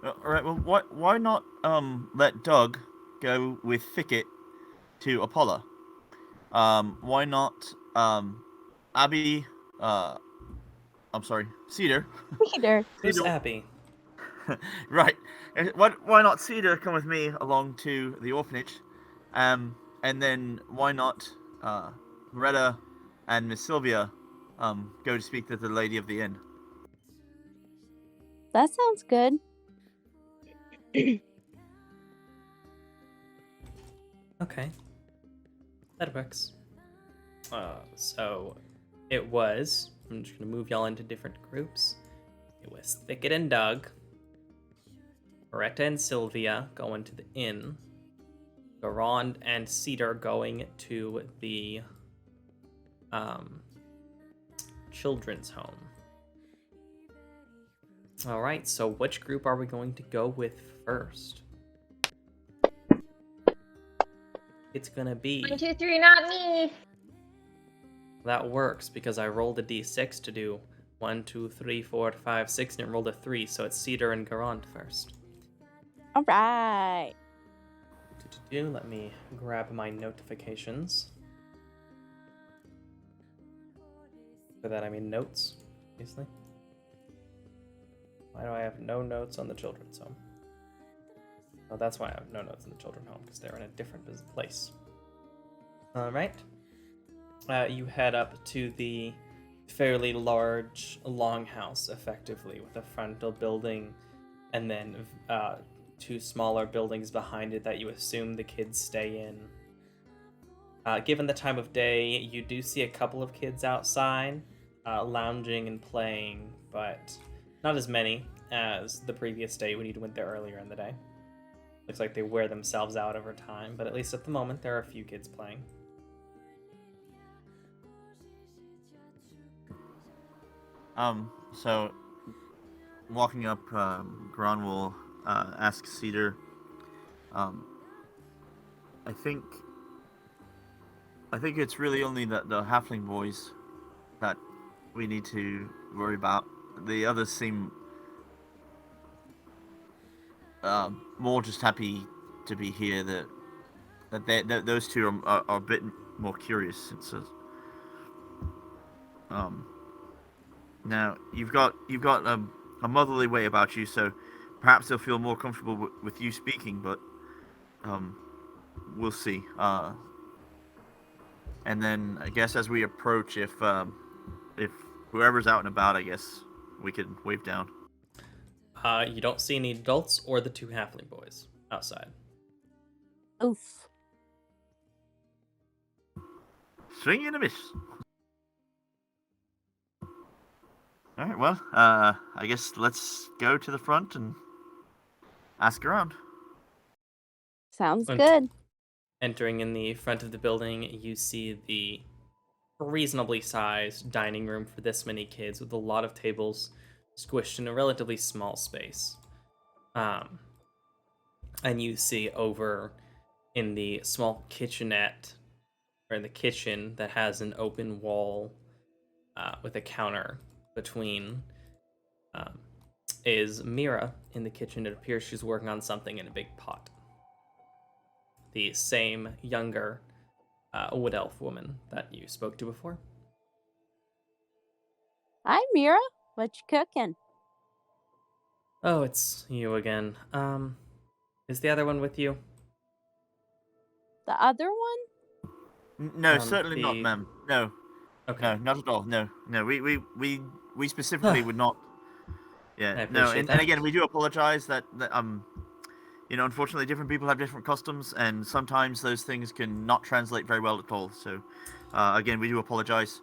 All right. Well, why not let Doug go with Thicket to Apollo? Why not Abby? I'm sorry, Cedar. Peter. Who's Abby? Right. Why not Cedar come with me along to the orphanage? And then why not Loretta and Miss Sylvia go to speak to the lady of the inn? That sounds good. Okay. That works. So it was, I'm just going to move y'all into different groups. It was Thicket and Doug, Loretta and Sylvia going to the inn, Garand and Cedar going to the children's home. All right, so which group are we going to go with first? It's gonna be 1, 2, 3, not me. that works because I rolled a d6 to do 1, 2, 3, 4, 5, 6, and it rolled a 3, so it's Cedar and Garand first. All right. Let me grab my notifications. For that I mean notes, obviously. Why do I have no notes on the children's home? Oh, that's why I have no notes in the children's home, because they're in a different place. Alright. You head up to the fairly large longhouse, effectively, with a frontal building, and then two smaller buildings behind it that you assume the kids stay in. Given the time of day, you do see a couple of kids outside, lounging and playing, but not as many as the previous day when you went there earlier in the day. Looks like they wear themselves out over time, but at least at the moment, there are a few kids playing. So walking up, Gron will ask Cedar. I think it's really only the halfling boys that we need to worry about. The others seem more just happy to be here. That those two are a bit more curious. It says. Now you've got a motherly way about you, so perhaps they'll feel more comfortable with you speaking. But we'll see. And then I guess as we approach, if whoever's out and about, I guess we could wave down. You don't see any adults or the two halfling boys outside. Oof. Swing and a miss. All right, well, I guess let's go to the front and ask around. Sounds And- good. Entering in the front of the building, you see the reasonably sized dining room for this many kids with a lot of tables squished in a relatively small space. And you see over in the small kitchenette, or in the kitchen that has an open wall with a counter between, is Mira in the kitchen. It appears she's working on something in a big pot. The same younger wood elf woman that you spoke to before. Hi, Mira. What you cooking? Oh, it's you again. Is the other one with you? The other one? No, certainly not, the- ma'am. No, Okay. no, not at all. No. We specifically would not. I Yeah, no, appreciate and that. again, we do apologize that unfortunately, different people have different customs, and sometimes those things can not translate very well at all. So, again, we do apologize.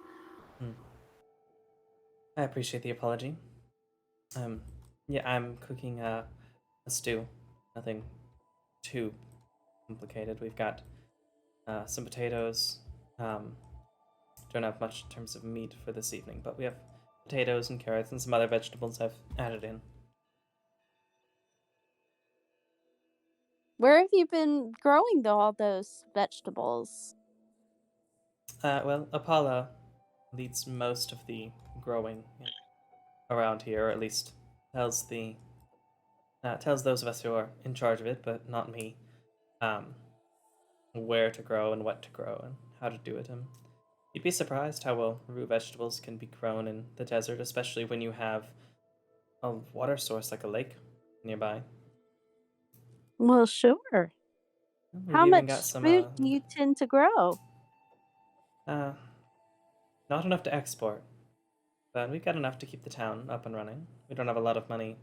I appreciate the apology. Yeah, I'm cooking a stew. Nothing too complicated. We've got some potatoes. Don't have much in terms of meat for this evening, but we have potatoes and carrots and some other vegetables I've added in. Where have you been growing all those vegetables? Well, Apollo leads most of the growing around here, or at least tells those of us who are in charge of it, but not me, where to grow and what to grow and how to do it. You'd be surprised how well root vegetables can be grown in the desert, especially when you have a water source like a lake nearby. Well, sure. We've How even much got some, food do you tend to grow? not enough to export, but we've got enough to keep the town up and running. We don't have a lot of money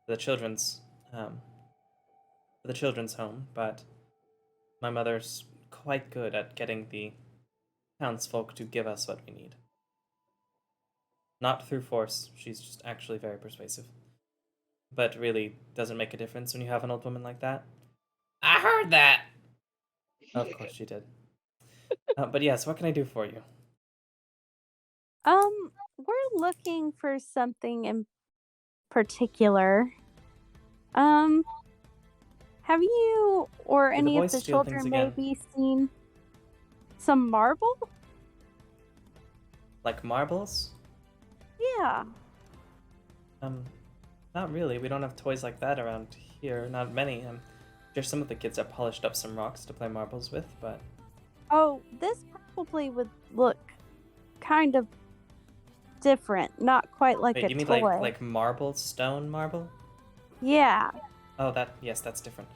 for the children's home, but my mother's quite good at getting the townsfolk to give us what we need. Not through force, she's just actually very persuasive. But really doesn't make a difference when you have an old woman like that. I heard that! Of course she did. But yes, what can I do for you? We're looking for something in particular. Have you or Do the any of boys the steal things children again? maybe seen some marble? Like marbles? Yeah. Not really. We don't have toys like that around here. Not many. Just some of the kids have polished up some rocks to play marbles with, but Oh, this probably would look kind of different. Not quite like wait, a you mean toy. like marble, stone marble? Yeah. Oh, yes, that's different.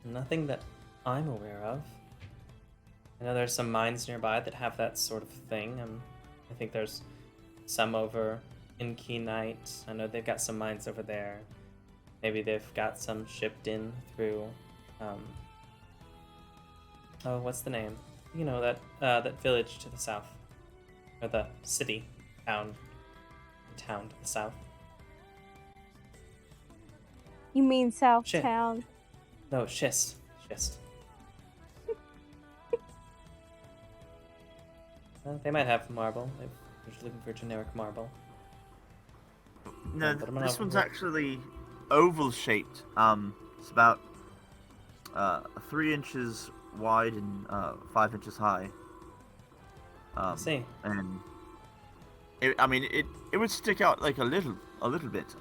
Nothing that I'm aware of. I know there's some mines nearby that have that sort of thing. I think there's some over in Key Knight. I know they've got some mines over there. Maybe they've got some shipped in through. Oh, what's the name? You know, that village to the south, or the city, town to the south. You mean Shit. Southtown? No, schist. They might have marble. They're just looking for generic marble. No, but I'm not this one's sure. actually oval shaped. It's about 3 inches wide and 5 inches high. I see. And it would stick out like a little bit.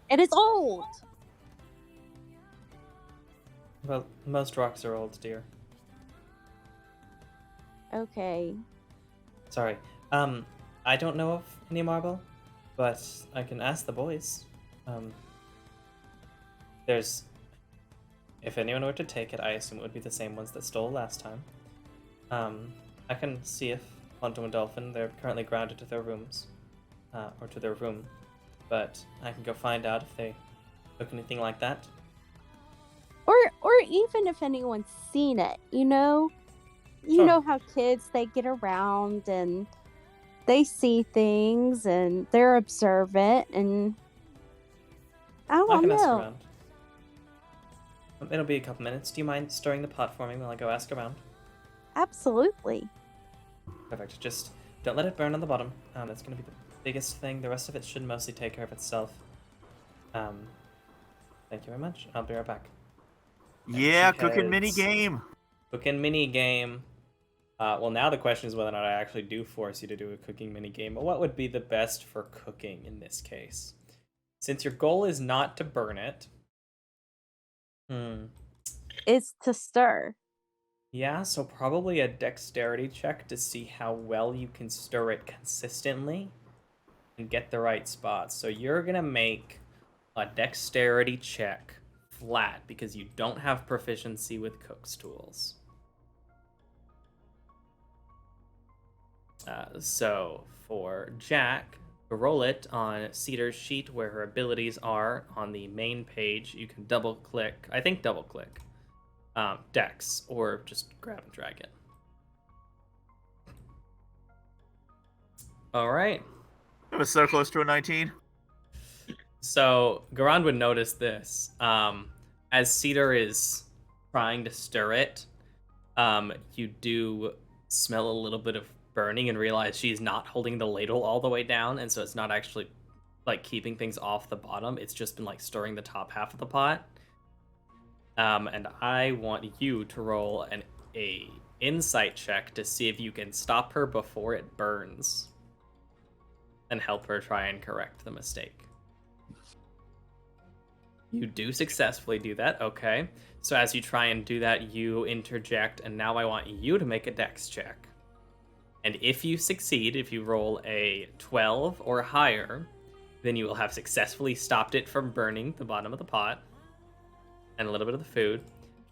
It is old. Well, most rocks are old, dear. Okay. Sorry. I don't know of any marble, but I can ask the boys. There's... If anyone were to take it, I assume it would be the same ones that stole last time. I can see if Quantum and Dolphin, they're currently grounded to their rooms. Or to their room. But I can go find out if they took anything like that. Or even if anyone's seen it, you know? You Sure. know how kids, they get around and they see things and they're observant and I I don't can ask know. around. It'll be a couple minutes. Do you mind stirring the pot for me while I go ask around? Absolutely. Perfect. Just don't let it burn on the bottom. That's going to be the biggest thing. The rest of it should mostly take care of itself. Thank you very much. I'll be right back. Yeah, she cooking mini heads- game. Cooking mini game. Well, now the question is whether or not I actually do force you to do a cooking mini game. But what would be the best for cooking in this case? Since your goal is not to burn it. It's to stir. Yeah, so probably a dexterity check to see how well you can stir it consistently and get the right spots. So you're going to make a dexterity check flat because you don't have proficiency with cook's tools. So for Jack, roll it on Cedar's sheet where her abilities are on the main page. You can double click, Dex, or just grab and drag it. All right. It was so close to a 19. So Garand would notice this. As Cedar is trying to stir it, you do smell a little bit of burning and realize she's not holding the ladle all the way down, and so it's not actually like keeping things off the bottom. It's just been like stirring the top half of the pot. And I want you to roll a insight check to see if you can stop her before it burns and help her try and correct the mistake. You do successfully do that, okay. So as you try and do that, you interject, and now I want you to make a dex check. And if you succeed, if you roll a 12 or higher, then you will have successfully stopped it from burning the bottom of the pot and a little bit of the food.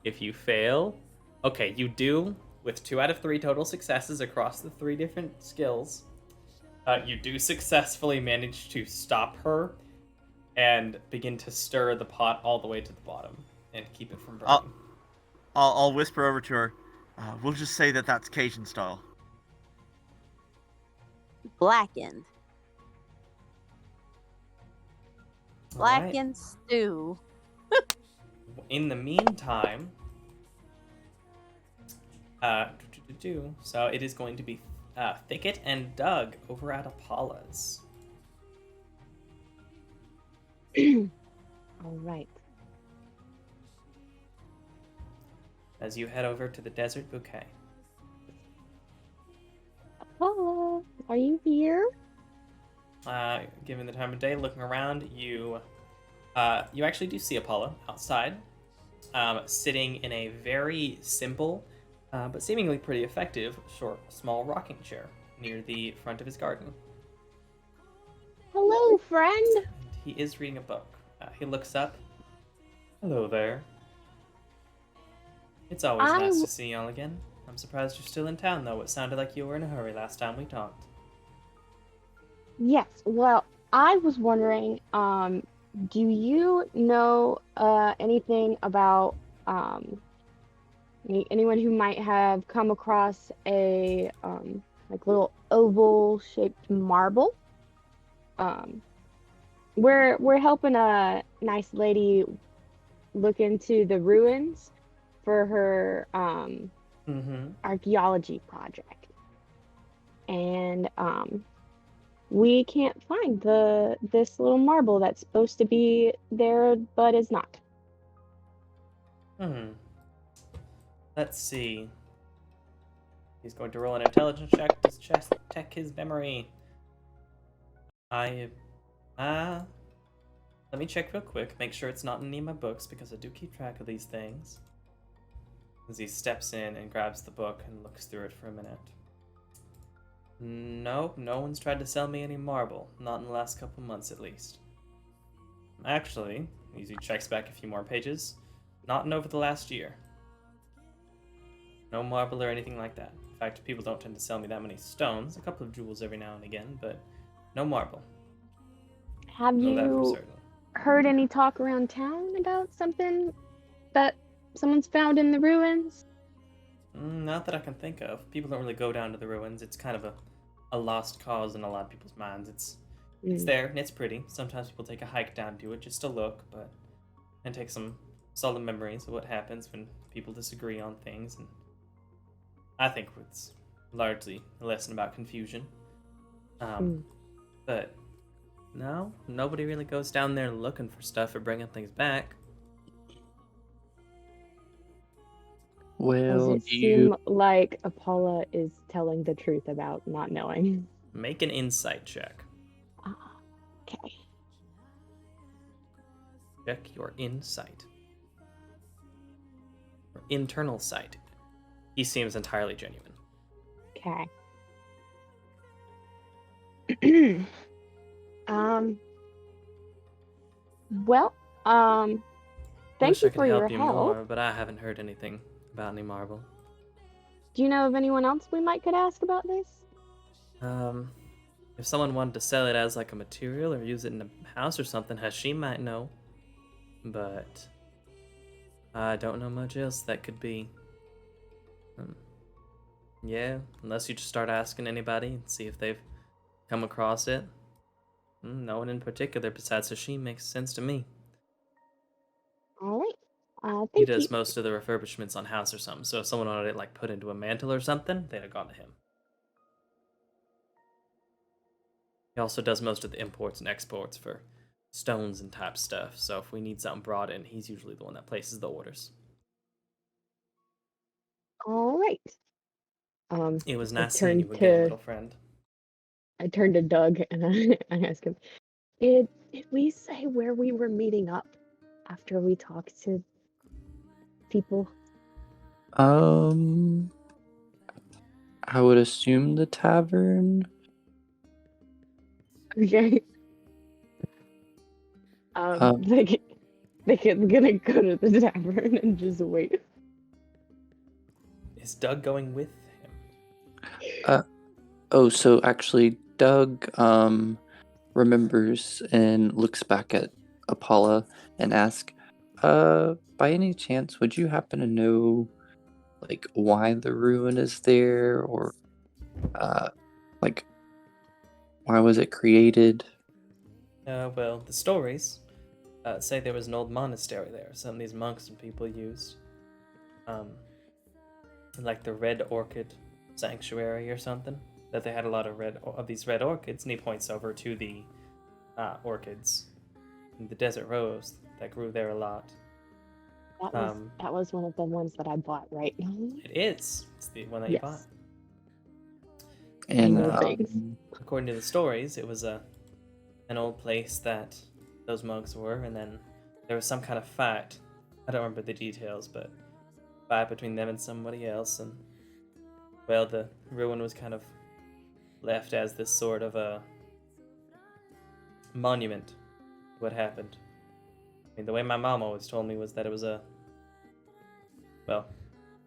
If you fail, okay, you do, with 2 out of 3 total successes across the 3 different skills, you do successfully manage to stop her and begin to stir the pot all the way to the bottom and keep it from burning. I'll whisper over to her. We'll just say that that's Cajun style. Blackened. All right. Blackened stew. In the meantime, so it is going to be Thicket and Doug over at Apollo's. All right. As you head over to the Desert Bouquet. Apollo, are you here? Given the time of day, looking around, you actually do see Apollo outside, sitting in a very simple, but seemingly pretty effective, small rocking chair near the front of his garden. Hello, friend. And he is reading a book. He looks up. Hello there. It's always nice to see y'all again. I'm surprised you're still in town, though. It sounded like you were in a hurry last time we talked. Yes. Well, I was wondering, Do you know anything about anyone who might have come across a like little oval shaped marble? We're helping a nice lady look into the ruins for her Mm-hmm. archaeology project, and we can't find this little marble that's supposed to be there but is not. Let's see. He's going to roll an intelligence check to check his memory. Let me check real quick, make sure it's not in any of my books because I do keep track of these things. As he steps in and grabs the book and looks through it for a minute. Nope, no one's tried to sell me any marble. Not in the last couple months, at least. Actually, as he checks back a few more pages, not in over the last year. No marble or anything like that. In fact, people don't tend to sell me that many stones. A couple of jewels every now and again, but no marble. Have Know that for you certain. heard any talk around town about something that someone's found in the ruins? Not that I can think of. People don't really go down to the ruins. It's kind of a lost cause in a lot of people's minds. It's there and it's pretty. Sometimes people take a hike down to it just to look, and take some solid memories of what happens when people disagree on things. And I think it's largely a lesson about confusion. But no, nobody really goes down there looking for stuff or bringing things back. Does Well, it seem like Apollo is telling the truth about not knowing? Make an insight check. Okay. Check your insight. Or internal sight. He seems entirely genuine. Okay. Well, thank Wish you I could for your help you help. more, but I haven't heard anything about any marble. Do you know of anyone else we might could ask about this? If someone wanted to sell it as like a material or use it in a house or something, she might know. But I don't know much else that could be. Yeah, unless you just start asking anybody and see if they've come across it. No one in particular besides Hashim makes sense to me. All right. He Thank you. does most of the refurbishments on house or something, so if someone wanted it like put into a mantle or something, they'd have gone to him. He also does most of the imports and exports for stones and type stuff, so if we need something brought in, he's usually the one that places the orders. All right. It was I nice seeing you turned again, to little friend. I turned to Doug and I asked him, Did we say where we were meeting up after we talked to people? I would assume the tavern. Okay. They're gonna go to the tavern and just wait. Is Doug going with him? So actually, Doug remembers and looks back at Apollo and asks, by any chance, would you happen to know, like, why the ruin is there, or, like, why was it created? Well, the stories say there was an old monastery there. Some of these monks and people used, like the Red Orchid Sanctuary or something. That they had a lot of these red orchids, and he points over to the orchids, the desert rose that grew there a lot. That was one of the ones that I bought, right? It is. It's the one that you bought. And According to the stories, it was an old place that those monks were, and then there was some kind of fight. I don't remember the details, but fight between them and somebody else, and well, the ruin was kind of left as this sort of a monument to what happened. I mean, the way my mom always told me was that it was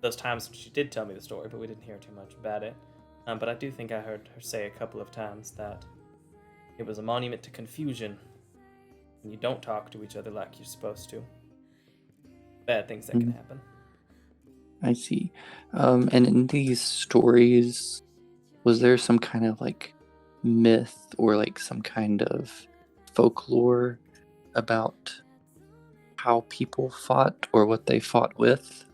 those times when she did tell me the story, but we didn't hear too much about it. But I do think I heard her say a couple of times that it was a monument to confusion. and you don't talk to each other like you're supposed to. Bad things that can happen. I see. And in these stories, was there some kind of like myth or like some kind of folklore about how people fought or what they fought with?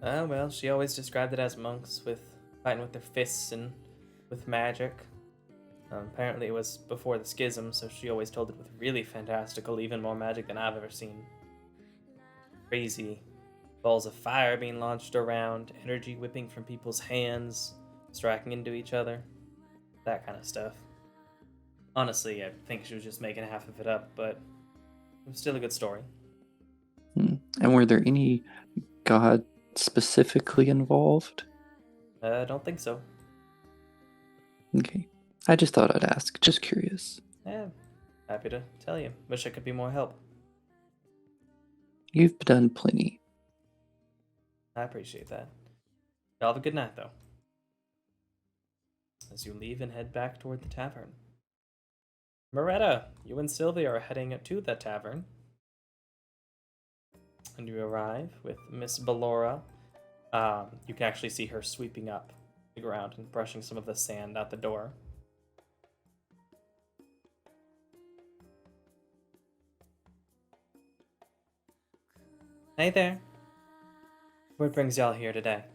Well, she always described it as monks fighting with their fists and with magic. Apparently it was before the schism, so she always told it with really fantastical, even more magic than I've ever seen. Crazy balls of fire being launched around, energy whipping from people's hands, striking into each other, that kind of stuff. Honestly, I think she was just making half of it up, but it was still a good story. And were there any gods specifically involved? I don't think so. Okay. I just thought I'd ask. Just curious. Yeah, happy to tell you. Wish I could be more help. You've done plenty. I appreciate that. Y'all have a good night, though. As you leave and head back toward the tavern. Moretta, you and Sylvia are heading to the tavern. And you arrive with Miss Ballora. You can actually see her sweeping up the ground and brushing some of the sand out the door. Hey there. What brings y'all here today?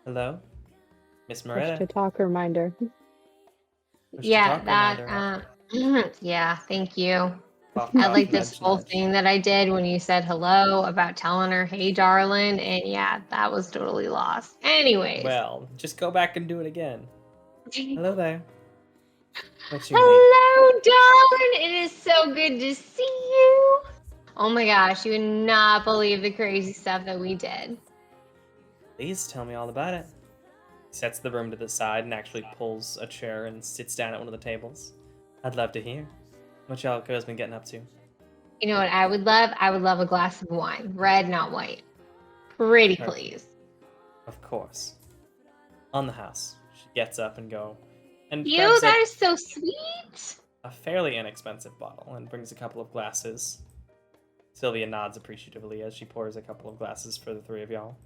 Hello? Miss Push Moretta? to talk reminder. Push to Yeah, talk that. reminder. Yeah, thank you. Cough, I cough, like this nudge, whole nudge. thing that I did when you said hello about telling her, "Hey, darling," and yeah, that was totally lost. Anyways. Well, just go back and do it again. Hello there. What you need? Hello, darling. It is so good to see you. Oh my gosh, you would not believe the crazy stuff that we did. Please tell me all about it. He sets the room to the side and actually pulls a chair and sits down at one of the tables. I'd love to hear. What y'all girls been getting up to? You know what I would love? I would love a glass of wine. Red, not white. Pretty Perfect. please. Of course. On the house. She gets up and You, grabs that is so sweet. a fairly inexpensive bottle and brings a couple of glasses. Sylvia nods appreciatively as she pours a couple of glasses for the three of y'all.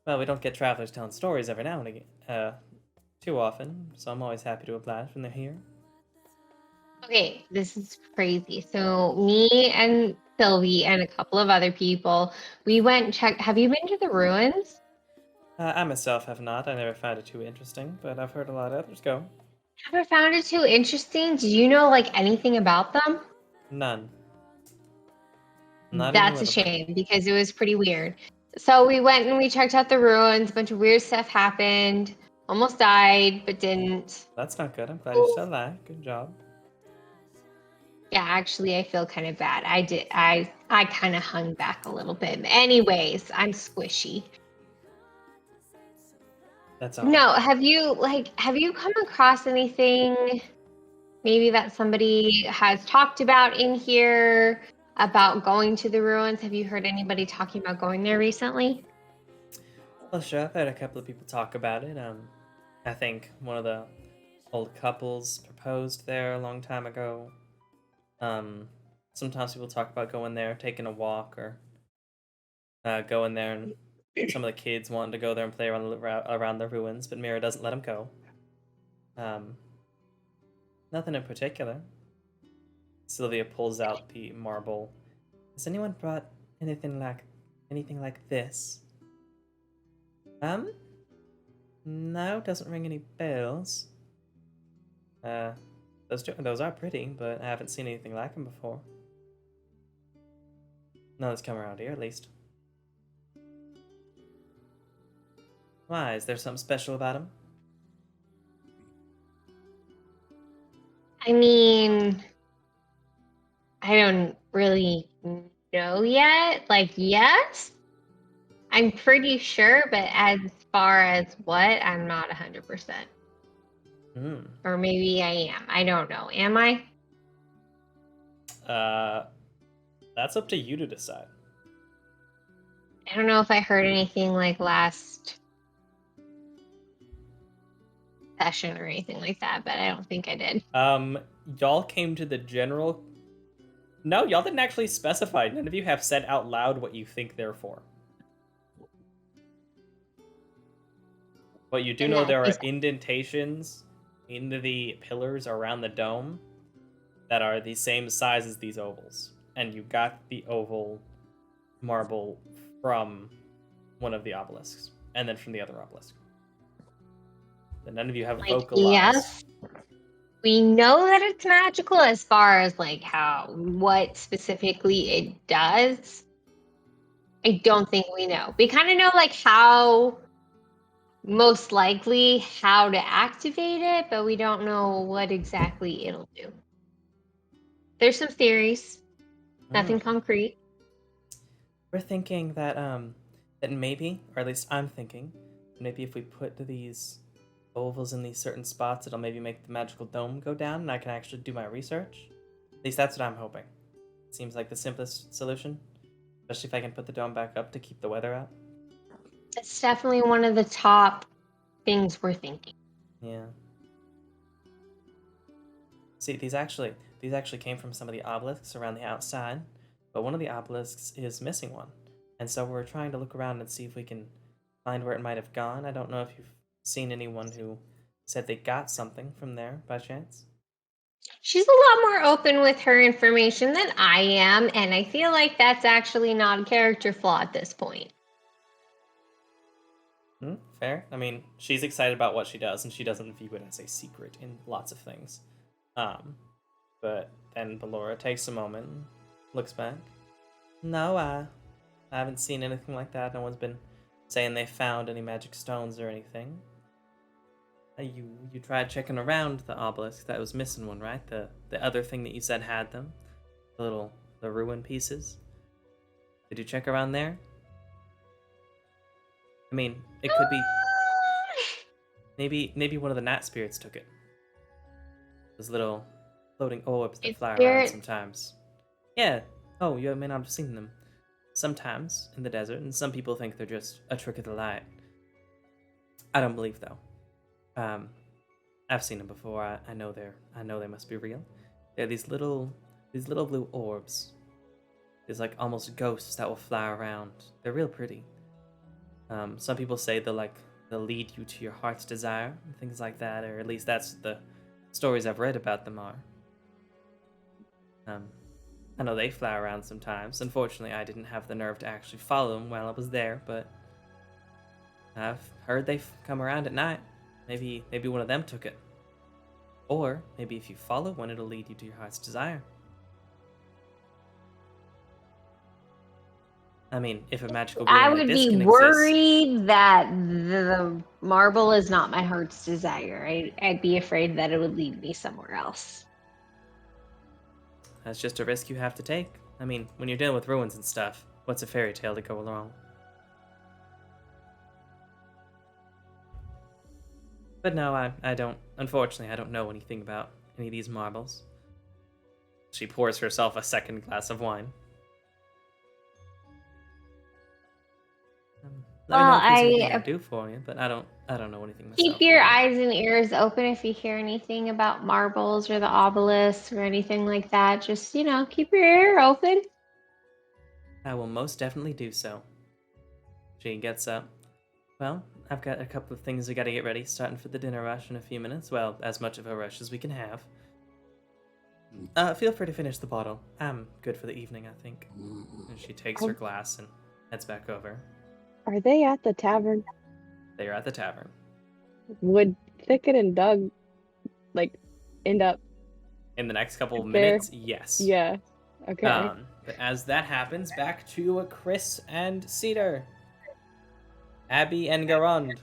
Well, we don't get travelers telling stories every now and again, too often, so I'm always happy to oblige when they're here. Okay, this is crazy. So me and Sylvie and a couple of other people, we went and checked. Have you been to the ruins? I myself have not. I never found it too interesting, but I've heard a lot of others go. Never found it too interesting. Did you know like anything about them? None. Not even That's a little bit. shame because it was pretty weird. So we went and we checked out the ruins. A bunch of weird stuff happened. Almost died, but didn't. That's not good. I'm glad you're still alive. Good job. Yeah, actually, I feel kind of bad. I did. I kind of hung back a little bit. Anyways, I'm squishy. That's all. No, have you come across anything maybe that somebody has talked about in here about going to the ruins? Have you heard anybody talking about going there recently? Well, sure. I've heard a couple of people talk about it. I think one of the old couples proposed there a long time ago. Sometimes people talk about going there, taking a walk, or going there, and some of the kids wanting to go there and play around the ruins, but Mira doesn't let them go. Nothing in particular. Sylvia pulls out the marble. Has anyone brought anything like this? No, doesn't ring any bells. Those are pretty, but I haven't seen anything like them before. None that's come around here, at least. Why? Is there something special about them? I mean, I don't really know yet. Like, yes, I'm pretty sure, but as far as what, I'm not 100%. Or maybe I am. I don't know. Am I? That's up to you to decide. I don't know if I heard anything like last session or anything like that, but I don't think I did. Y'all came to the general. No, y'all didn't actually specify. None of you have said out loud what you think they're for. But you do In know that there are case- indentations in the pillars around the dome that are the same size as these ovals. And you got the oval marble from one of the obelisks, and then from the other obelisk. But none of you have Like, vocalized. yes, we know that it's magical as far as like what specifically it does. I don't think we know. We kind of know like how, most likely how to activate it, but we don't know what exactly it'll do. There's some theories, nothing concrete. We're thinking that that maybe, or at least I'm thinking, maybe if we put these ovals in these certain spots, it'll maybe make the magical dome go down, and I can actually do my research. At least that's what I'm hoping. Seems like the simplest solution, especially if I can put the dome back up to keep the weather out. It's definitely one of the top things we're thinking. Yeah. See, these actually came from some of the obelisks around the outside, but one of the obelisks is missing one. And so we're trying to look around and see if we can find where it might have gone. I don't know if you've seen anyone who said they got something from there by chance. She's a lot more open with her information than I am, and I feel like that's actually not a character flaw at this point. Fair. I mean, she's excited about what she does, and she doesn't view it as a secret in lots of things. But then Ballora takes a moment and looks back. No, I haven't seen anything like that. No one's been saying they found any magic stones or anything. You tried checking around the obelisk. That was missing one, right? The other thing that you said had them. The ruin pieces. Did you check around there? I mean, it could be maybe one of the gnat spirits took it. Those little floating orbs that It's fly around spirit? sometimes. Yeah. Oh, you may not have seen them. Sometimes in the desert, and some people think they're just a trick of the light. I don't believe though. I've seen them before. I know they must be real. They're these little blue orbs. There's like almost ghosts that will fly around. They're real pretty. Some people say they'll lead you to your heart's desire and things like that, or at least that's the stories I've read about them are. I know they fly around sometimes. Unfortunately, I didn't have the nerve to actually follow them while I was there, but I've heard they come around at night. Maybe one of them took it. Or maybe if you follow one, it'll lead you to your heart's desire. I mean, if a magical being I like would this be can exist, worried that the marble is not my heart's desire. I'd be afraid that it would lead me somewhere else. that's just a risk you have to take. I mean, when you're dealing with ruins and stuff, what's a fairy tale to go along? But no, I don't. Unfortunately, I don't know anything about any of these marbles. She pours herself a second glass of wine. Let me know if there's anything I can do for you, but I don't know anything myself. Keep your eyes and ears open if you hear anything about marbles or the obelisk or anything like that. Just, keep your ear open. I will most definitely do so. She gets up. Well, I've got a couple of things we gotta get ready, starting for the dinner rush in a few minutes. Well, as much of a rush as we can have. Feel free to finish the bottle. I'm good for the evening, I think. And she takes her glass and heads back over. Are they at the tavern? They are at the tavern. Would Thicket and Doug, end up? In the next couple of There. minutes, yes. Yeah. Okay. But as that happens, back to Chris and Cedar. Abby and Garond.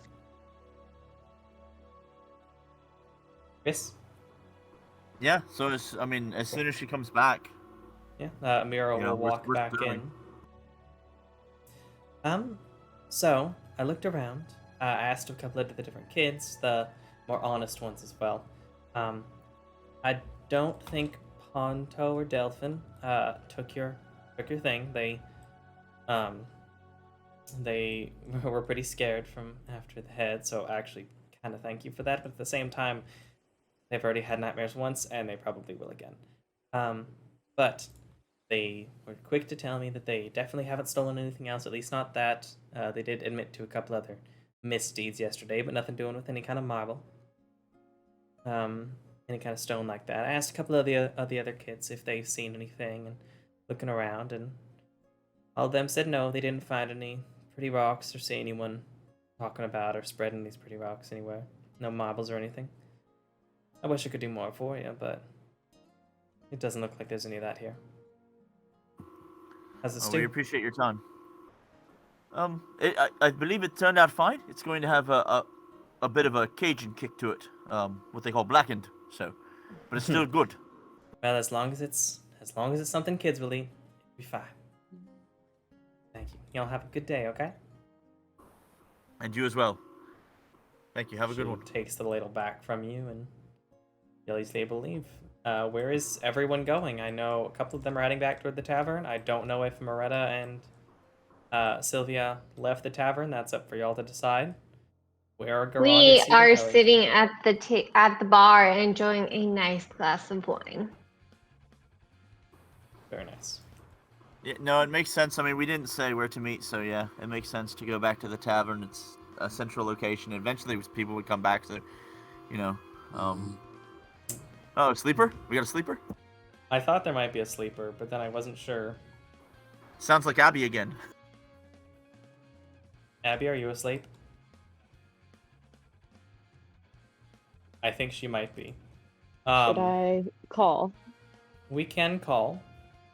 Chris? Yeah, so as soon as she comes back, Yeah, Mira will walk we're back doing. in. So I looked around. I asked a couple of the different kids, the more honest ones as well. I don't think Ponto or Delphin took your thing. They were pretty scared from after the head, so I actually kind of thank you for that, but at the same time, they've already had nightmares once, and they probably will again. But they were quick to tell me that they definitely haven't stolen anything else, at least not that. They did admit to a couple other misdeeds yesterday, but nothing doing with any kind of marble. Any kind of stone like that. I asked a couple of the other kids if they've seen anything and looking around, and all of them said no, they didn't find any pretty rocks or see anyone talking about or spreading these pretty rocks anywhere. No marbles or anything. I wish I could do more for you, but it doesn't look like there's any of that here. How's the stew? We appreciate your time. I believe it turned out fine. It's going to have a bit of a Cajun kick to it, what they call blackened. So, but it's still good. Well, as long as it's something kids will eat, it'll be fine. Thank you. Y'all have a good day, okay? And you as well. Thank you. Have a good one. Takes the ladle back from you, and Yelly's able to leave. Where is everyone going? I know a couple of them are heading back toward the tavern. I don't know if Moretta and Sylvia left the tavern. That's up for y'all to decide. Where are Garrod We and are Cedar going? sitting at the bar enjoying a nice glass of wine. Very nice. Yeah, no, it makes sense. I mean, we didn't say where to meet, so yeah, it makes sense to go back to the tavern. It's a central location. Eventually, people would come back, so, you know. Oh, a sleeper? We got a sleeper? I thought there might be a sleeper, but then I wasn't sure. Sounds like Abby again. Abby, are you asleep? I think she might be. Should I call? We can call,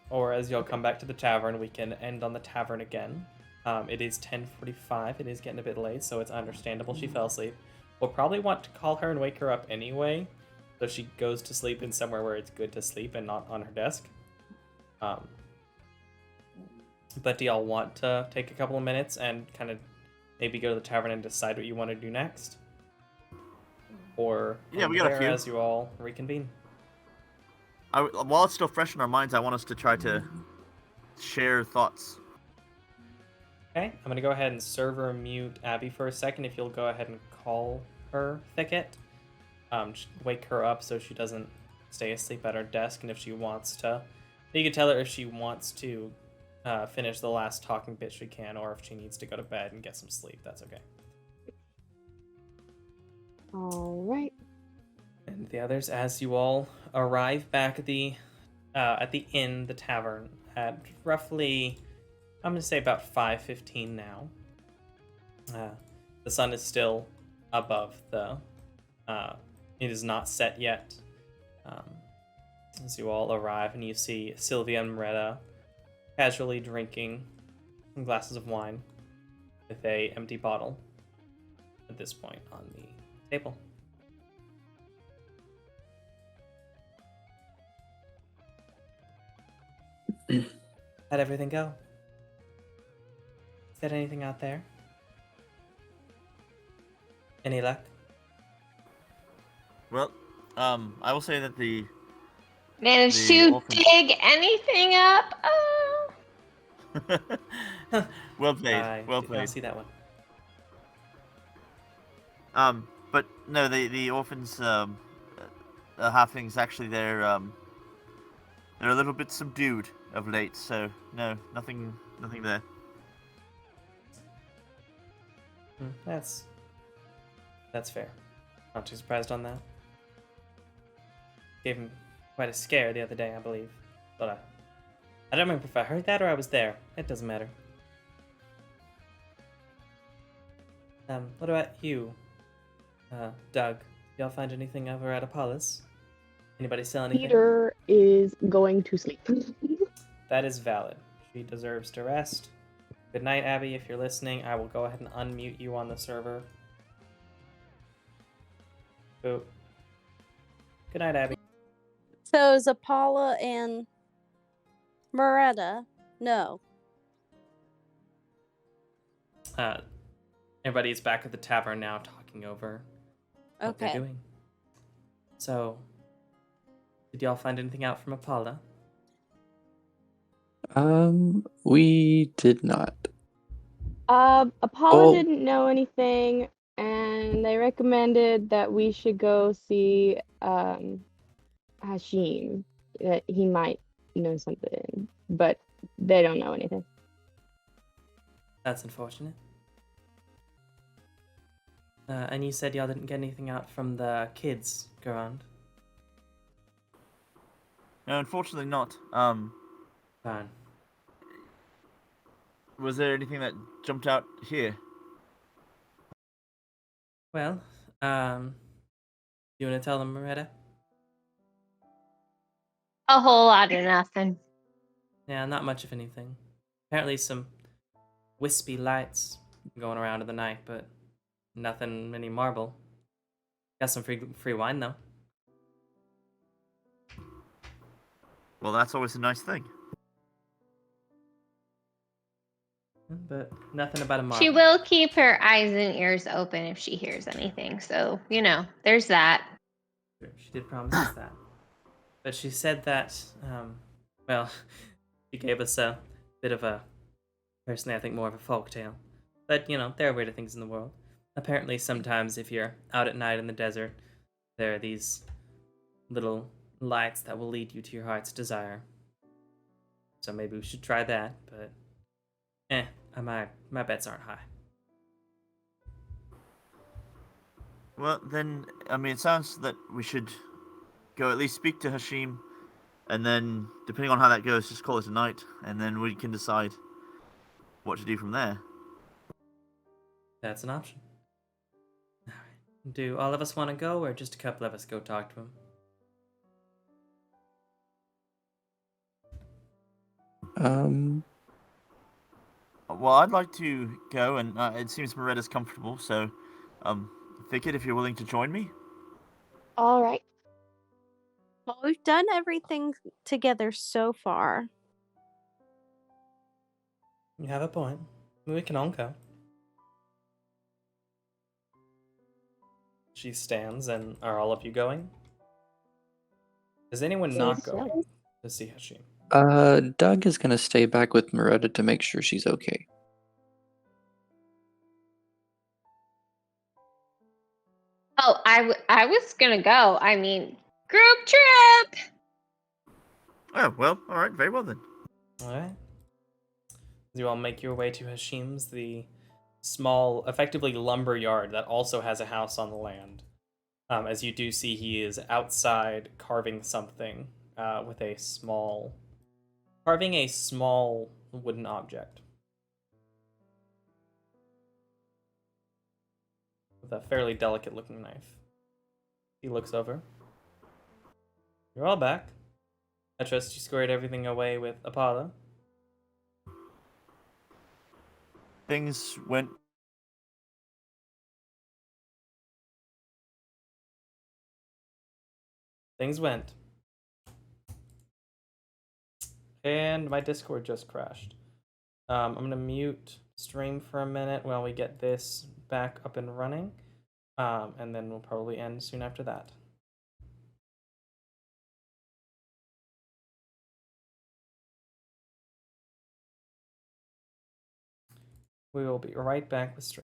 or as you'll come back to the tavern, we can end on the tavern again. It is 10:45. It is getting a bit late, so it's understandable she fell asleep. We'll probably want to call her and wake her up anyway, so she goes to sleep in somewhere where it's good to sleep and not on her desk. But do y'all want to take a couple of minutes and kind of maybe go to the tavern and decide what you want to do next? Or Yeah, we got a few. as you all reconvene. While it's still fresh in our minds, I want us to try to share thoughts. Okay, I'm going to go ahead and server mute Abby for a second. If you'll go ahead and call her, Thicket. Just wake her up so she doesn't stay asleep at her desk. And if she wants to, you can tell her if she wants to finish the last talking bit she can, or if she needs to go to bed and get some sleep. That's okay. All right. And the others, as you all arrive back at the inn, the tavern, at roughly, I'm going to say about 5:15 now. The sun is still above the, it is not set yet. As you all arrive and you see Sylvia and Moretta casually drinking some glasses of wine with a empty bottle at this point on the table. How'd everything go? Is there anything out there? Any luck? Well, I will say that the Managed The to orphan- dig anything up? well played, I well did not played. see that one. But no, the orphans, halflings actually they're a little bit subdued of late. So no, nothing there. That's fair. Not too surprised on that. Gave him quite a scare the other day, I believe. But I don't remember if I heard that or I was there. It doesn't matter. What about you, Doug? Y'all find anything over at Apollos? Anybody sell anything? Peter is going to sleep. That is valid. She deserves to rest. Good night, Abby. If you're listening, I will go ahead and unmute you on the server. Boop. Good night, Abby. So is Apollo and Moretta? No. Everybody's back at the tavern now talking over what they're Okay. doing. So, did y'all find anything out from Apollo? We did not. Apollo Oh. didn't know anything, and they recommended that we should go see Hashim. That he might know something, but they don't know anything. That's unfortunate. And you said y'all didn't get anything out from the kids, Garand. No, unfortunately not. Fine. Was there anything that jumped out here? Well, you want to tell them, Moretta? A whole lot of nothing. Yeah, not much of anything. Apparently some wispy lights going around in the night, but nothing any marble. Got some free wine, though. Well, that's always a nice thing. But nothing about a marble. She will keep her eyes and ears open if she hears anything. So, there's that. She did promise us that. But she said that, well, she gave us a bit of a, personally I think more of a folk tale. But, there are weirder things in the world. Apparently sometimes if you're out at night in the desert, there are these little lights that will lead you to your heart's desire. So maybe we should try that, but my bets aren't high. Well, then, it sounds that we should go at least speak to Hashim, and then, depending on how that goes, just call it a night, and then we can decide what to do from there. That's an option. Alright. Do all of us want to go, or just a couple of us go talk to him? Well, I'd like to go, and it seems Moretta's comfortable, so, Thicket, if you're willing to join me. All right. Well, we've done everything together so far. You have a point. We can all go. She stands, and are all of you going? Is anyone not Yes, going to see Hashim? Doug is gonna stay back with Moretta to make sure she's okay. Oh, I was gonna go. I mean, group trip. Oh, well, alright, very well then. Alright. You all make your way to Hashim's, the small, effectively lumber yard that also has a house on the land. As you do see, he is outside carving something with carving a small wooden object. With a fairly delicate looking knife. He looks over. You're all back. I trust you squared everything away with Apollo. Things went Things went. And my Discord just crashed. I'm going to mute stream for a minute while we get this back up and running. And then we'll probably end soon after that. We will be right back with stream.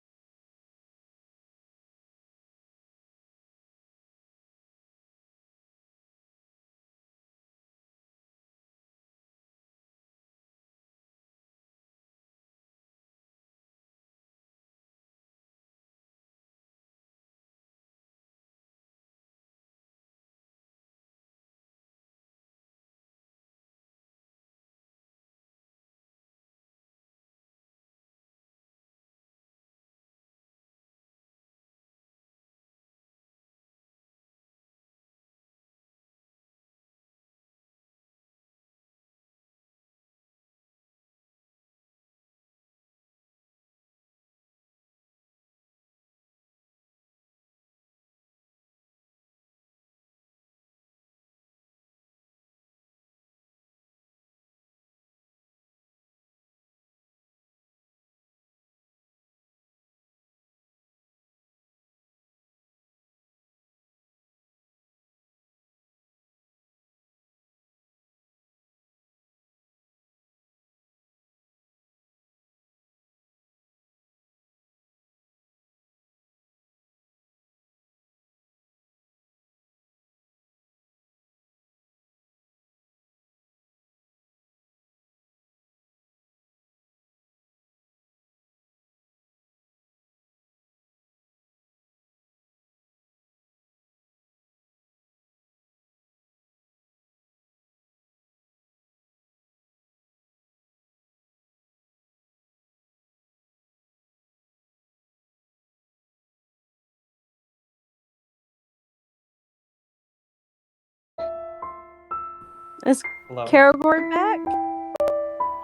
Is Hello. Karagor back?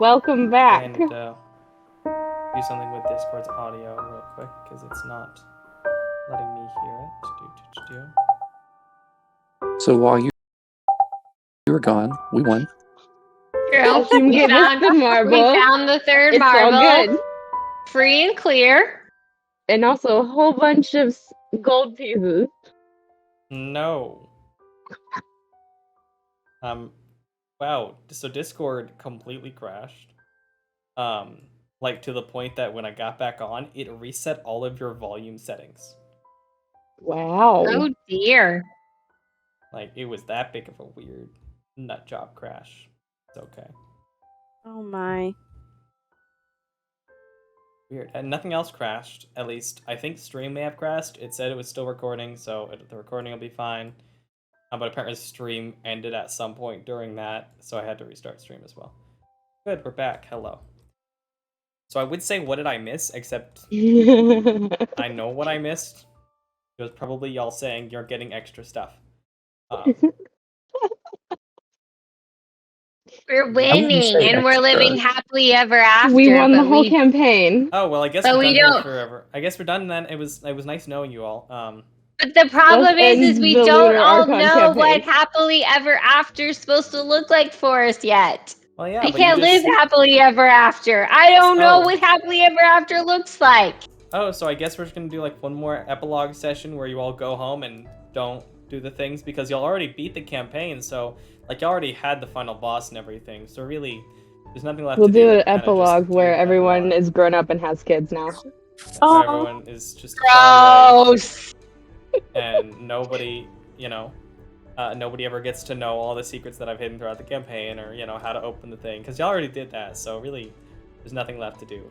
Welcome back. And do something with Discord's audio real quick because it's not letting me hear it. So while you were gone, we won. True. Hashim We gave us found, the we marble. found the third It's all marble. good. Free and clear. And also a whole bunch of gold pieces. No. Wow. So Discord completely crashed. Like to the point that when I got back on, it reset all of your volume settings. Wow. Oh dear. Like it was that big of a weird nut job crash. It's okay. Oh my. Weird. And nothing else crashed. At least I think stream may have crashed. It said it was still recording, so the recording will be fine. But apparently stream ended at some point during that, so I had to restart stream as well. Good, we're back. Hello. So I would say, what did I miss? Except I know what I missed. It was probably y'all saying you're getting extra stuff. We're wouldn't winning say and we're extra. living happily ever after. We won the but whole campaign. Oh well, I guess But we're we done here don't- forever. I guess we're done then. It was nice knowing you all. But the problem Let's is end we the don't Lunar all Archon know campaign. what happily ever after is supposed to look like for us yet. Well, yeah, We but you can't just... live happily ever after. I don't know Oh. what happily ever after looks like. Oh, so I guess we're just gonna do like one more epilogue session where you all go home and don't do the things because y'all already beat the campaign. So like you already had the final boss and everything. So really, there's nothing left We'll to do do. an Kinda just epilogue do where an everyone epilogue. is grown up and has kids now. Oh. Everyone is just far away, Gross. and nobody, nobody ever gets to know all the secrets that I've hidden throughout the campaign, or how to open the thing, because y'all already did that. So really, there's nothing left to do.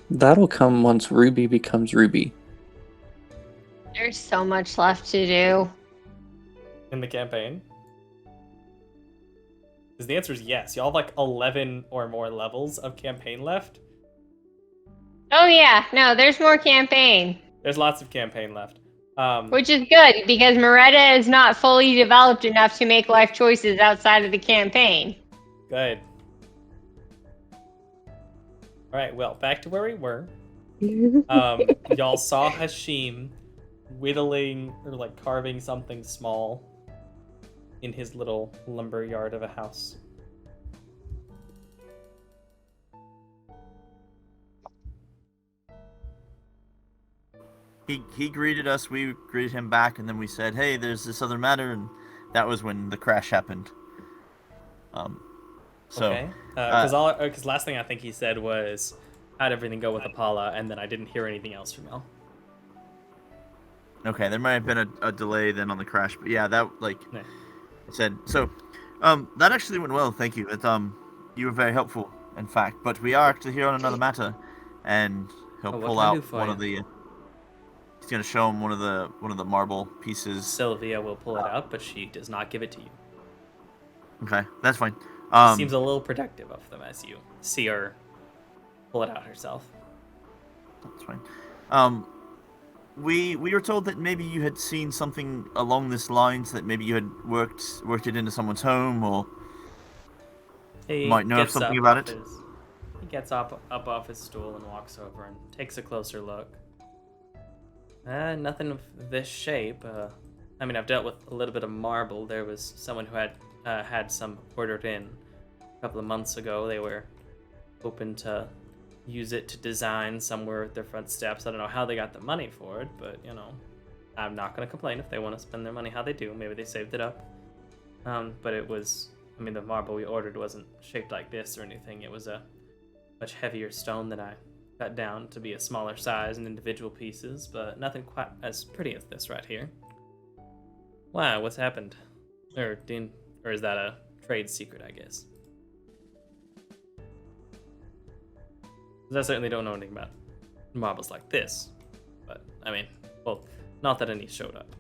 That'll come once RWBY becomes RWBY. There's so much left to do. In the campaign? Because the answer is yes. Y'all have like 11 or more levels of campaign left. Oh yeah, no, there's more campaign. There's lots of campaign left. Which is good, because Moretta is not fully developed enough to make life choices outside of the campaign. Good. Alright, well, back to where we were. Y'all saw Hashim whittling or like carving something small in his little lumber yard of a house. He greeted us, we greeted him back, and then we said, hey, there's this other matter, and that was when the crash happened. Okay. Because last thing I think he said was, how'd everything go with Apollo, and then I didn't hear anything else from y'all. Okay, there might have been a delay then on the crash, but yeah, that, like, Yeah. I said, so, that actually went well, thank you. You were very helpful, in fact, but we are actually here on another matter, and he'll what pull can I out do for one you? of the, he's gonna show him one of the marble pieces. Sylvia will pull it out, but she does not give it to you. Okay, that's fine. She seems a little protective of them as you see her pull it out herself. That's fine. We were told that maybe you had seen something along this lines, that maybe you had worked it into someone's home, or He might know gets something up about off it. He gets up off his stool and walks over and takes a closer look. Nothing of this shape. I mean, I've dealt with a little bit of marble. There was someone who had some ordered in a couple of months ago. They were hoping to use it to design somewhere at their front steps. I don't know how they got the money for it, but I'm not going to complain if they want to spend their money how they do. Maybe they saved it up. But it was, I mean, the marble we ordered wasn't shaped like this or anything. It was a much heavier stone that I cut down to be a smaller size and individual pieces, but nothing quite as pretty as this right here. Wow, what's happened? Or is that a trade secret, I guess? 'Cause I certainly don't know anything about marbles like this. But, I mean, well, not that any showed up.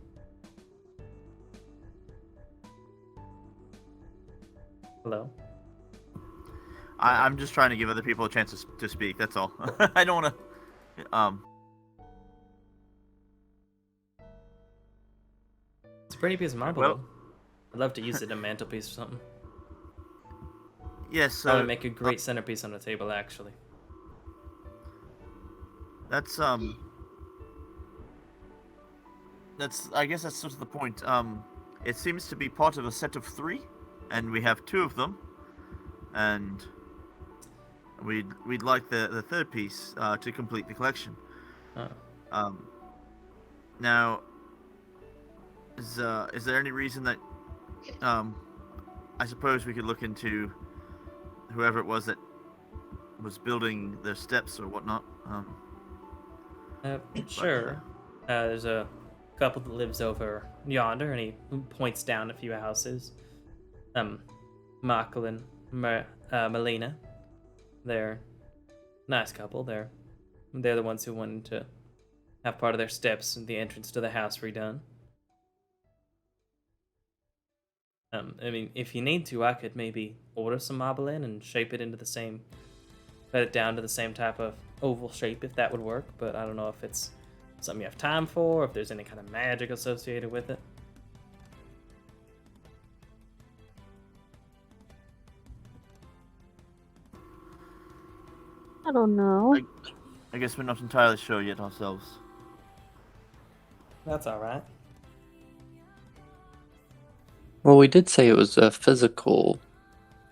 Hello? I'm just trying to give other people a chance to speak. That's all. I don't want to. It's a pretty piece of marble. Well- though. I'd love to use it in a mantelpiece or something. Yes, so Probably make a great centerpiece on the table, actually. that's I guess that's sort of the point. It seems to be part of a set of 3, and we have 2 of them, and we'd like the third piece to complete the collection. Oh. Now, is there any reason that I suppose we could look into whoever it was that was building the steps or whatnot. Sure. There's a couple that lives over yonder, and he points down a few houses. Michael and Melina. They're a nice couple. They're the ones who wanted to have part of their steps and the entrance to the house redone. I mean, if you need to, I could maybe order some marble in and shape it into the same, cut it down to the same type of oval shape, if that would work. But I don't know if it's something you have time for, or if there's any kind of magic associated with it. I don't know. I guess we're not entirely sure yet ourselves. That's all right. Well, we did say it was a physical,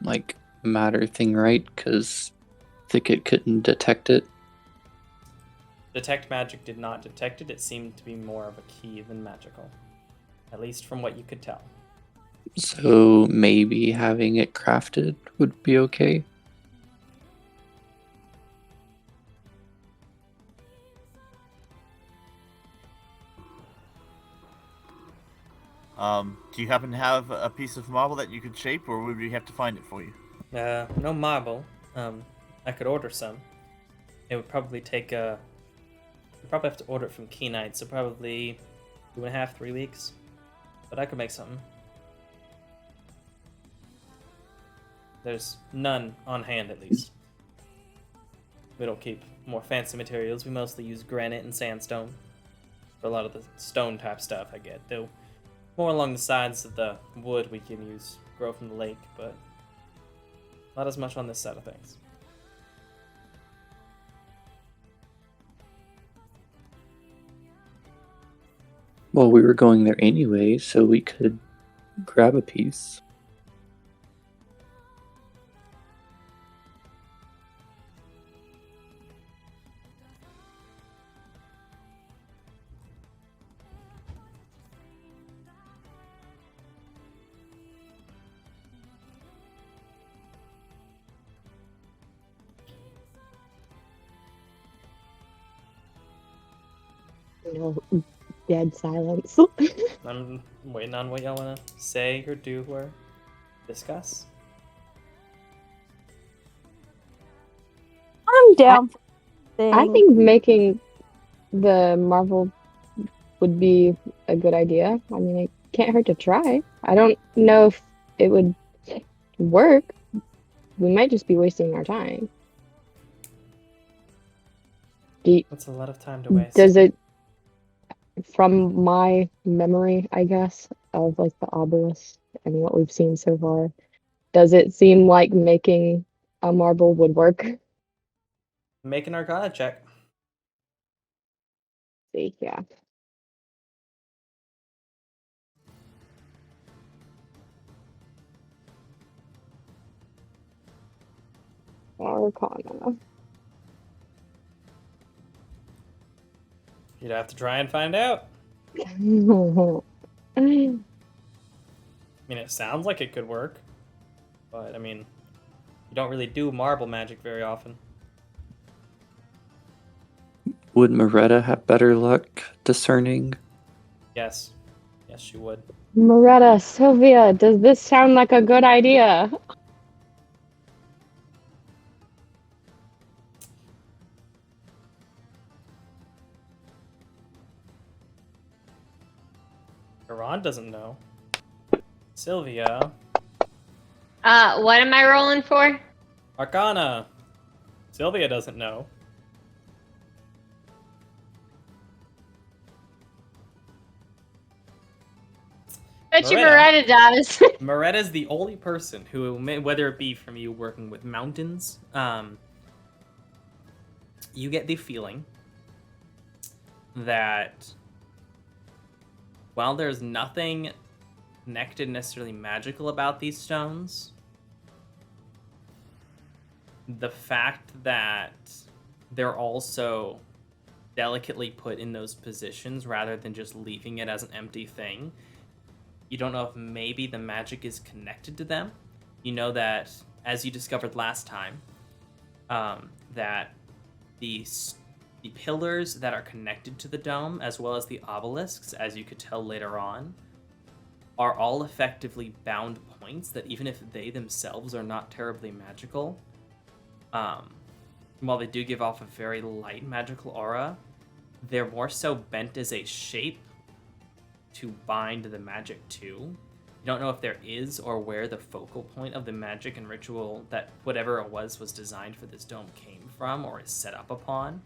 like, matter thing, right? Because Thicket couldn't detect it. Detect magic did not detect it. It seemed to be more of a key than magical, at least from what you could tell. So maybe having it crafted would be okay. Do you happen to have a piece of marble that you could shape, or would we have to find it for you? No marble. I could order some. It would probably take you'd probably have to order it from Key Knight, so probably 2.5, 3 weeks. But I could make something. There's none on hand, at least. We don't keep more fancy materials. We mostly use granite and sandstone for a lot of the stone type stuff I get. Though more along the sides of the wood we can use grow from the lake, but not as much on this side of things. Well, we were going there anyway, so we could grab a piece. Dead silence. I'm waiting on what y'all want to say or do or discuss. I'm down for I things. think making the Marvel would be a good idea. I mean, it can't hurt to try. I don't know if it would work. We might just be wasting our time. That's a lot of time to waste. Does it, from my memory, I guess, of like the obelisk and what we've seen so far, does it seem like making a marble would work? Make an Arcana check. See, yeah. Arcana. You'd have to try and find out. I mean, it sounds like it could work, but I mean, you don't really do marble magic very often. Would Moretta have better luck discerning? Yes. Yes, she would. Moretta, Sylvia, does this sound like a good idea? Ron doesn't know. Sylvia. What am I rolling for? Arcana. Sylvia doesn't know. Bet you Moretta. Beretta does. Moretta's the only person who, whether it be from you working with mountains, you get the feeling that while there's nothing connected necessarily magical about these stones, the fact that they're also delicately put in those positions rather than just leaving it as an empty thing, you don't know if maybe the magic is connected to them. You know that, as you discovered last time, that the pillars that are connected to the dome, as well as the obelisks, as you could tell later on, are all effectively bound points that even if they themselves are not terribly magical, while they do give off a very light magical aura, they're more so bent as a shape to bind the magic to. You don't know if there is or where the focal point of the magic and ritual that whatever it was designed for this dome came from or is set up upon.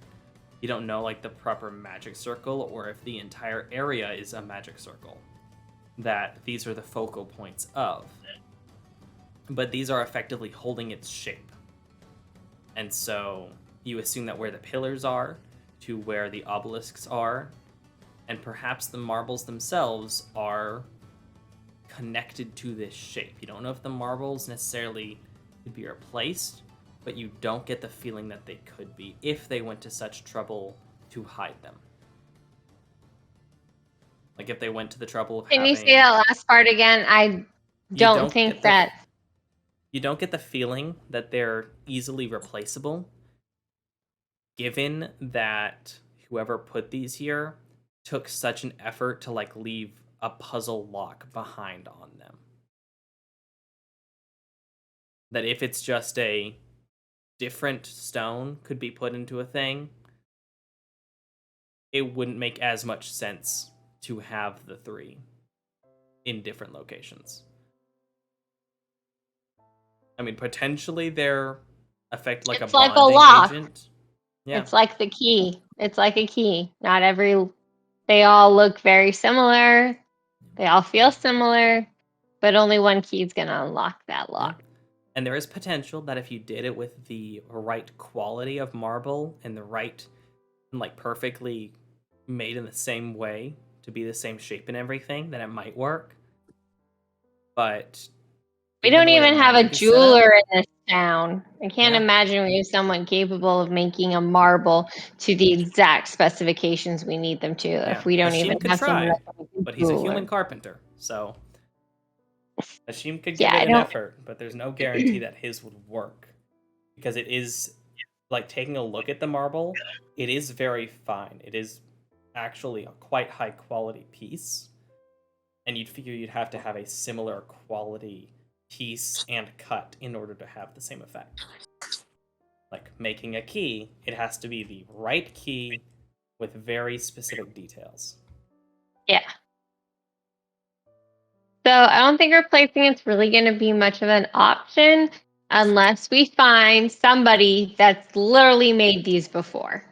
You don't know like the proper magic circle or if the entire area is a magic circle that these are the focal points of. But these are effectively holding its shape. And so you assume that where the pillars are to where the obelisks are, and perhaps the marbles themselves are connected to this shape. You don't know if the marbles necessarily could be replaced, but you don't get the feeling that they could be if they went to such trouble to hide them. Like if they went to the trouble of Can you say that last part again? I don't think that... You don't get the feeling that they're easily replaceable, given that whoever put these here took such an effort to like leave a puzzle lock behind on them. That if it's just a different stone could be put into a thing, it wouldn't make as much sense to have the three in different locations. I mean, potentially they're affect like it's a like bonding a lock. agent. Yeah. It's like the key. It's like a key. They all look very similar. They all feel similar, but only one key is going to unlock that lock. Yeah. And there is potential that if you did it with the right quality of marble and the right, and like perfectly made in the same way to be the same shape and everything, then it might work. But we don't even have a jeweler in this town. I can't imagine we have someone capable of making a marble to the exact specifications we need them to. If we don't Hashim even could have try, someone, but he's a human carpenter, so Hashim could give Yeah, it an effort, but there's no guarantee that his would work because it is like taking a look at the marble. It is very fine. It is actually a quite high quality piece, and you'd figure you'd have to have a similar quality piece and cut in order to have the same effect. Like making a key, it has to be the right key with very specific details. Yeah. So I don't think replacing it's really going to be much of an option unless we find somebody that's literally made these before.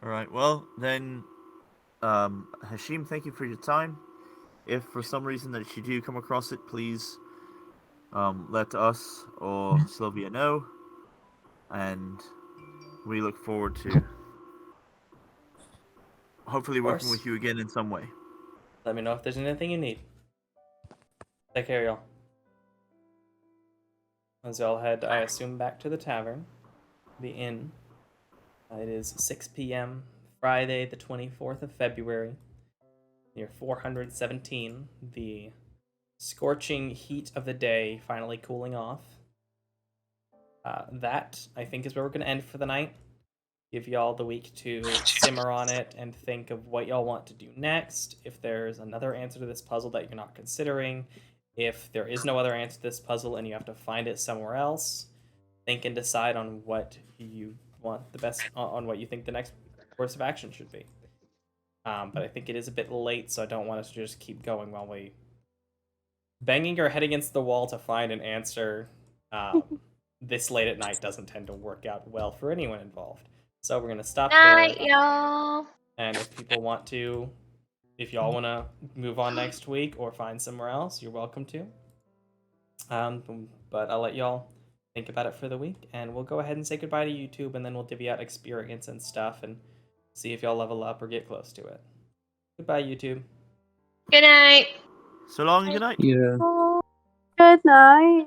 All right. Well, then, Hashim, thank you for your time. If for some reason that you do come across it, please let us or Sylvia know, and we look forward to hopefully working with you again in some way. Let me know if there's anything you need. Take care, y'all. As y'all head, I assume, back to the tavern, the inn. It is 6 p.m., Friday, the 24th of February, year 417. The scorching heat of the day finally cooling off. That, I think, is where we're going to end for the night. Give y'all the week to simmer on it and think of what y'all want to do next. If there's another answer to this puzzle that you're not considering, if there is no other answer to this puzzle and you have to find it somewhere else, think and decide on what you want the best, on what you think the next course of action should be. But I think it is a bit late, so I don't want us to just keep going while we banging your head against the wall to find an answer. This late at night doesn't tend to work out well for anyone involved. So we're going to stop Night, there. y'all. And if people want to If y'all want to move on next week or find somewhere else, you're welcome to. But I'll let y'all think about it for the week, and we'll go ahead and say goodbye to YouTube, and then we'll divvy out experience and stuff and see if y'all level up or get close to it. Goodbye, YouTube. Good night. So long and good night. Yeah. Good night.